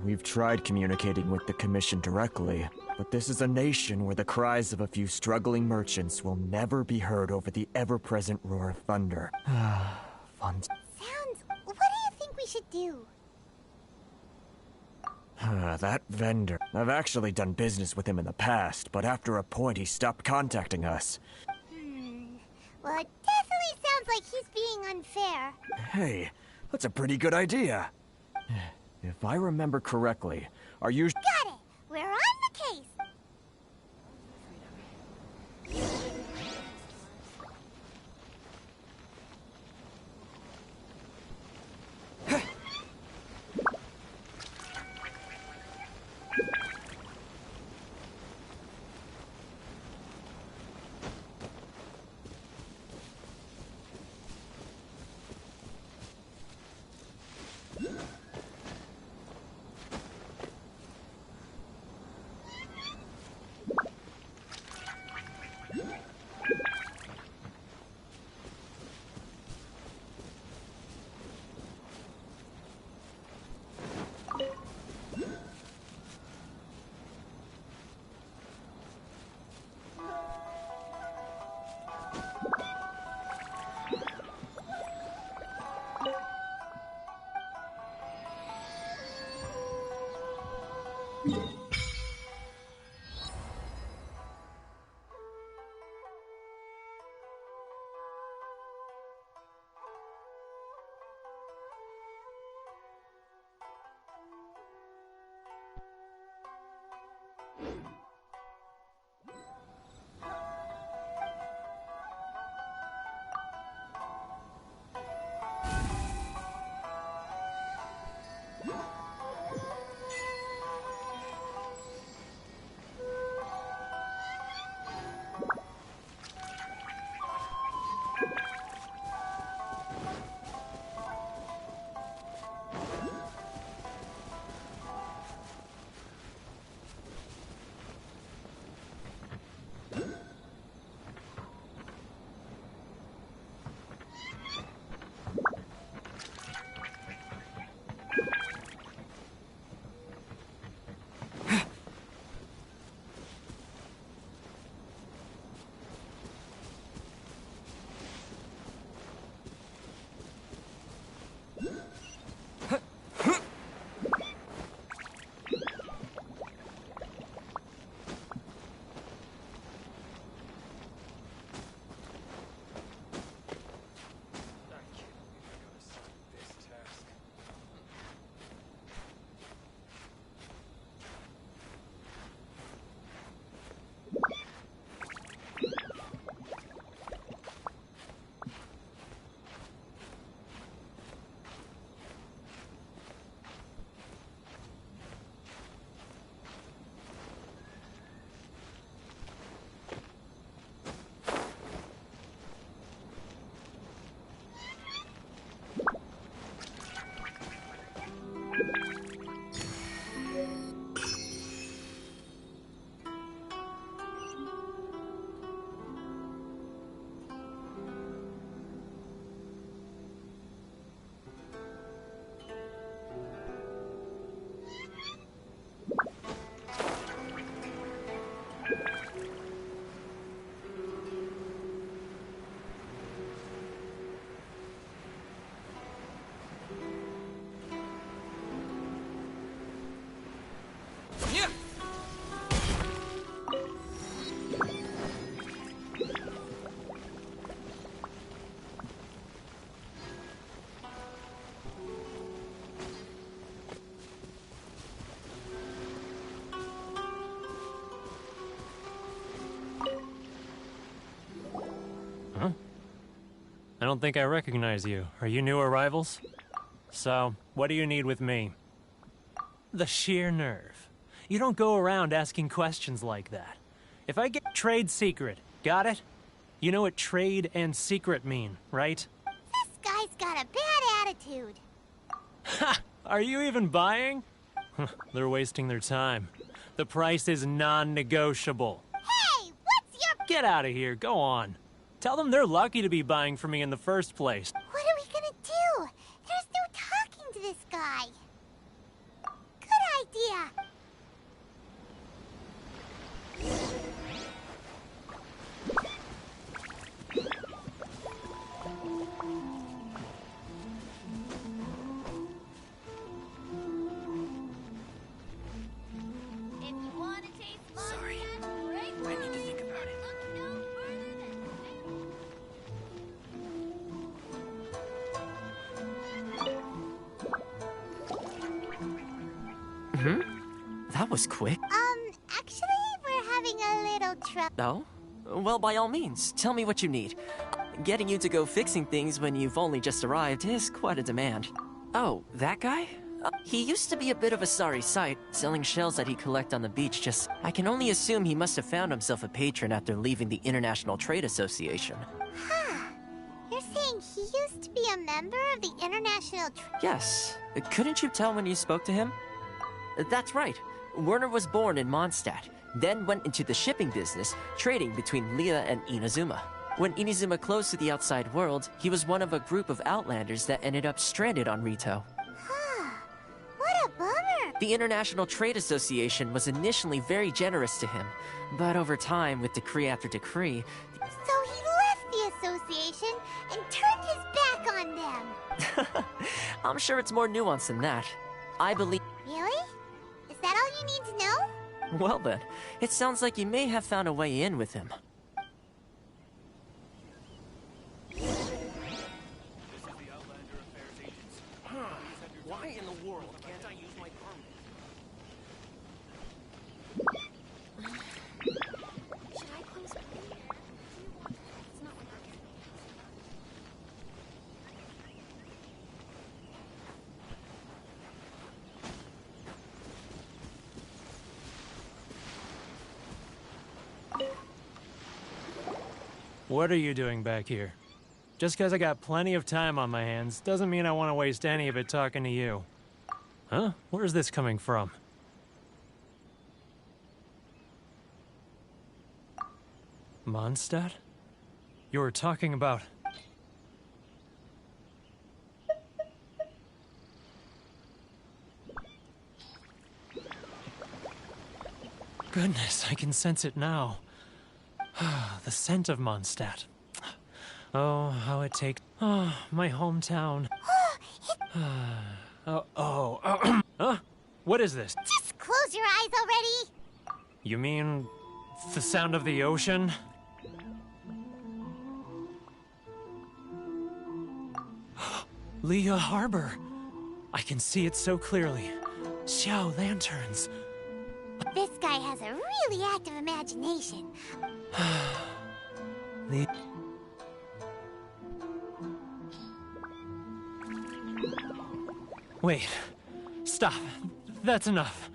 Speaker 22: We've tried communicating with the Commission directly, But this is a nation where the cries of a few struggling merchants will never be heard over the ever-present roar of thunder. Fun.
Speaker 2: Sounds... What do you think we should do?
Speaker 22: That vendor. I've actually done business with him in the past, but after a point he stopped contacting us.
Speaker 2: Well, it definitely sounds like he's being unfair.
Speaker 22: Hey, that's a pretty good idea. If I remember correctly, are you...
Speaker 2: Got it! We're on the case!
Speaker 1: I don't think I recognize you. Are you new arrivals? So, what do you need with me? The sheer nerve. You don't go around asking questions like that. If I get trade secret, got it? You know what trade and secret mean, right?
Speaker 2: This guy's got a bad attitude.
Speaker 1: Ha! Are you even buying? They're wasting their time. The price is non-negotiable.
Speaker 2: Hey, what's your...
Speaker 1: Get out of here, go on. Tell them they're lucky to be buying from me in the first place.
Speaker 2: What are we gonna do? There's no talking to this guy. Good idea.
Speaker 21: That was quick.
Speaker 2: Actually, we're having a little trouble.
Speaker 21: Oh? Well, by all means, tell me what you need. Getting you to go fixing things when you've only just arrived is quite a demand. Oh, that guy? He used to be a bit of a sorry sight, selling shells that he'd collect on the beach. I can only assume he must have found himself a patron after leaving the International Trade Association.
Speaker 2: Huh. You're saying he used to be a member of the International
Speaker 21: Yes. Couldn't you tell when you spoke to him? That's right. Werner was born in Mondstadt, then went into the shipping business, trading between Leah and Inazuma. When Inazuma closed to the outside world, he was one of a group of outlanders that ended up stranded on Rito.
Speaker 2: What a bummer!
Speaker 21: The International Trade Association was initially very generous to him, but over time, with decree after decree...
Speaker 2: So he left the association and turned his back on them!
Speaker 21: I'm sure it's more nuanced than that. I believe...
Speaker 2: Really? Is that all you need to know?
Speaker 21: Well then, it sounds like you may have found a way in with him.
Speaker 14: Why in the world can't I use my permit?
Speaker 4: Should I close early? It's not working.
Speaker 1: What are you doing back here? Just because I got plenty of time on my hands doesn't mean I want to waste any of it talking to you. Huh? Where's this coming from? Mondstadt? You were talking about... Goodness, I can sense it now. The scent of Mondstadt. Oh, how it takes... Oh, my hometown. Huh? What is this?
Speaker 2: Just close your eyes already!
Speaker 1: You mean... the sound of the ocean? Leah Harbor. I can see it so clearly. Xiao lanterns.
Speaker 2: This guy has a really active imagination.
Speaker 1: Wait. Stop. That's enough.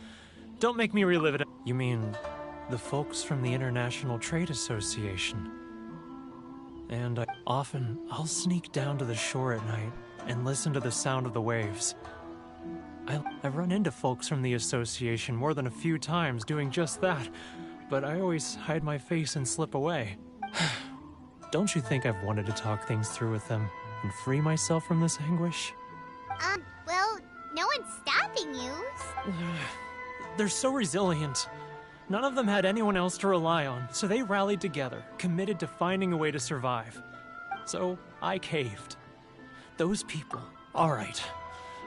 Speaker 1: Don't make me relive it. You mean the folks from the International Trade Association? And I'll sneak down to the shore at night and listen to the sound of the waves. I've run into folks from the association more than a few times doing just that, but I always hide my face and slip away. Don't you think I've wanted to talk things through with them and free myself from this anguish?
Speaker 2: Well, no one's stopping you.
Speaker 1: They're so resilient. None of them had anyone else to rely on, so they rallied together, committed to finding a way to survive. So I caved. Those people. All right.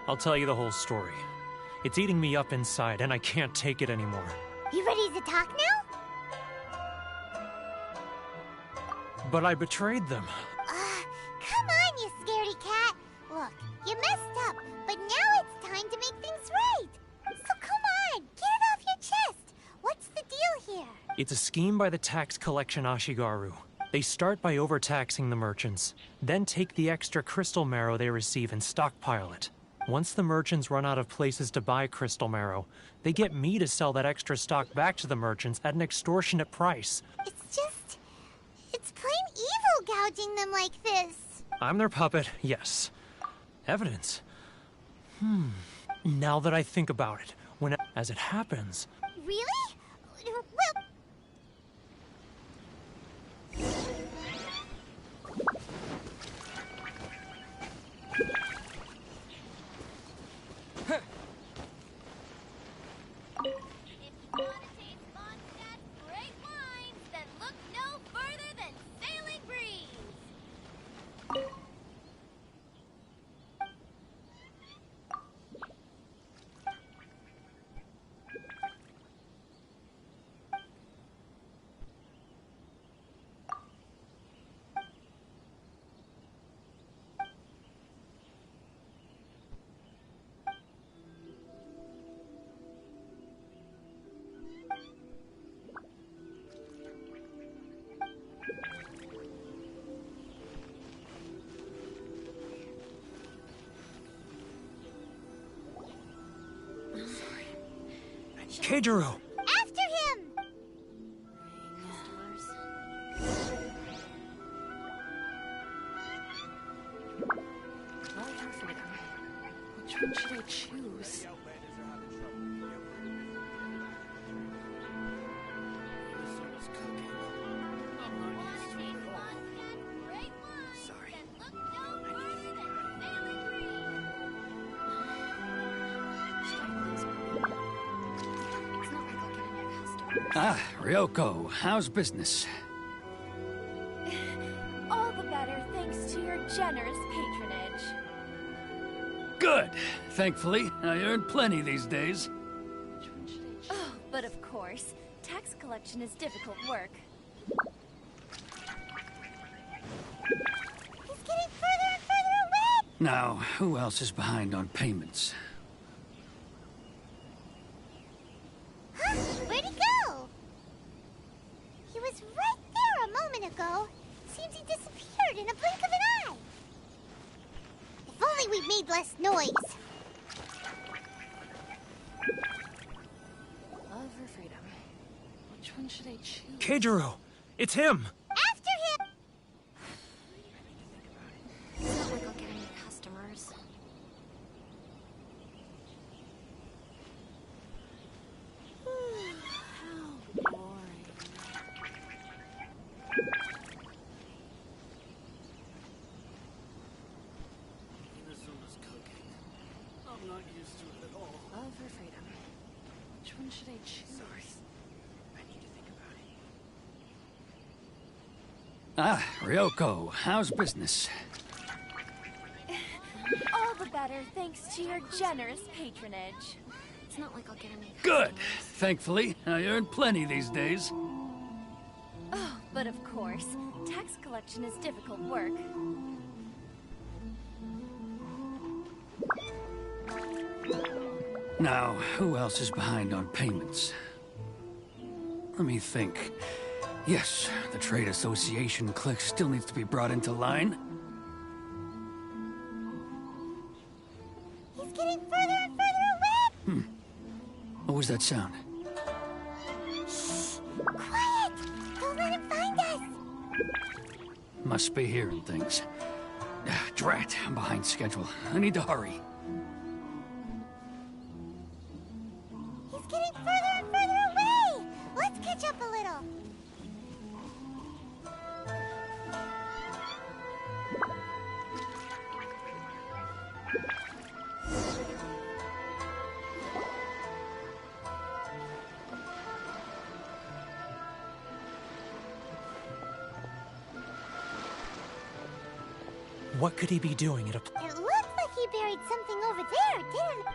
Speaker 1: I'll tell you the whole story. It's eating me up inside, and I can't take it anymore.
Speaker 2: You ready to talk now?
Speaker 1: But I betrayed them.
Speaker 2: Come on, you scaredy cat. Look, you messed up, but now it's time to make things right. So come on, get it off your chest. What's the deal here?
Speaker 1: It's a scheme by the tax collection Ashigaru. They start by overtaxing the merchants, then take the extra crystal marrow they receive and stockpile it. Once the merchants run out of places to buy crystal marrow, they get me to sell that extra stock back to the merchants at an extortionate price.
Speaker 2: It's plain evil gouging them like this.
Speaker 1: I'm their puppet, yes. Evidence. Now that I think about it, as it happens...
Speaker 2: Really?
Speaker 1: Keijiro!
Speaker 2: After him!
Speaker 17: Which one should I choose?
Speaker 3: Ah, Ryoko, how's business?
Speaker 20: All the better thanks to your generous patronage.
Speaker 3: Good. Thankfully, I earn plenty these days.
Speaker 20: Oh, but of course, tax collection is difficult work.
Speaker 2: He's getting further and further away!
Speaker 3: Now, who else is behind on payments?
Speaker 2: Huh? Where'd he go? He was right there a moment ago. Seems he disappeared in a blink of an eye. If only we made less noise.
Speaker 17: Love or freedom? Which one should I choose?
Speaker 1: Keijiro! It's him!
Speaker 2: After him!
Speaker 17: It's not like I'll get any customers. How boring.
Speaker 8: Inuzuma's cooking. I'm not used to it at all.
Speaker 17: Love or freedom? Which one should I choose?
Speaker 8: Sorry. I need to think about it.
Speaker 3: Ah, Ryoko, how's business?
Speaker 20: All the better thanks to your generous patronage.
Speaker 17: It's not like I'll get any
Speaker 3: Good. Thankfully, I earn plenty these days.
Speaker 20: Oh, but of course, tax collection is difficult work.
Speaker 3: Now, who else is behind on payments? Let me think. Yes, the trade association clique still needs to be brought into line.
Speaker 2: He's getting further and further away!
Speaker 3: What was that sound?
Speaker 2: Shh! Quiet! Don't let him find us!
Speaker 3: Must be hearing things. Drat, I'm behind schedule. I need to hurry.
Speaker 2: He's getting further and further away! Let's catch up a little.
Speaker 1: What could he be doing at a...
Speaker 2: It looked like he buried something over there, didn't it?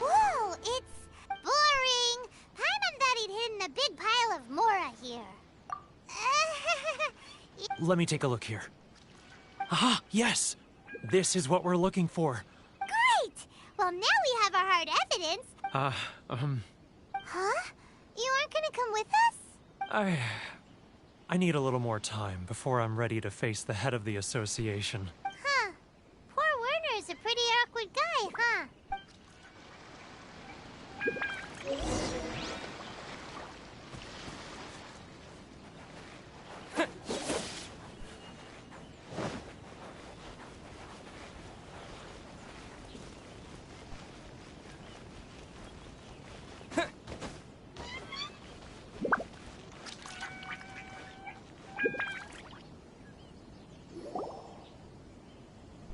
Speaker 2: Whoa, it's boring. Paimon thought he'd hidden a big pile of Mora here.
Speaker 1: Let me take a look here. Aha! Yes! This is what we're looking for.
Speaker 2: Great! Well, now we have our hard evidence. Huh? You aren't gonna come with us?
Speaker 1: I need a little more time before I'm ready to face the head of the association.
Speaker 2: Huh. Poor Werner's a pretty awkward guy, huh?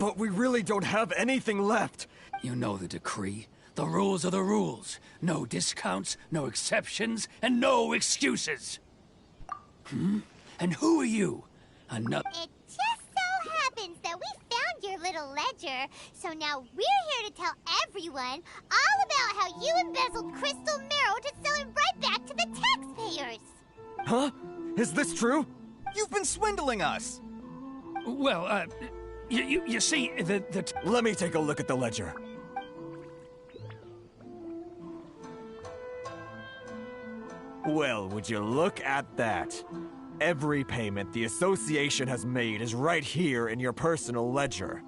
Speaker 22: But we really don't have anything left.
Speaker 3: You know the decree. The rules are the rules. No discounts, no exceptions, and no excuses. And who are you? Another...
Speaker 2: It just so happens that we found your little ledger, so now we're here to tell everyone all about how you embezzled crystal marrow to sell it right back to the taxpayers.
Speaker 22: Huh? Is this true? You've been swindling us!
Speaker 3: Well, you see,
Speaker 22: Let me take a look at the ledger. Well, would you look at that? Every payment the association has made is right here in your personal ledger.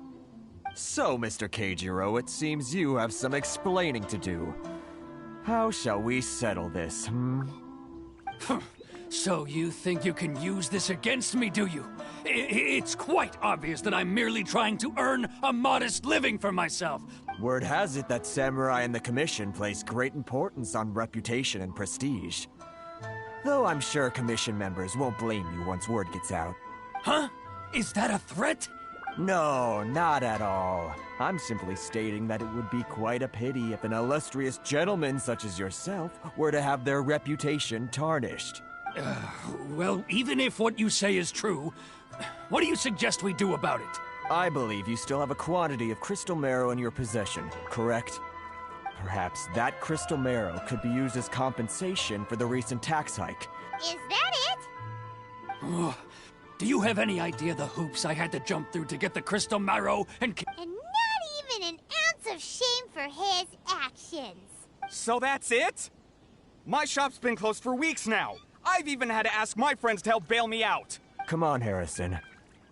Speaker 22: So, Mr. Keijiro, it seems you have some explaining to do. How shall we settle this,
Speaker 3: So you think you can use this against me, do you? It's quite obvious that I'm merely trying to earn a modest living for myself.
Speaker 22: Word has it that Samurai and the Commission place great importance on reputation and prestige. Though I'm sure Commission members won't blame you once word gets out.
Speaker 3: Huh? Is that a threat?
Speaker 22: No, not at all. I'm simply stating that it would be quite a pity if an illustrious gentleman such as yourself were to have their reputation tarnished.
Speaker 3: Well, even if what you say is true, what do you suggest we do about it?
Speaker 22: I believe you still have a quantity of crystal marrow in your possession, correct? Perhaps that crystal marrow could be used as compensation for the recent tax hike.
Speaker 2: Is that it?
Speaker 3: Oh, do you have any idea the hoops I had to jump through to get the crystal marrow and
Speaker 2: And not even an ounce of shame for his actions.
Speaker 9: So that's it? My shop's been closed for weeks now. I've even had to ask my friends to help bail me out.
Speaker 22: Come on, Harrison.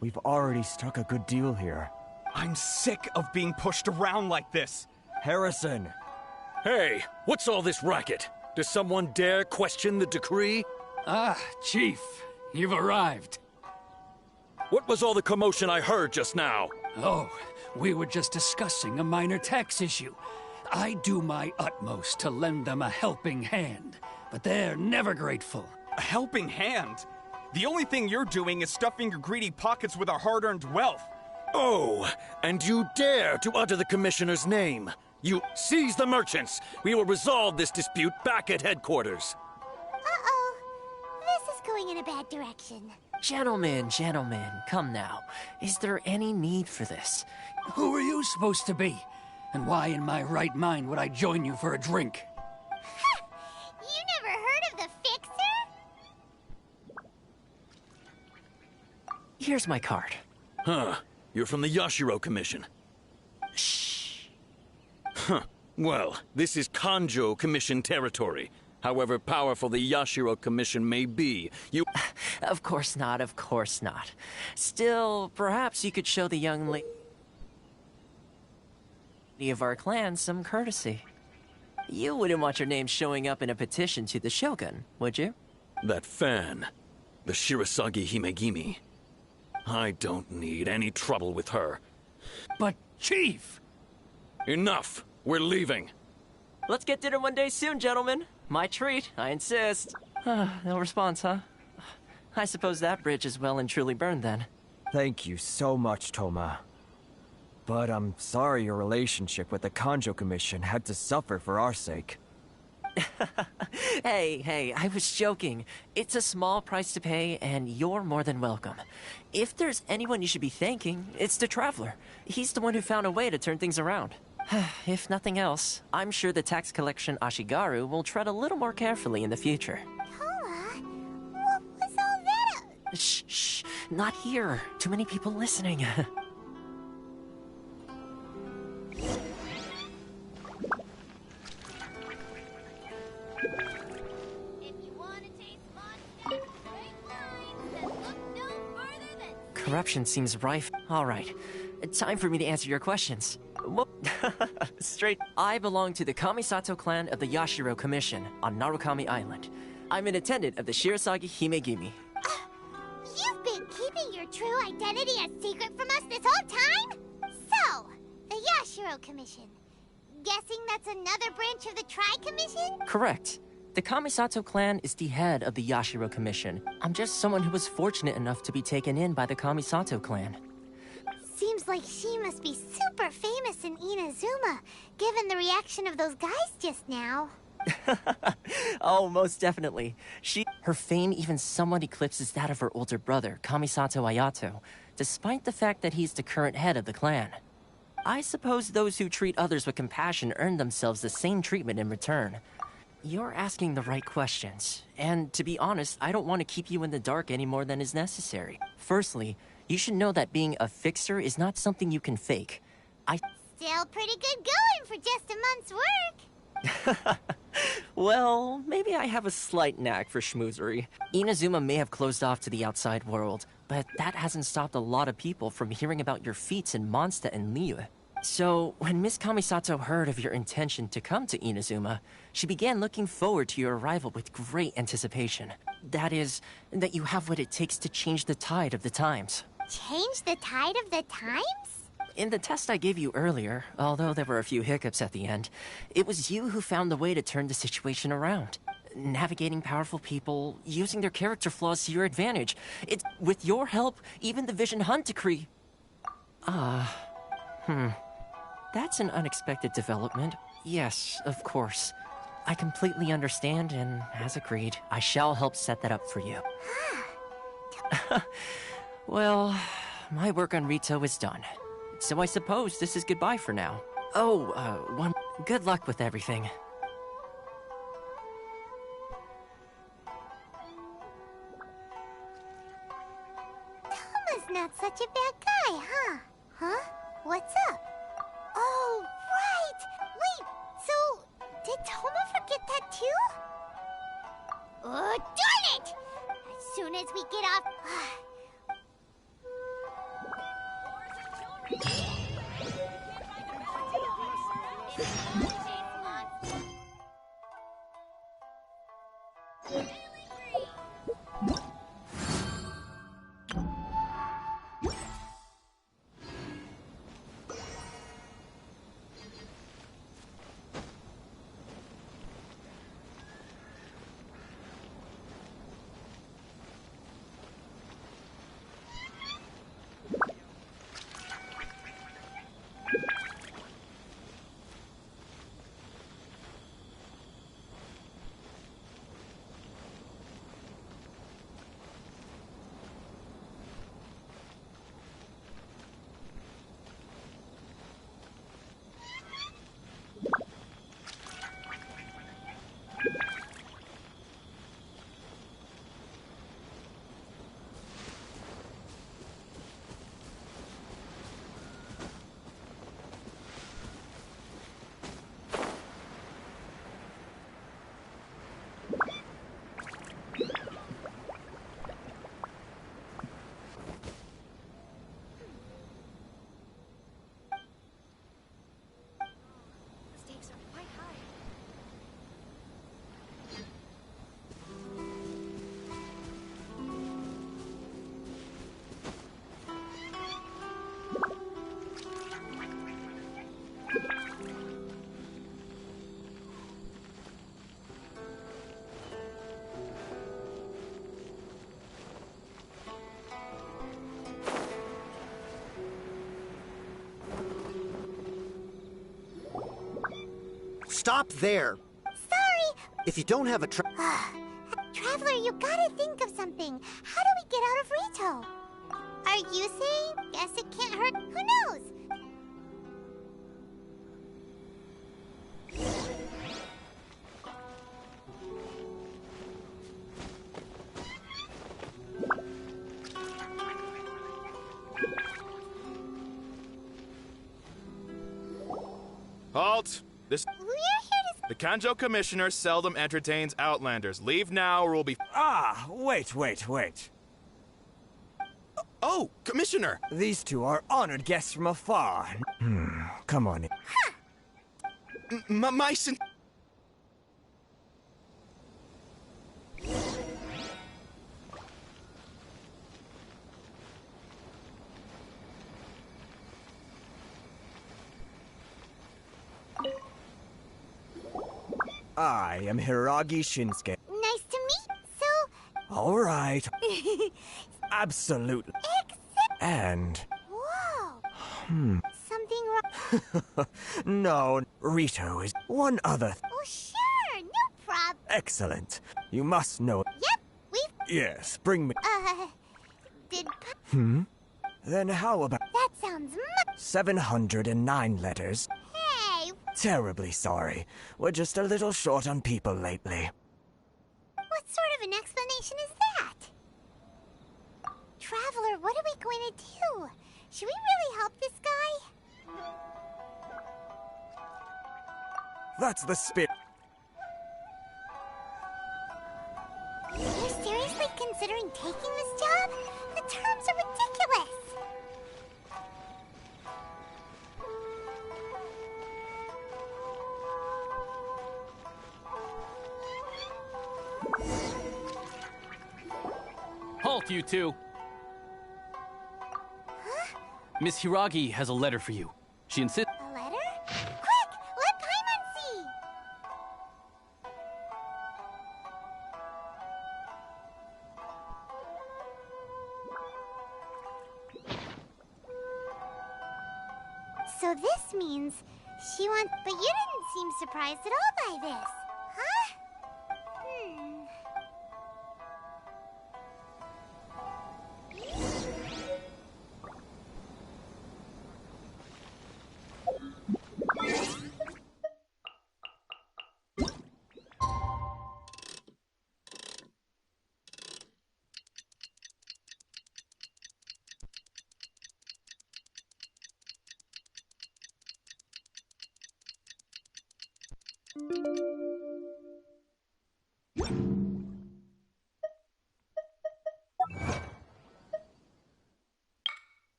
Speaker 22: We've already struck a good deal here.
Speaker 9: I'm sick of being pushed around like this.
Speaker 22: Harrison!
Speaker 18: Hey, what's all this racket? Does someone dare question the decree?
Speaker 3: Ah, Chief, you've arrived.
Speaker 18: What was all the commotion I heard just now?
Speaker 3: Oh, we were just discussing a minor tax issue. I do my utmost to lend them a helping hand, but they're never grateful.
Speaker 9: A helping hand? The only thing you're doing is stuffing your greedy pockets with our hard-earned wealth.
Speaker 18: Oh, and you dare to utter the Commissioner's name. You seize the merchants. We will resolve this dispute back at headquarters.
Speaker 2: Uh-oh. This is going in a bad direction.
Speaker 21: Gentlemen, come now. Is there any need for this?
Speaker 3: Who are you supposed to be? And why in my right mind would I join you for a drink?
Speaker 2: You never heard of the Fixer?
Speaker 21: Here's my card.
Speaker 18: Huh. You're from the Yashiro Commission.
Speaker 21: Shh.
Speaker 18: Huh. Well, this is Kanjo Commission territory. However powerful the Yashiro Commission may be, you...
Speaker 21: Of course not. Still, perhaps you could show the young lady of our clan some courtesy. You wouldn't want your name showing up in a petition to the Shogun, would you?
Speaker 18: That fan. The Shirasagi Himegimi. I don't need any trouble with her.
Speaker 3: But, Chief!
Speaker 18: Enough! We're leaving.
Speaker 21: Let's get dinner one day soon, gentlemen. My treat, I insist. No response, huh? I suppose that bridge is well and truly burned then.
Speaker 22: Thank you so much, Toma. But I'm sorry your relationship with the Kanjo Commission had to suffer for our sake.
Speaker 21: Hey, I was joking. It's a small price to pay, and you're more than welcome. If there's anyone you should be thanking, it's the Traveler. He's the one who found a way to turn things around. If nothing else, I'm sure the tax collection Ashigaru will tread a little more carefully in the future.
Speaker 2: Toma, what was all that?
Speaker 21: Shh, not here. Too many people listening. Corruption seems rife. All right, time for me to answer your questions. Whoop. Straight. I belong to the Kamisato clan of the Yashiro Commission on Narukami Island. I'm an attendant of the Shirasagi Himegimi.
Speaker 2: You've been keeping your true identity a secret from us this whole time? So, the Yashiro Commission. Guessing that's another branch of the Tri-Commission?
Speaker 21: Correct. The Kamisato clan is the head of the Yashiro Commission. I'm just someone who was fortunate enough to be taken in by the Kamisato clan.
Speaker 2: Seems like she must be super famous in Inazuma, given the reaction of those guys just now.
Speaker 21: Oh, most definitely. Her fame even somewhat eclipses that of her older brother, Kamisato Ayato, despite the fact that he's the current head of the clan. I suppose those who treat others with compassion earn themselves the same treatment in return. You're asking the right questions, and to be honest, I don't want to keep you in the dark any more than is necessary. Firstly, you should know that being a fixer is not something you can fake.
Speaker 2: Still pretty good going for just a month's work.
Speaker 21: Well, maybe I have a slight knack for schmoozery. Inazuma may have closed off to the outside world, but that hasn't stopped a lot of people from hearing about your feats in Mondstadt and Liyue. So, when Miss Kamisato heard of your intention to come to Inazuma, she began looking forward to your arrival with great anticipation. That is, that you have what it takes to change the tide of the times.
Speaker 2: Change the tide of the times?
Speaker 21: In the test I gave you earlier, although there were a few hiccups at the end, it was you who found the way to turn the situation around. Navigating powerful people, using their character flaws to your advantage. It's, with your help, even the Vision Hunt decree... That's an unexpected development. Yes, of course. I completely understand, and as agreed, I shall help set that up for you. Well, my work on Rito is done. So I suppose this is goodbye for now. Oh, good luck with everything.
Speaker 2: Toma's not such a bad guy, huh? Huh? What's up? Oh, right! Wait, so did Toma forget that too? Oh, darn it! As soon as we get off...
Speaker 15: Stop there!
Speaker 2: Sorry!
Speaker 15: If you don't have a
Speaker 2: Traveler, you gotta think of something. How do we get out of Rito? Are you saying? Guess it can't hurt. Who knows?
Speaker 16: Halt!
Speaker 2: We're here to...
Speaker 16: The Kanjo Commissioner seldom entertains Outlanders. Leave now or we'll be...
Speaker 22: Ah, wait.
Speaker 16: Oh, Commissioner!
Speaker 22: These two are honored guests from afar. Come on in.
Speaker 16: My sin...
Speaker 22: I am Hiragi Shinsuke.
Speaker 2: Nice to meet. So...
Speaker 22: All right. Absolutely. And...
Speaker 2: Whoa. Something wrong?
Speaker 22: No, Rito is one other.
Speaker 2: Oh, sure. No problem.
Speaker 22: Excellent. You must know.
Speaker 2: Yep. We've...
Speaker 22: Yes, bring me...
Speaker 2: Did...
Speaker 22: Then how about...
Speaker 2: That sounds
Speaker 22: 709 letters.
Speaker 2: Hey!
Speaker 22: Terribly sorry. We're just a little short on people lately.
Speaker 2: What sort of an explanation is that? Traveler, what are we going to do? Should we really help this guy?
Speaker 22: That's the spirit.
Speaker 12: to you too.
Speaker 2: Huh?
Speaker 12: Miss Hiragi has a letter for you. She insists.
Speaker 2: A letter? Quick! Let Paimon see! So this means she wants... But you didn't seem surprised at all by this, huh?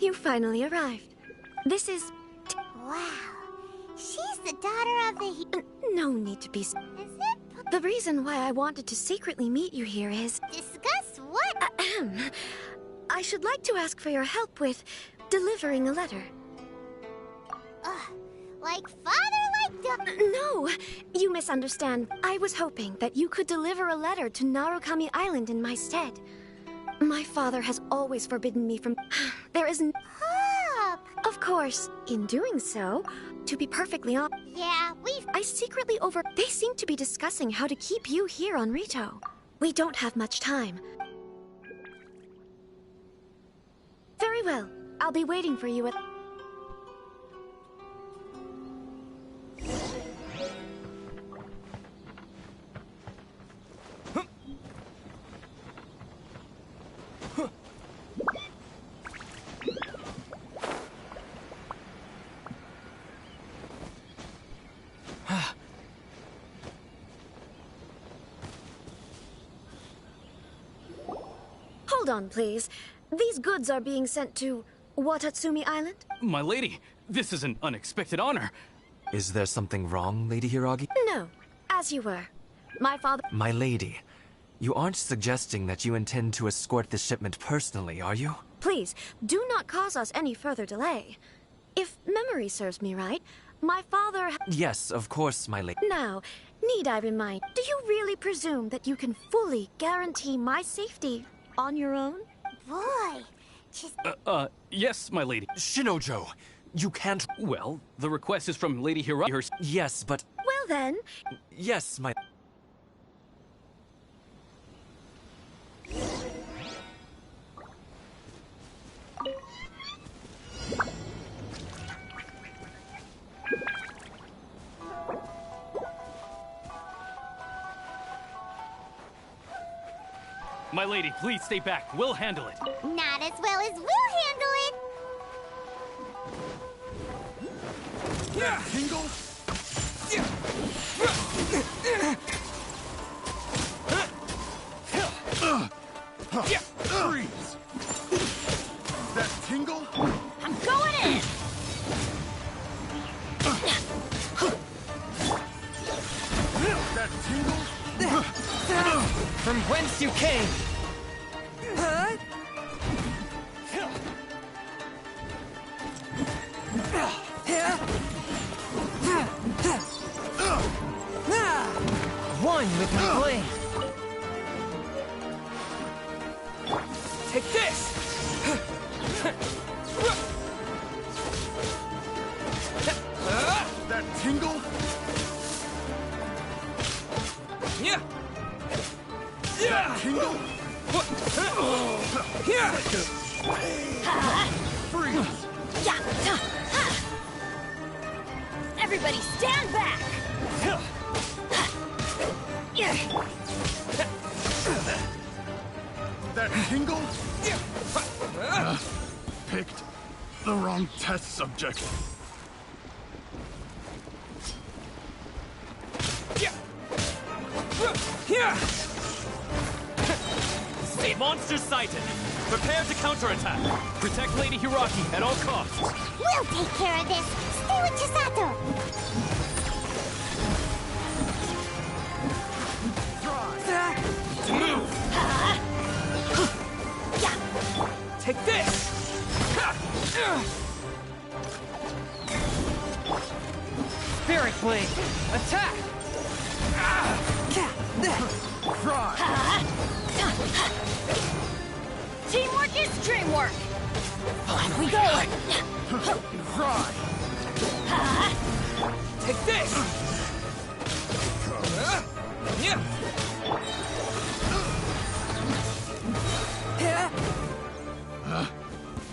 Speaker 13: You finally arrived. This is...
Speaker 2: Wow. She's the daughter of the...
Speaker 13: No need to be...
Speaker 2: Is it...
Speaker 13: The reason why I wanted to secretly meet you here is...
Speaker 2: Discuss what?
Speaker 13: I should like to ask for your help with delivering a letter.
Speaker 2: Like father, like
Speaker 13: No, you misunderstand. I was hoping that you could deliver a letter to Narukami Island in my stead. My father has always forbidden me from... There is... Of course, in doing so, to be perfectly honest...
Speaker 2: Yeah,
Speaker 13: I secretly They seem to be discussing how to keep you here on Rito. We don't have much time. Very well. I'll be waiting for you at... Hold on, please. These goods are being sent to Watatsumi Island?
Speaker 12: My lady, this is an unexpected honor.
Speaker 14: Is there something wrong, Lady Hiragi?
Speaker 13: No, as you were. My father...
Speaker 14: My lady, you aren't suggesting that you intend to escort the shipment personally, are you?
Speaker 13: Please, do not cause us any further delay. If memory serves me right, my father...
Speaker 14: Yes, of course, my lady.
Speaker 13: Now, need I remind... Do you really presume that you can fully guarantee my safety on your own?
Speaker 2: Boy, just...
Speaker 12: Yes, my lady.
Speaker 14: Shinojo, you can't...
Speaker 12: Well, the request is from Lady Hiragi.
Speaker 14: Yes, but...
Speaker 13: Well then...
Speaker 14: Yes, my...
Speaker 12: My lady, please stay back. We'll handle it.
Speaker 2: Not as well as we'll handle it.
Speaker 19: Yeah, Tingle. Freeze. That Tingle?
Speaker 7: I'm going in.
Speaker 19: That Tingle?
Speaker 14: From whence you came? One with my blade. Take this!
Speaker 19: That Tingle?
Speaker 12: Yeah.
Speaker 19: That Tingle?
Speaker 8: Freeze!
Speaker 7: Everybody stand back!
Speaker 8: That tingle? Picked the wrong test subject.
Speaker 12: Monster sighted! Prepare to counterattack! Protect Lady Hiraki at all costs!
Speaker 2: We'll take care of this. Stay with Chisato.
Speaker 12: Move!
Speaker 14: Take this! Spirit Blade! Attack!
Speaker 7: Teamwork is dreamwork! On we go!
Speaker 14: Take this!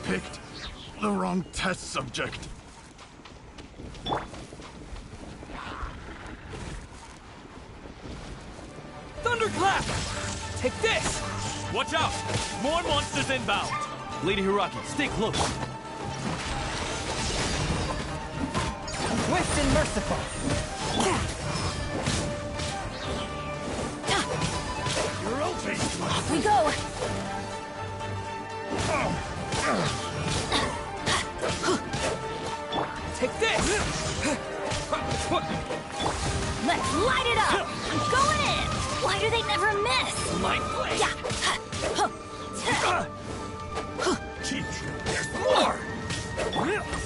Speaker 8: Picked the wrong test subject.
Speaker 14: Thunderclap! Take this!
Speaker 12: Watch out! More monsters inbound! Lady Hiraki, stay close.
Speaker 14: Swift and merciful!
Speaker 8: You're open!
Speaker 7: Off we go!
Speaker 14: Take this!
Speaker 7: Let's light it up! I'm going in! Why do they never miss?
Speaker 12: Light blade!
Speaker 8: Teach!
Speaker 14: There's more!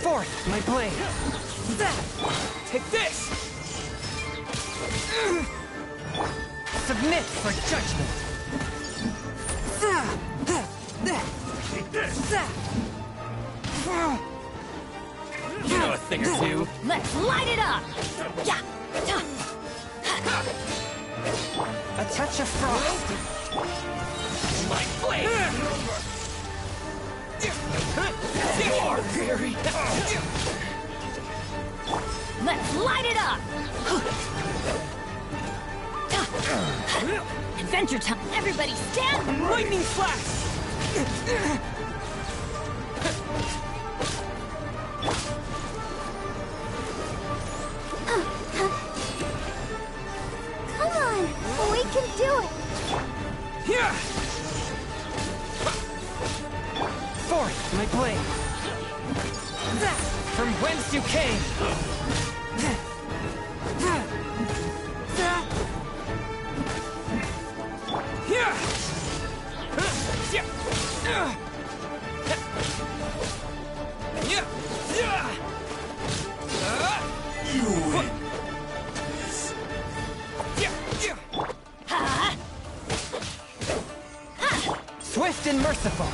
Speaker 14: Forth, my blade! Take this! Submit for judgment!
Speaker 8: Take this!
Speaker 14: You know a thing or two.
Speaker 7: Let's light it up!
Speaker 14: A touch of frost. My blade! More fury!
Speaker 7: Let's light it up! Adventure time! Everybody stand!
Speaker 14: Lightning flash!
Speaker 2: Come on, we can do it.
Speaker 14: Here! Forth, my blade! From whence you came! Here!
Speaker 8: You win.
Speaker 14: Swift and merciful!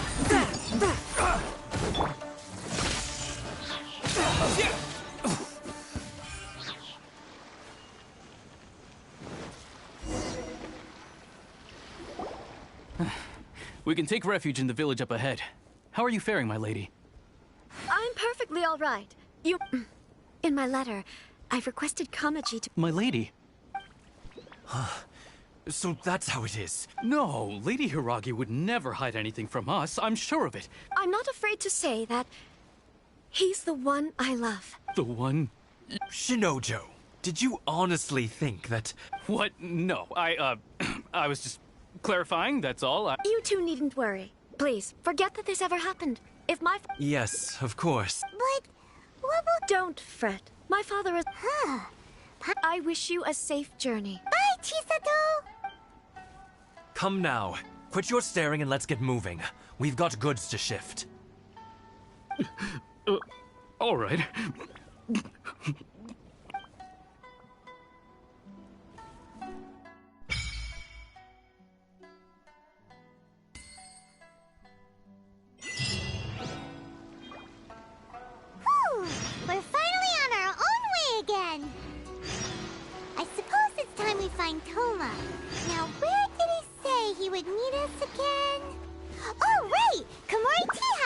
Speaker 12: We can take refuge in the village up ahead. How are you faring, my lady?
Speaker 13: I'm perfectly all right. You... In my letter, I've requested Kamaji to...
Speaker 12: My lady?
Speaker 14: So that's how it is.
Speaker 12: No, Lady Hiragi would never hide anything from us. I'm sure of it.
Speaker 13: I'm not afraid to say that he's the one I love.
Speaker 12: The one...
Speaker 14: Shinojo, did you honestly think that...
Speaker 12: What? No, I was just clarifying, that's all.
Speaker 13: You two needn't worry. Please, forget that this ever happened. If my...
Speaker 14: Yes, of course.
Speaker 2: But what will...
Speaker 13: Don't fret. My father is... I wish you a safe journey.
Speaker 2: Bye, Chisato!
Speaker 14: Come now. Quit your staring and let's get moving. We've got goods to shift.
Speaker 12: All right.
Speaker 2: Whew! We're finally on our own way again! I suppose it's time we find Toma. Now, where did he say he would meet us again? Oh, right! Komori Tea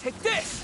Speaker 9: Take this!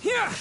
Speaker 12: Yeah!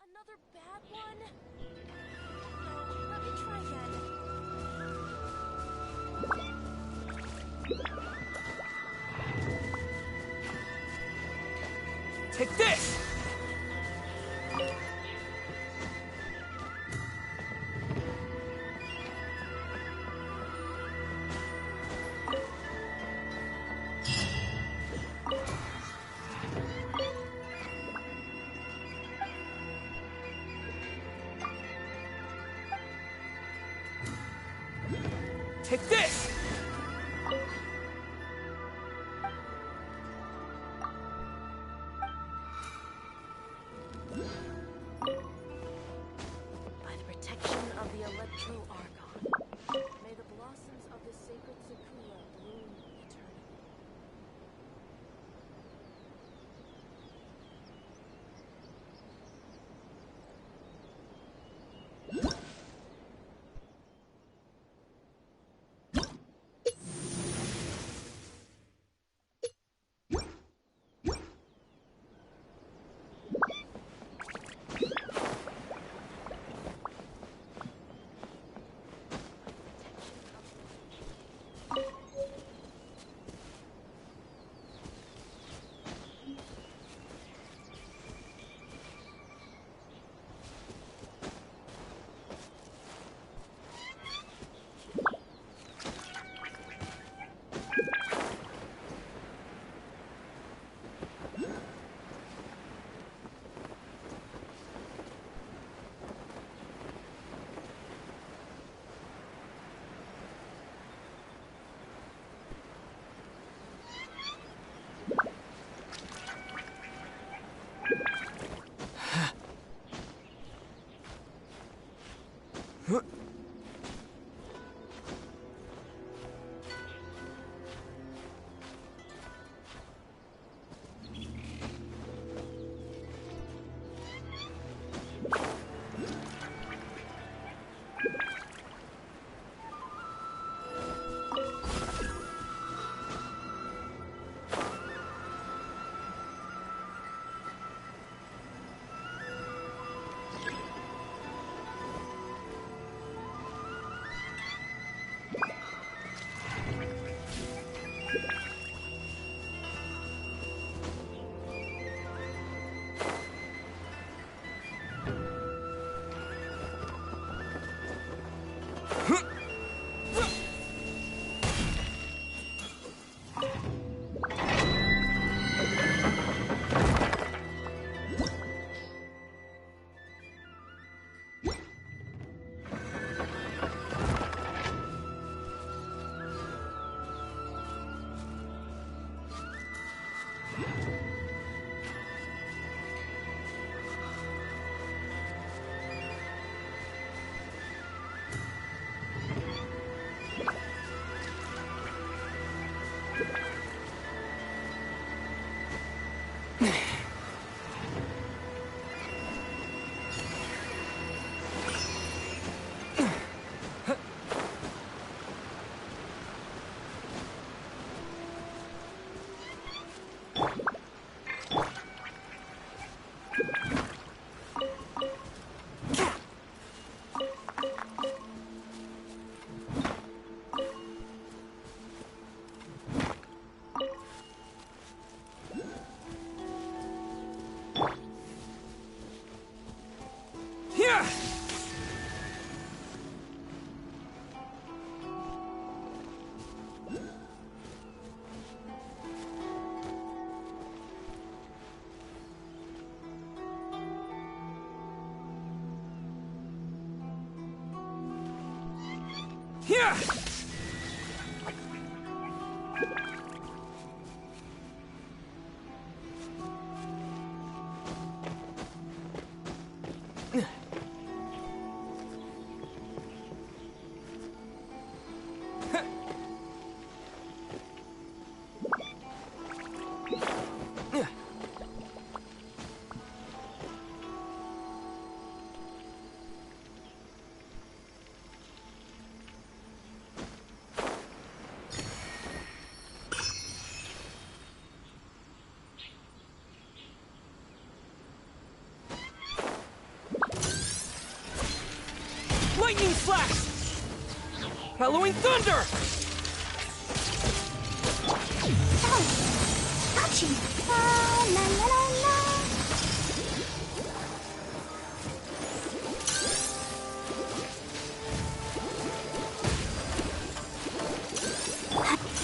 Speaker 4: Another bad one? No, let me try again.
Speaker 12: Take this! Take this!
Speaker 4: By the protection of the Electro Argon, may the blossoms of the sacred Sakura bloom eternally.
Speaker 6: Here! Lightning flash! Halloween thunder!
Speaker 2: Oh, got you! La la la la!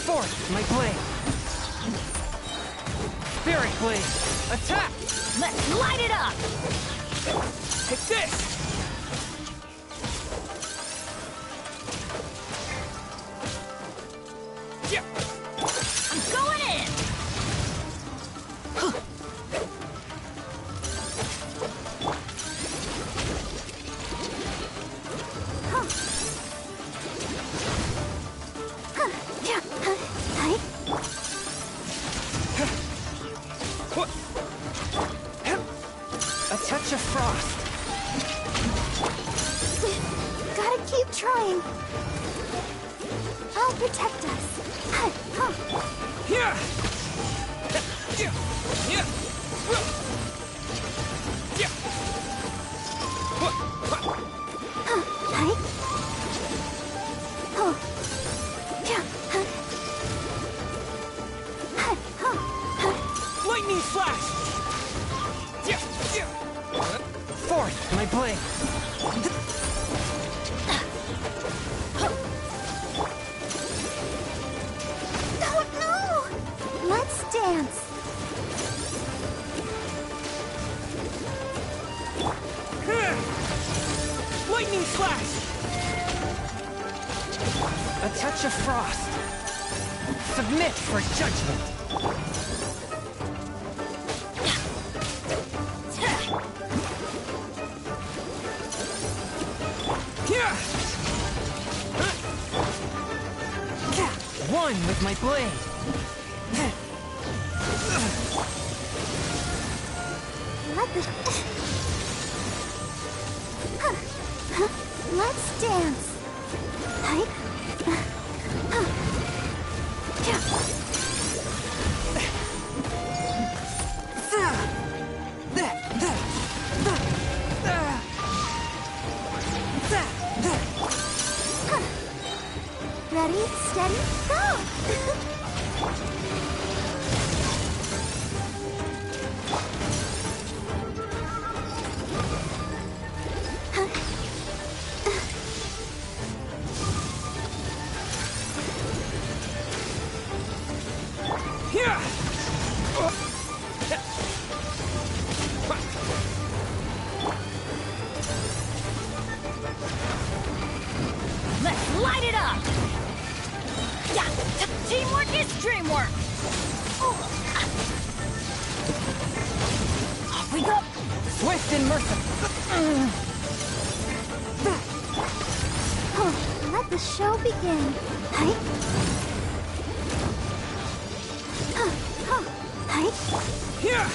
Speaker 6: Force my blade! Spirit blade! Attack!
Speaker 10: Let's light it up!
Speaker 6: Take this!
Speaker 10: I'm going in!
Speaker 6: A touch of frost.
Speaker 2: Gotta keep trying. I'll protect us.
Speaker 6: Here! Lightning flash! Force my blade!
Speaker 2: Let's dance.
Speaker 6: Lightning flash! A touch of frost. Submit for judgment. One with my blade.
Speaker 2: Let's dance. Ready, steady, go!
Speaker 10: Let's light it up! Yeah, teamwork is dreamwork! Off we go!
Speaker 6: Swift and merciful.
Speaker 2: Let the show begin.
Speaker 6: Here!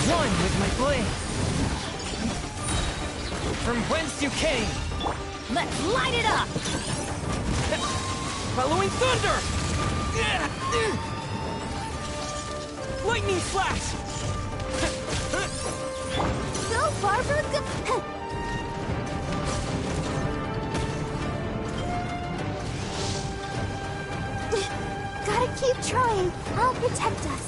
Speaker 6: One with my blade. From whence you came.
Speaker 10: Let's light it up!
Speaker 6: Following thunder! Lightning flash!
Speaker 2: Go, Barbara, go! Gotta keep trying. I'll protect us.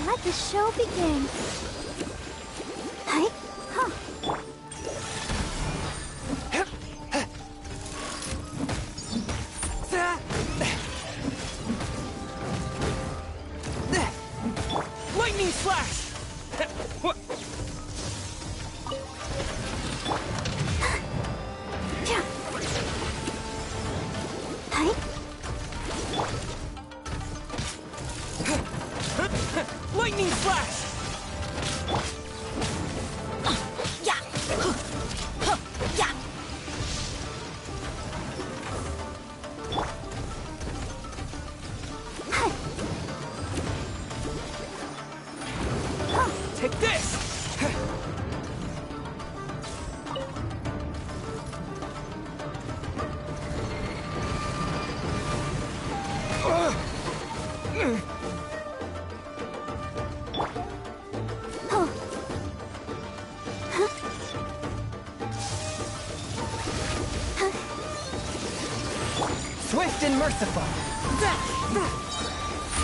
Speaker 2: Let the show begin.
Speaker 6: Take this! Swift and merciful.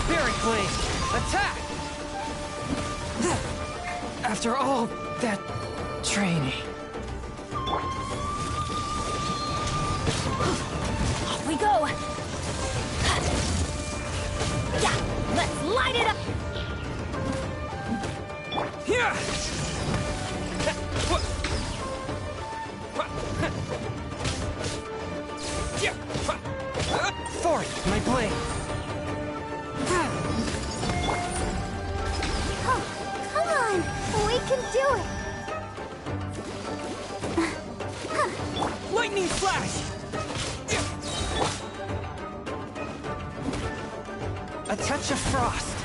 Speaker 6: Spirit Blade, attack! After all that training.
Speaker 17: Off we go! Yeah, let's light it up!
Speaker 6: Here! Forth, my blade!
Speaker 2: Oh, come on! We can do it!
Speaker 6: Lightning flash! A touch of frost.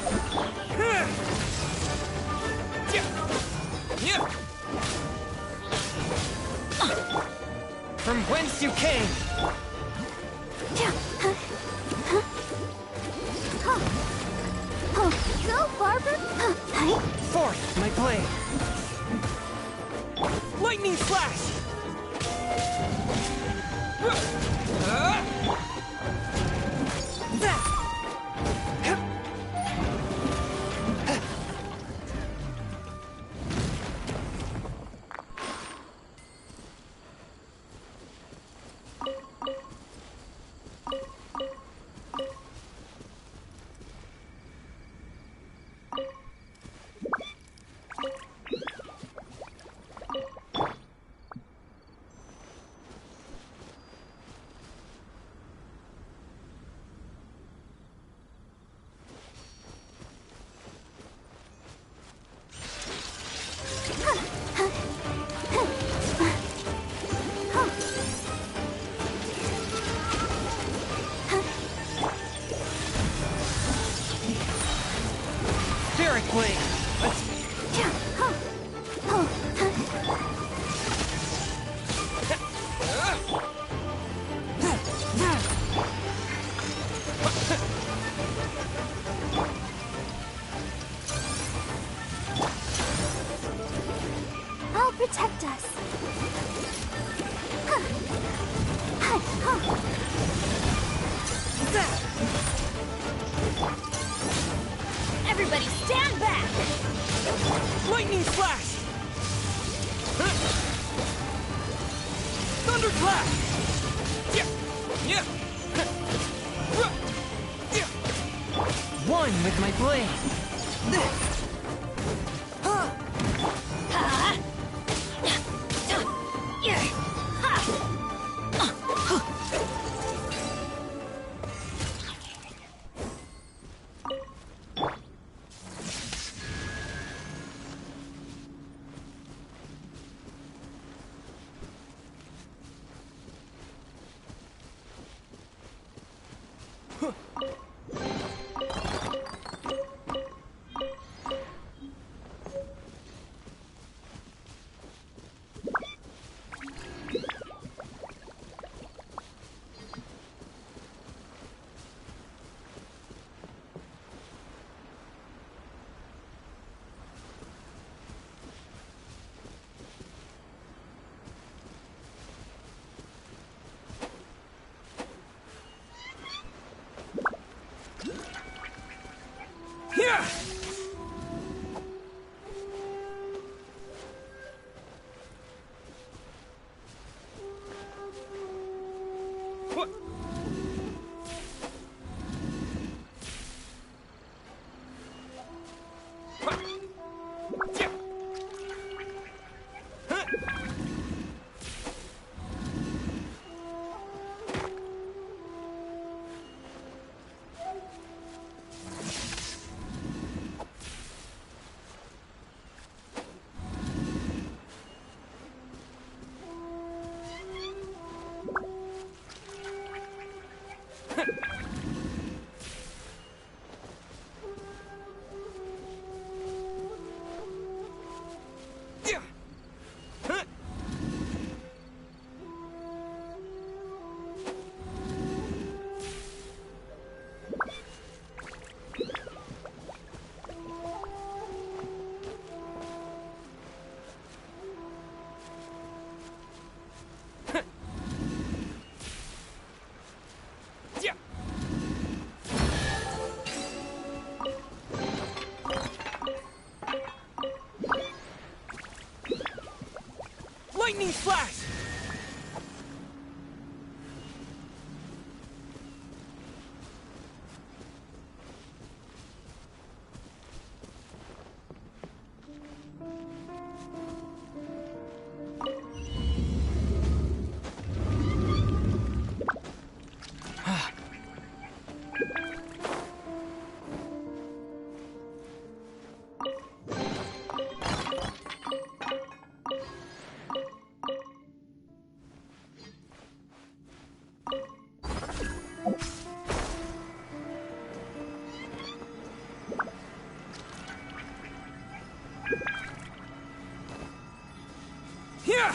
Speaker 6: From whence you came!
Speaker 2: Go, Barber!
Speaker 6: Forth, my blade! Lightning flash! Spirit Blade!
Speaker 2: I'll protect us.
Speaker 17: Everybody stand back!
Speaker 6: Lightning flash! Thunderclap! One with my blade! Lightning Flash! Here!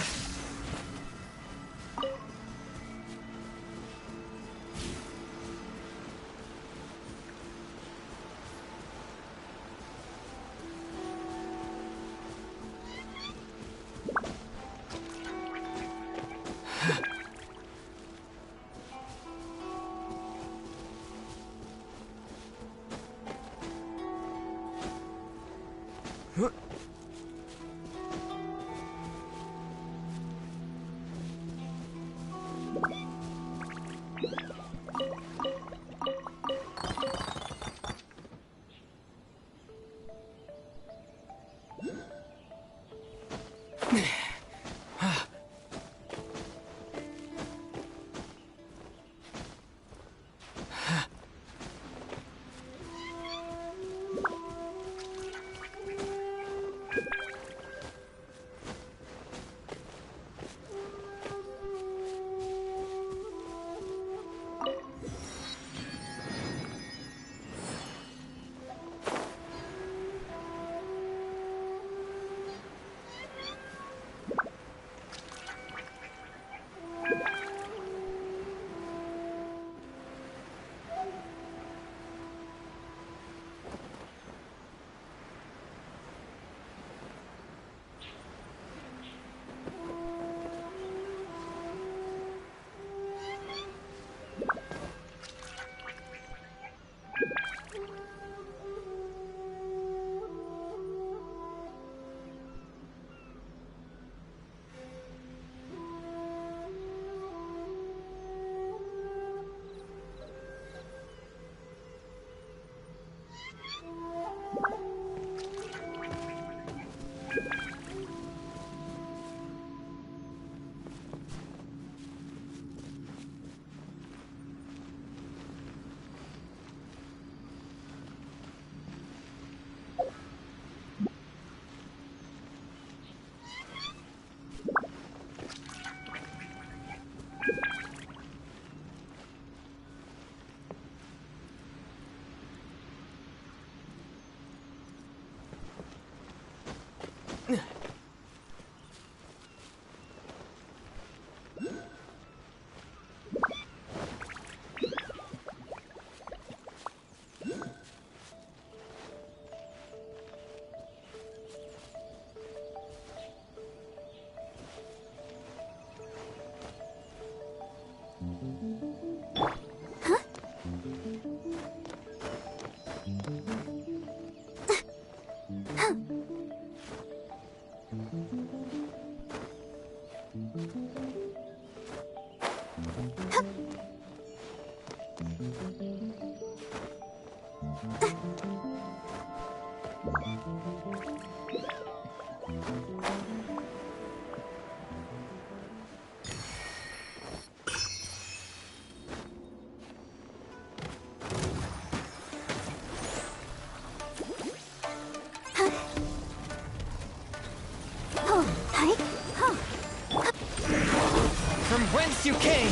Speaker 6: From whence you came!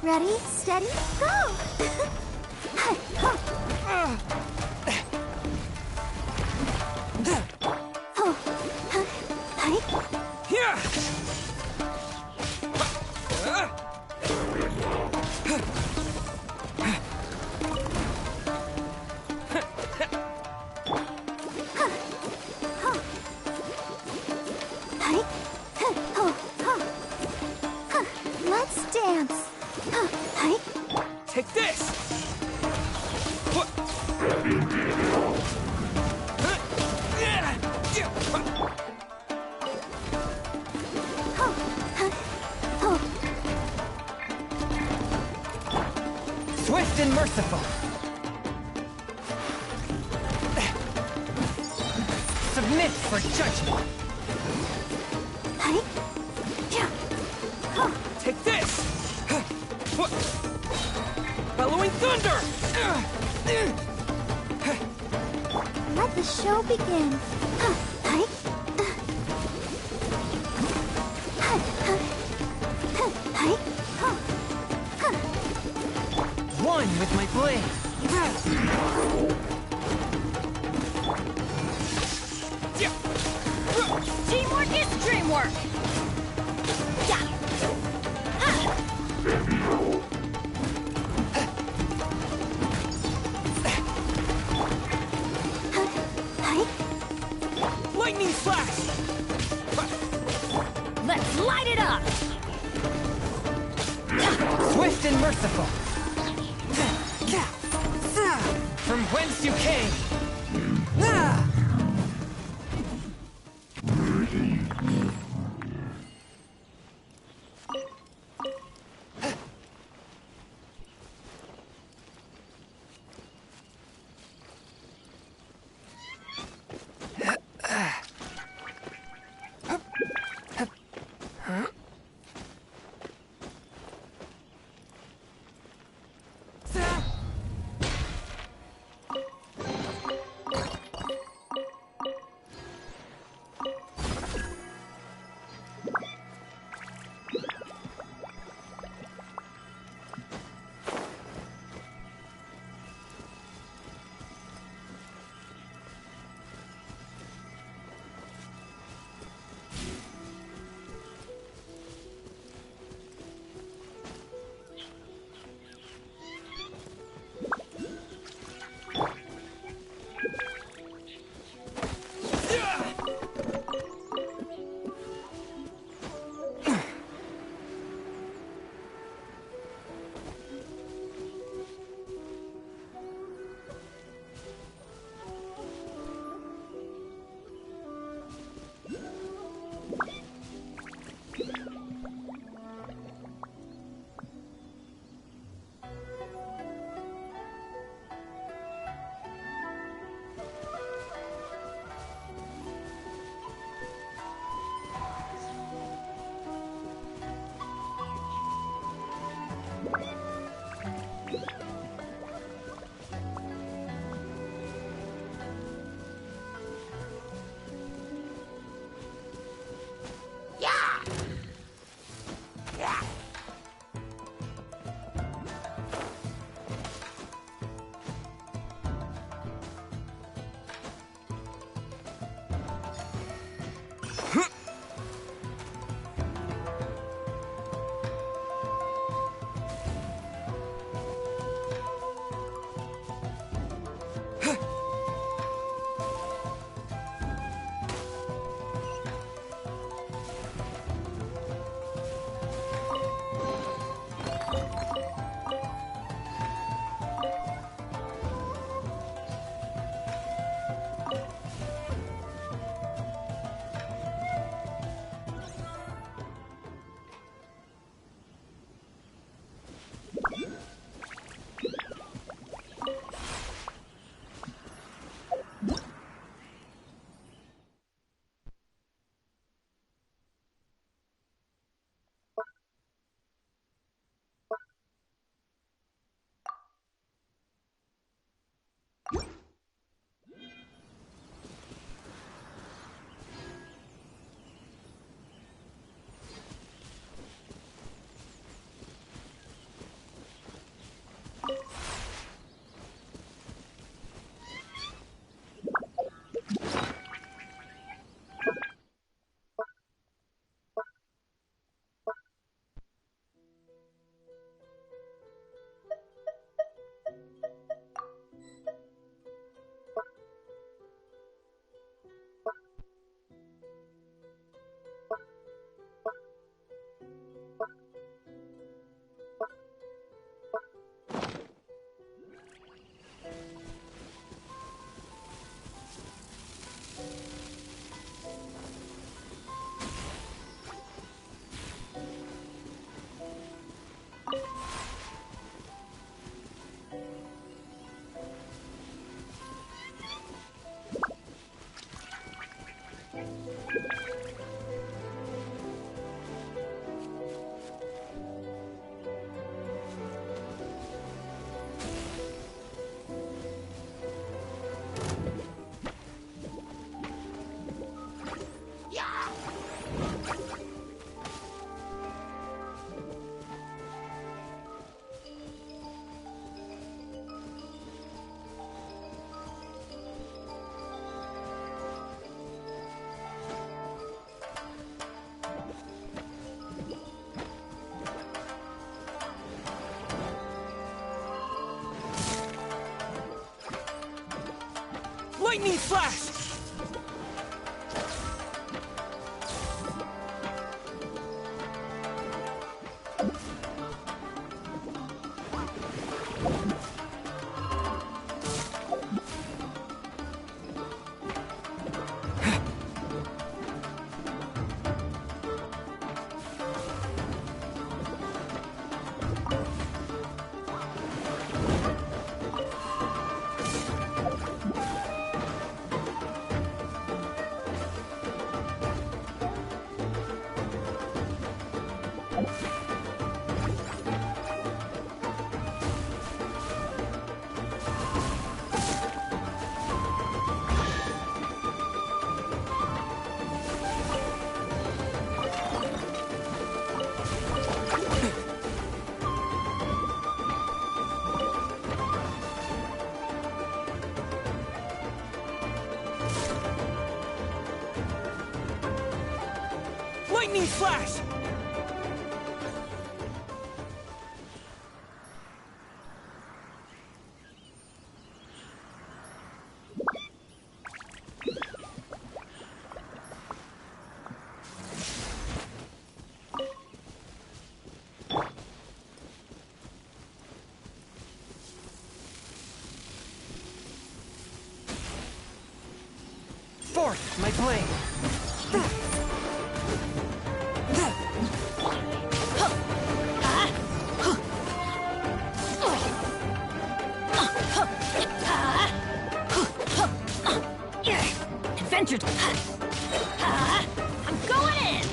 Speaker 2: Ready, steady, go! Let's dance!
Speaker 6: Take this! Swift and merciful. Submit for judgment. Take this! Bellowing thunder!
Speaker 2: Let the show begin.
Speaker 6: One with my blade.
Speaker 7: Teamwork is dreamwork!
Speaker 6: Lightning flash!
Speaker 7: Let's light it up!
Speaker 6: Swift and merciful. From whence you came. Lightning flash! Lightning flash! Forth, my blade!
Speaker 7: Adventure I'm going in!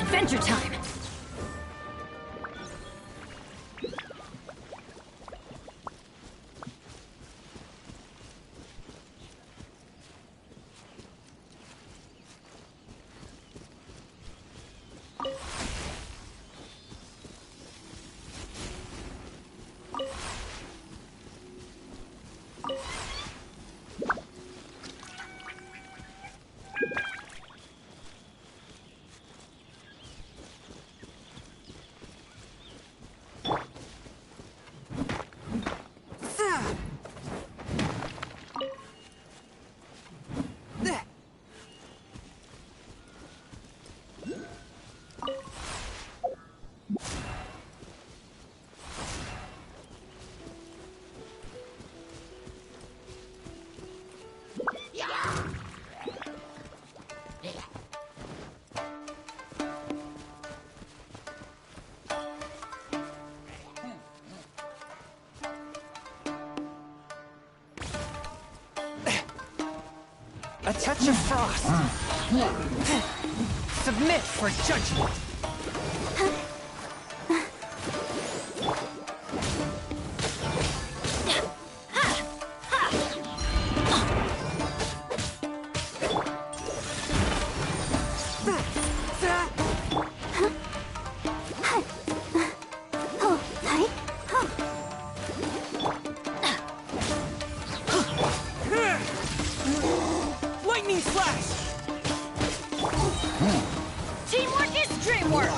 Speaker 7: Adventure time!
Speaker 6: A touch of frost. Submit for judgment. Lightning flash!
Speaker 7: Teamwork is dreamwork!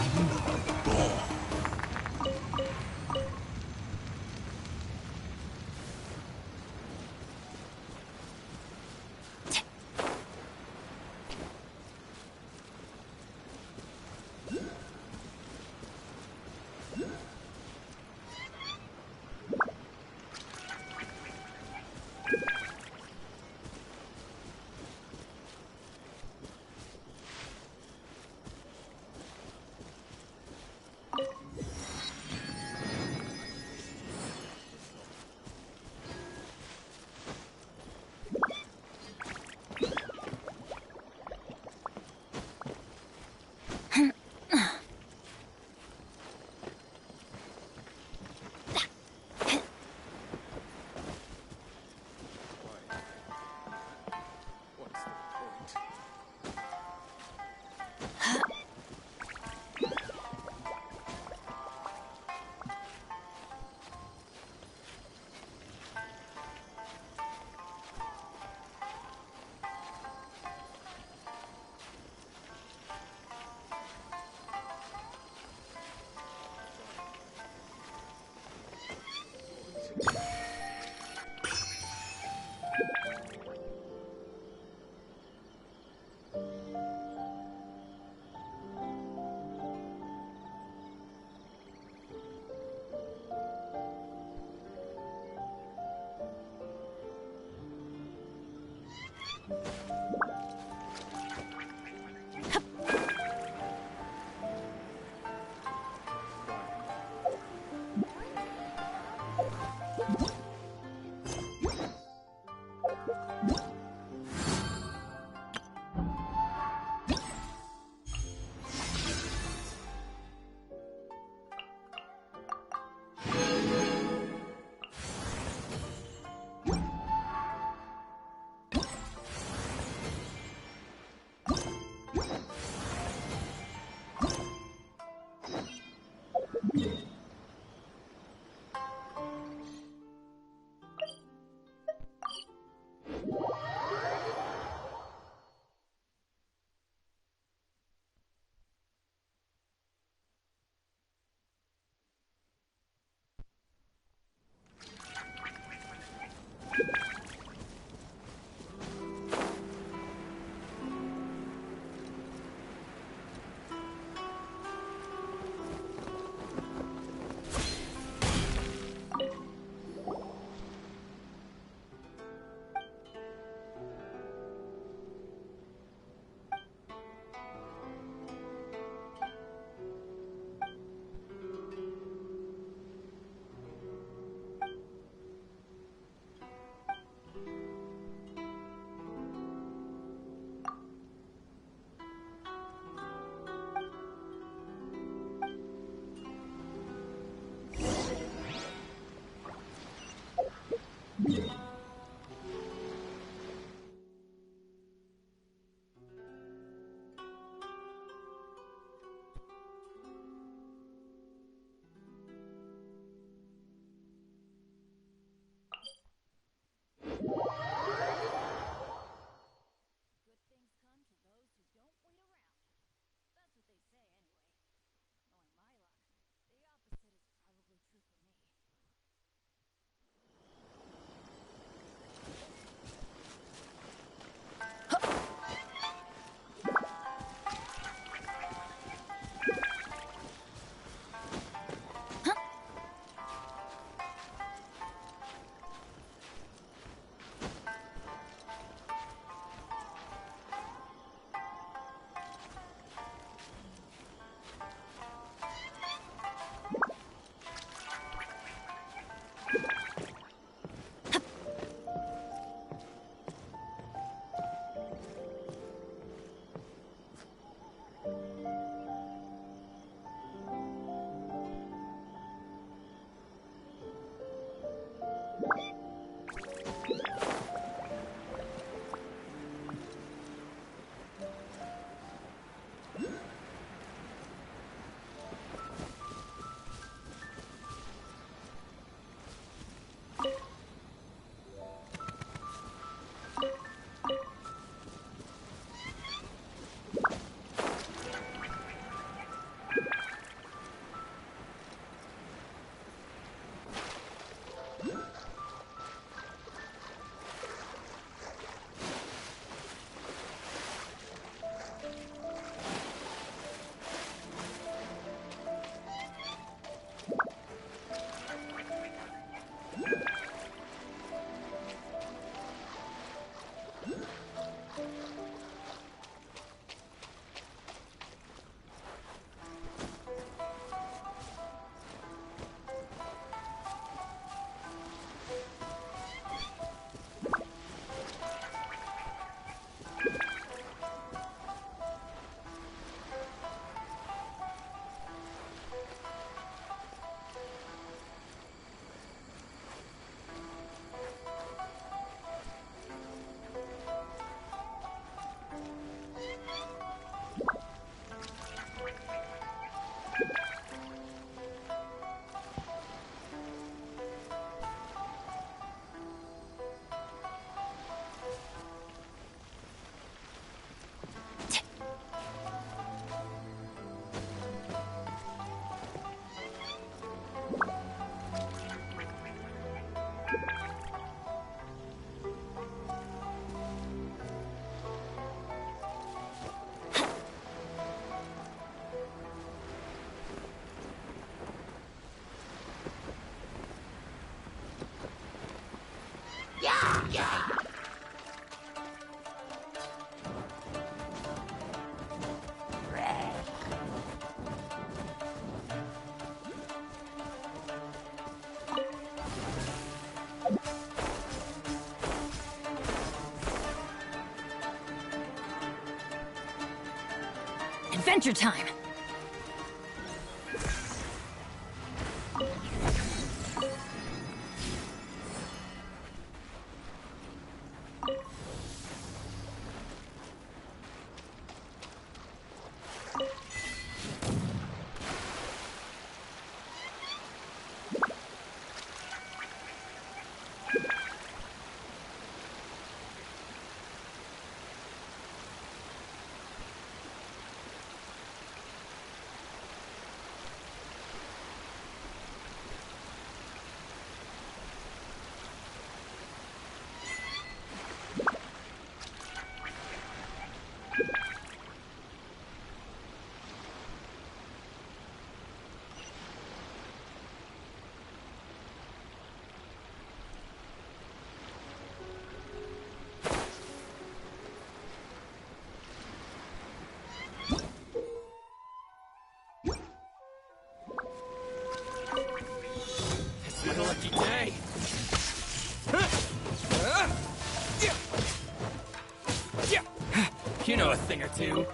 Speaker 17: Adventure time!
Speaker 12: Lucky day. You know a thing or two.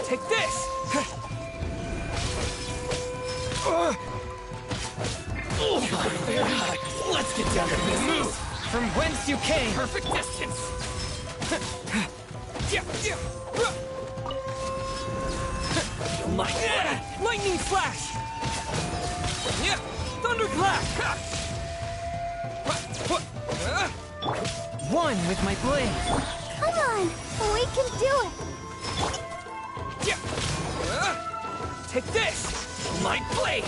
Speaker 6: Take this!
Speaker 12: Let's get down to business. Move!
Speaker 6: From whence you came!
Speaker 12: Perfect distance!
Speaker 6: Lightning flash! Thunderclap! One with my blade.
Speaker 2: Come on, we can do it.
Speaker 6: Take this!
Speaker 12: My blade!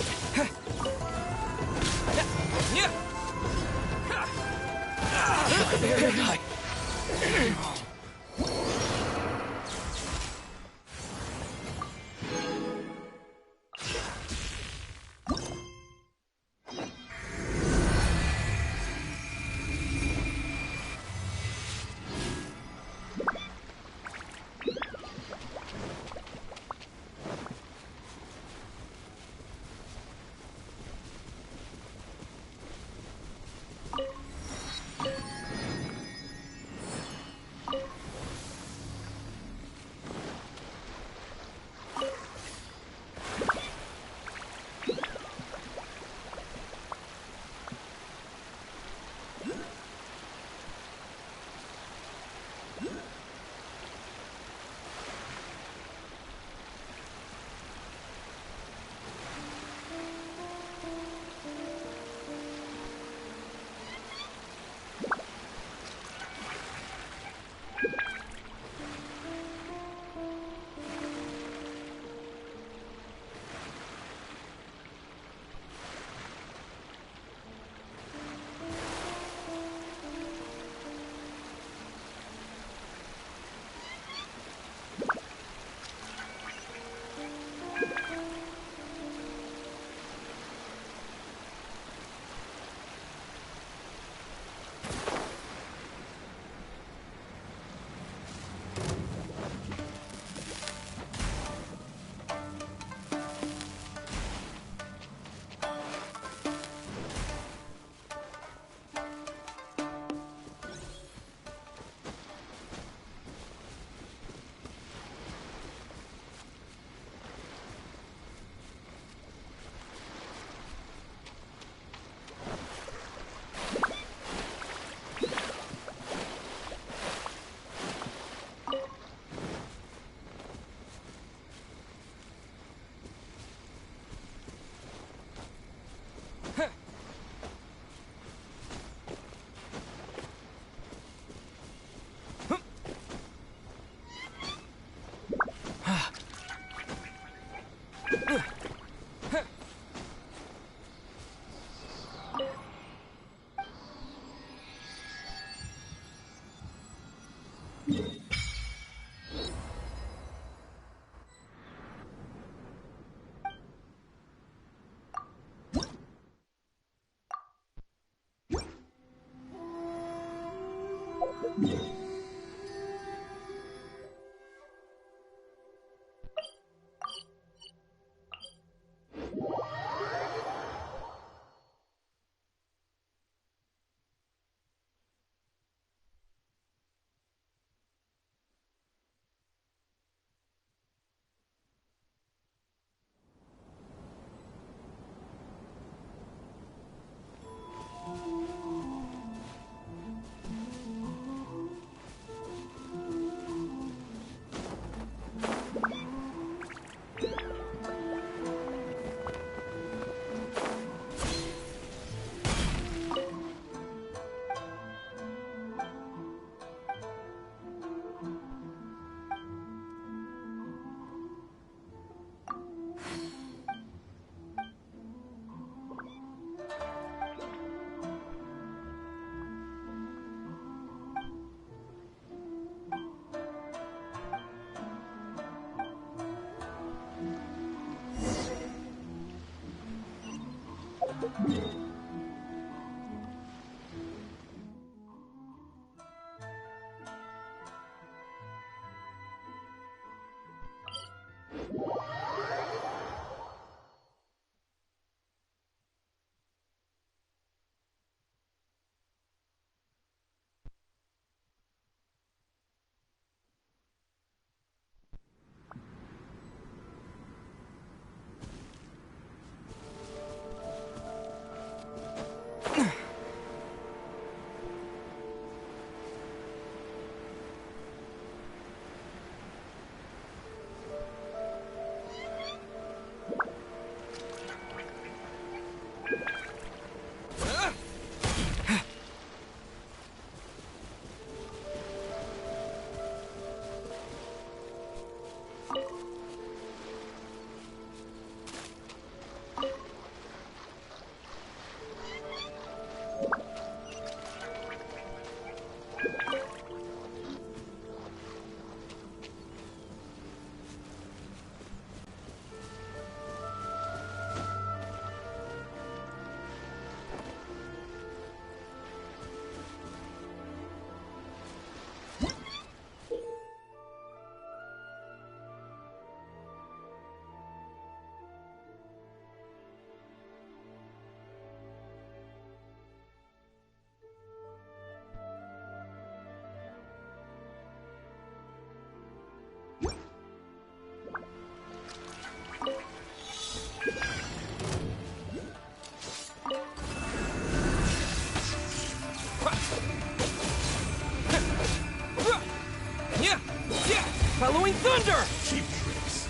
Speaker 6: Following thunder!
Speaker 5: Cheap tricks.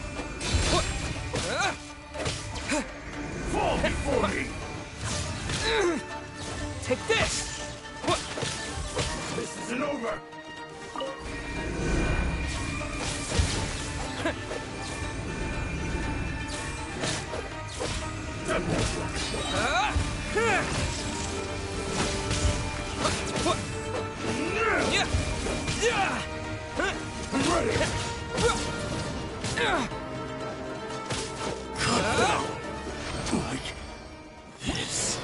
Speaker 5: Fall before me!
Speaker 6: Take this!
Speaker 5: This isn't over! I'm ready! Cut down! Like this.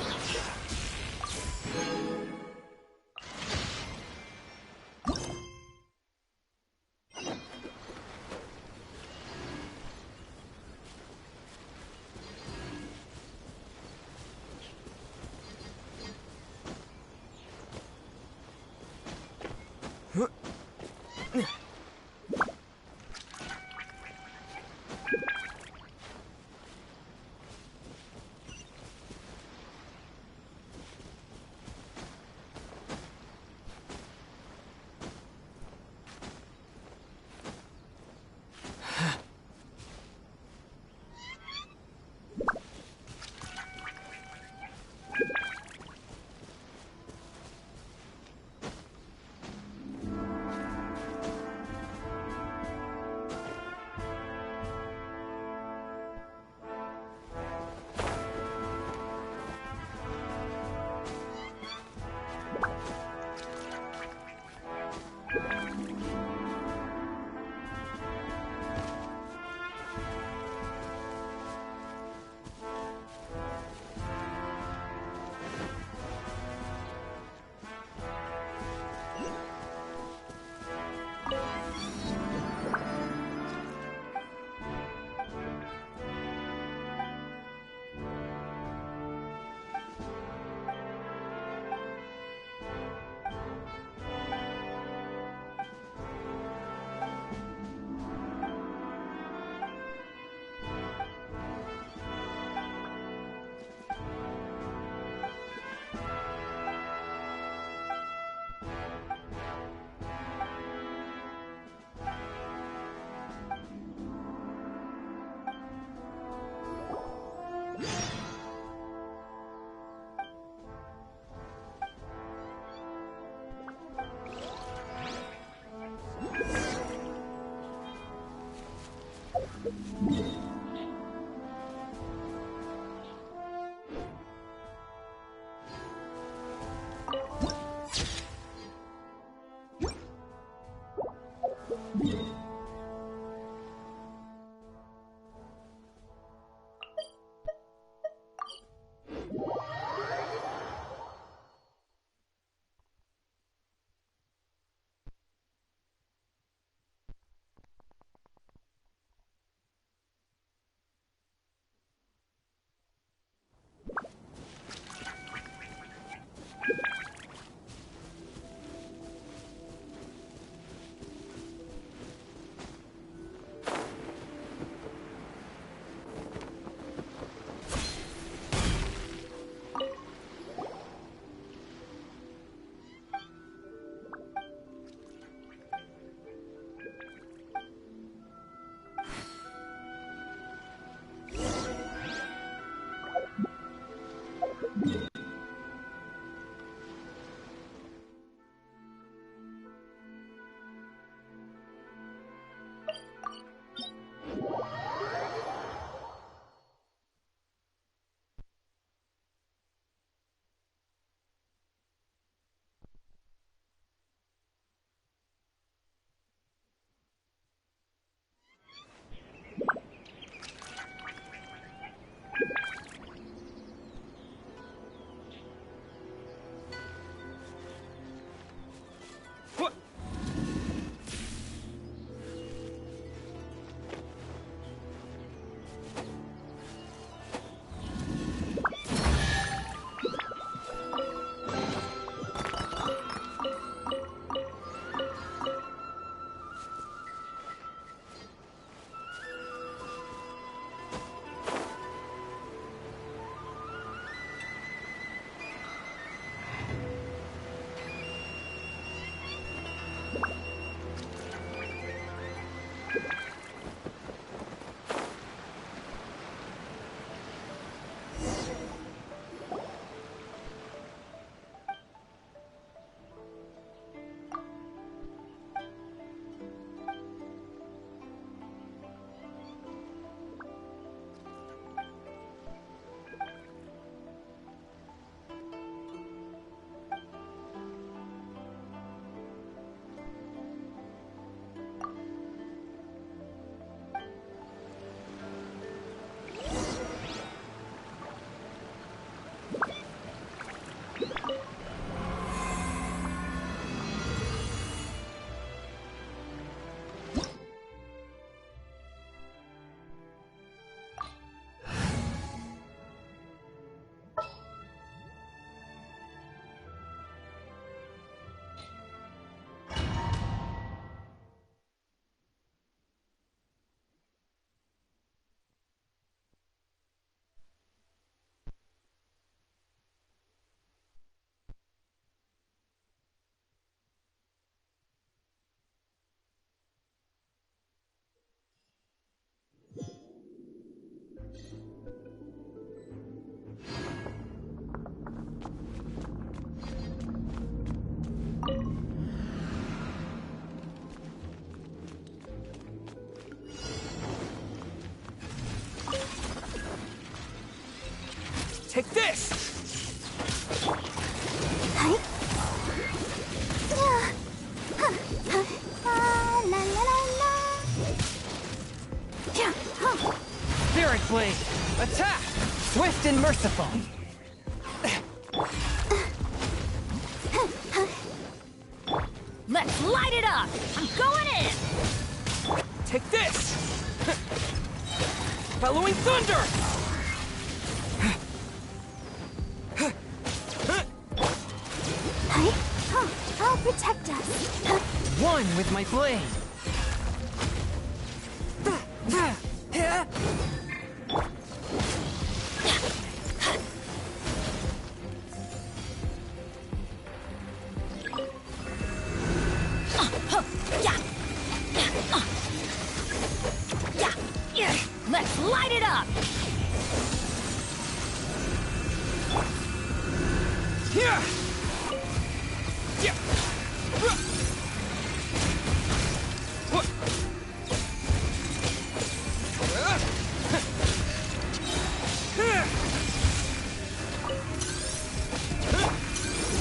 Speaker 6: Take this! Spirit Blade! Attack! Swift and merciful!
Speaker 11: Let's light it up! I'm going in!
Speaker 6: Take this! Bellowing thunder!
Speaker 2: I'll protect us.
Speaker 6: One with my blade!
Speaker 11: Let's light it up!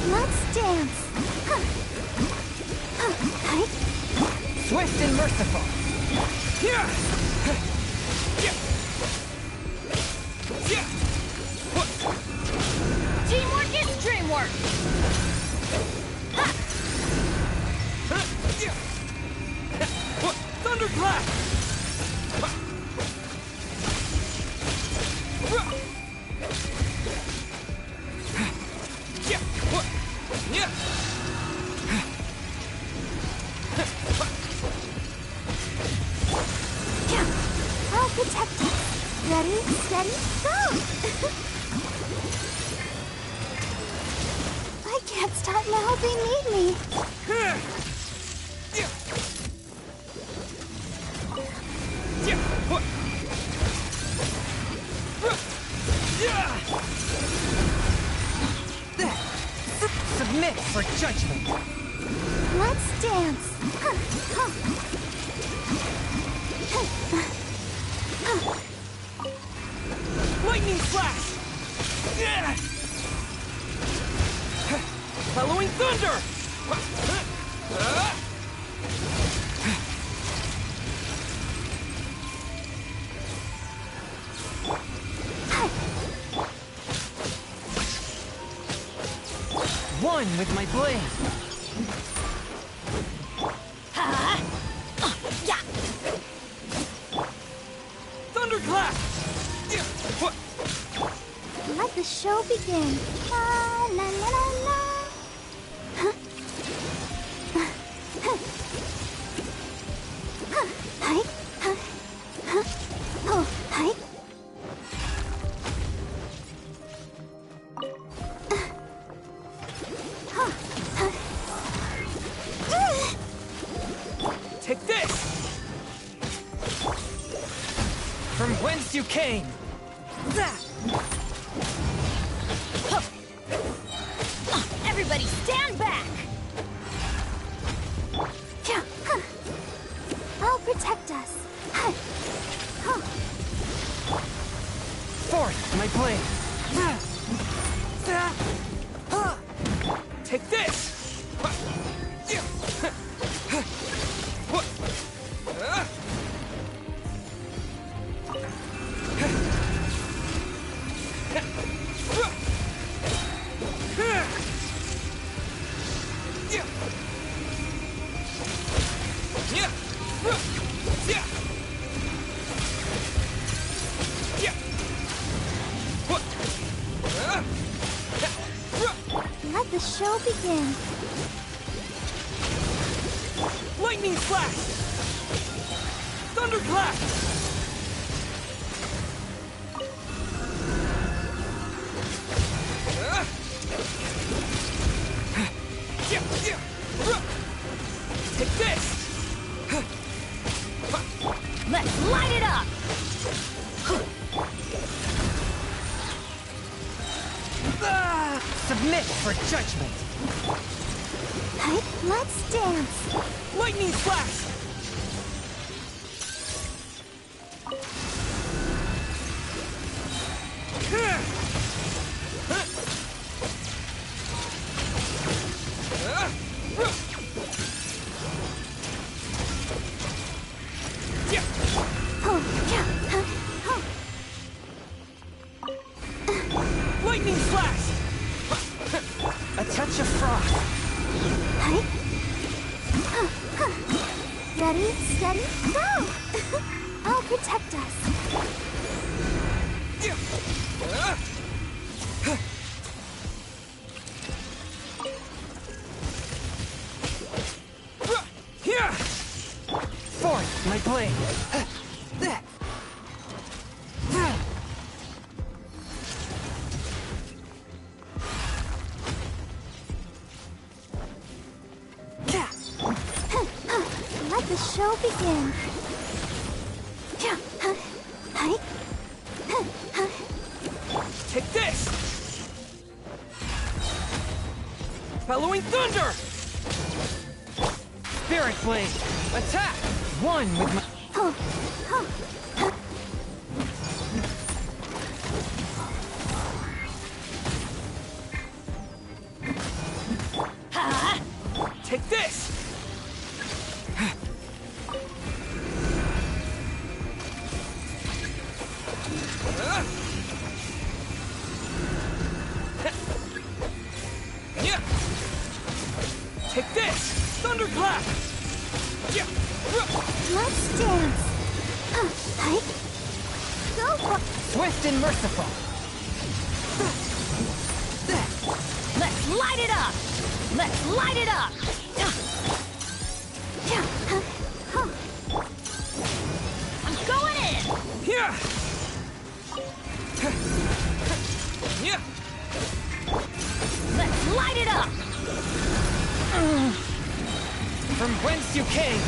Speaker 2: Let's dance.
Speaker 6: Swift and merciful!
Speaker 11: Teamwork is dreamwork!
Speaker 6: Thunderclap!
Speaker 2: I'll protect you. Ready, steady, go! I can't stop now. They need me.
Speaker 6: Submit for judgment!
Speaker 2: Let's dance.
Speaker 6: Lightning flash! Bellowing thunder! One with my blade! Thunderclap!
Speaker 2: Let the show begin. La la la la la. Huh? Hi. Huh? Oh, hi.
Speaker 6: whence you came!
Speaker 11: Everybody stand back!
Speaker 4: I'll protect us.
Speaker 6: Forth, my blade! Take this!
Speaker 4: Let the show begin.
Speaker 6: Lightning flash! Thunderclap! Take this!
Speaker 11: Let's light it up!
Speaker 6: Submit for judgment!
Speaker 4: Let's dance!
Speaker 6: Lightning flash! Lightning flash! A touch of frost!
Speaker 4: Ready, steady, go! I'll protect us.
Speaker 6: Forth, my blade!
Speaker 4: Let the show begin.
Speaker 6: Take this! Following thunder! Spirit blade! Attack! One with my... Take this! Take this! Thunderclap!
Speaker 4: Let's dance. Go for...
Speaker 6: Swift and merciful!
Speaker 11: Let's light it up! Let's light it up! I'm going in!
Speaker 6: Here!
Speaker 11: Let's light it up!
Speaker 6: From whence you came!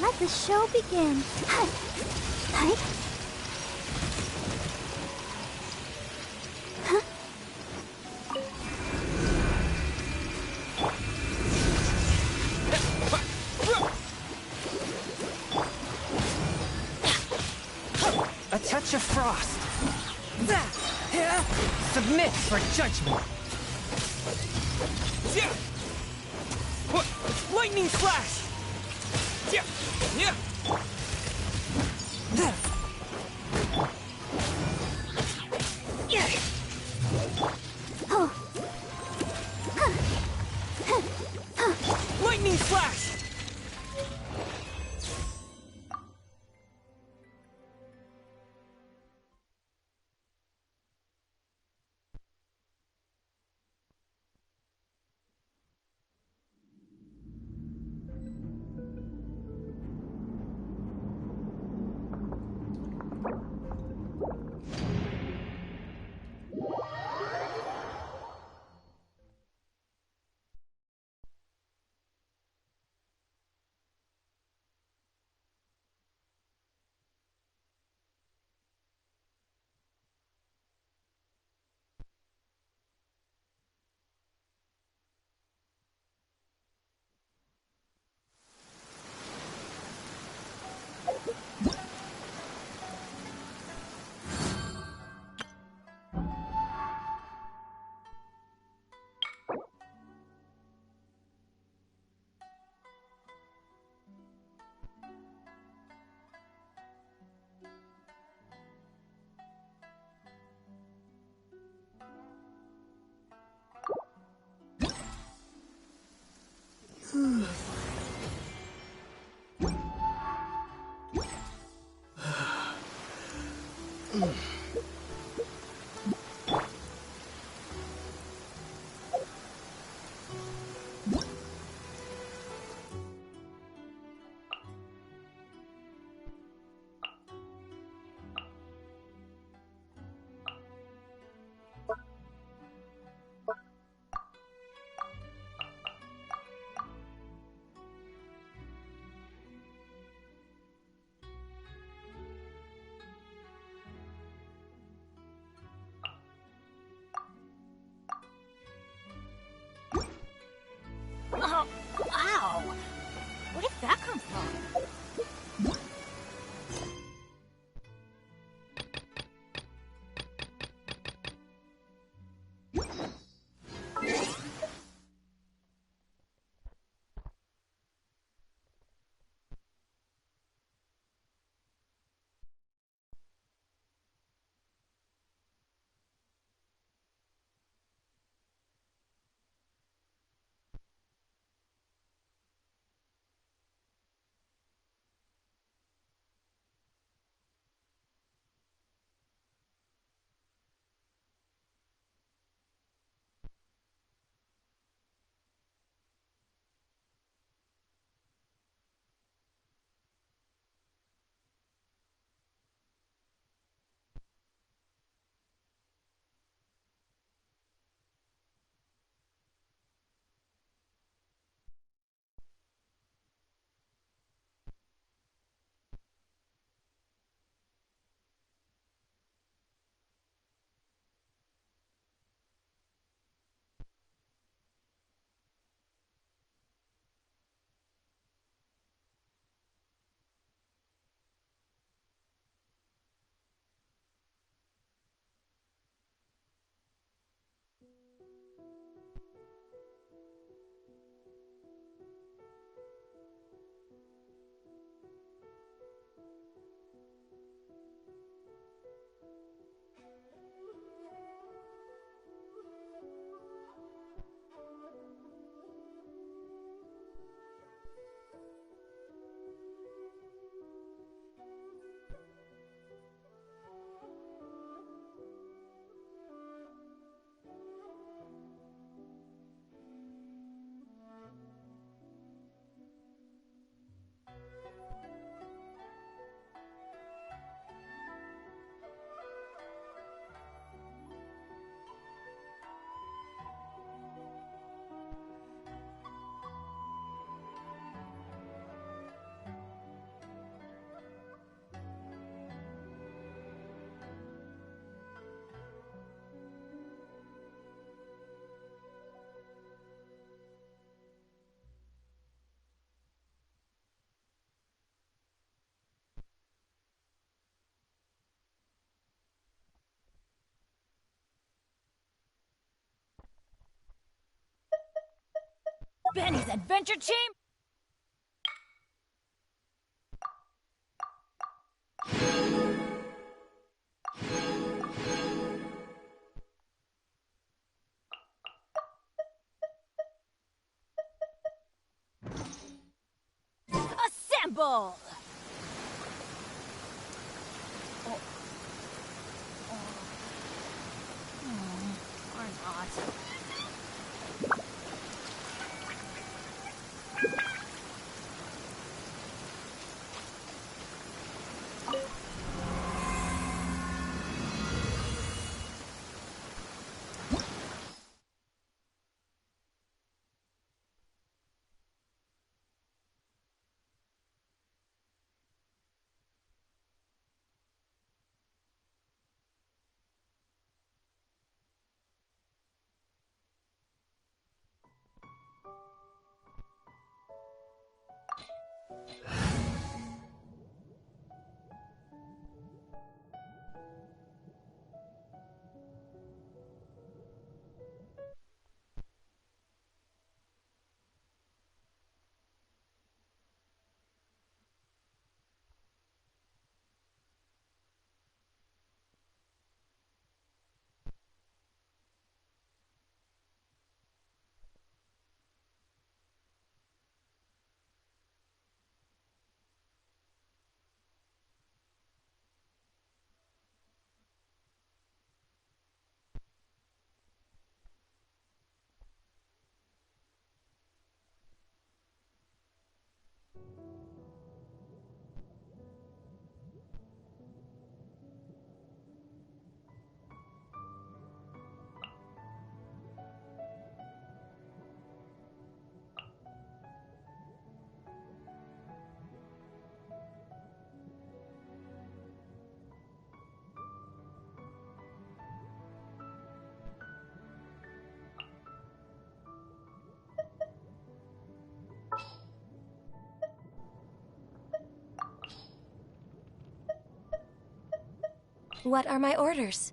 Speaker 4: Let the show begin.
Speaker 6: A touch of frost! Submit for judgment! Lightning flash! Lightning flash!
Speaker 11: Oh, ow! Where did that come from? Benny's Adventure Team? Assemble! Or not.
Speaker 13: What are my orders?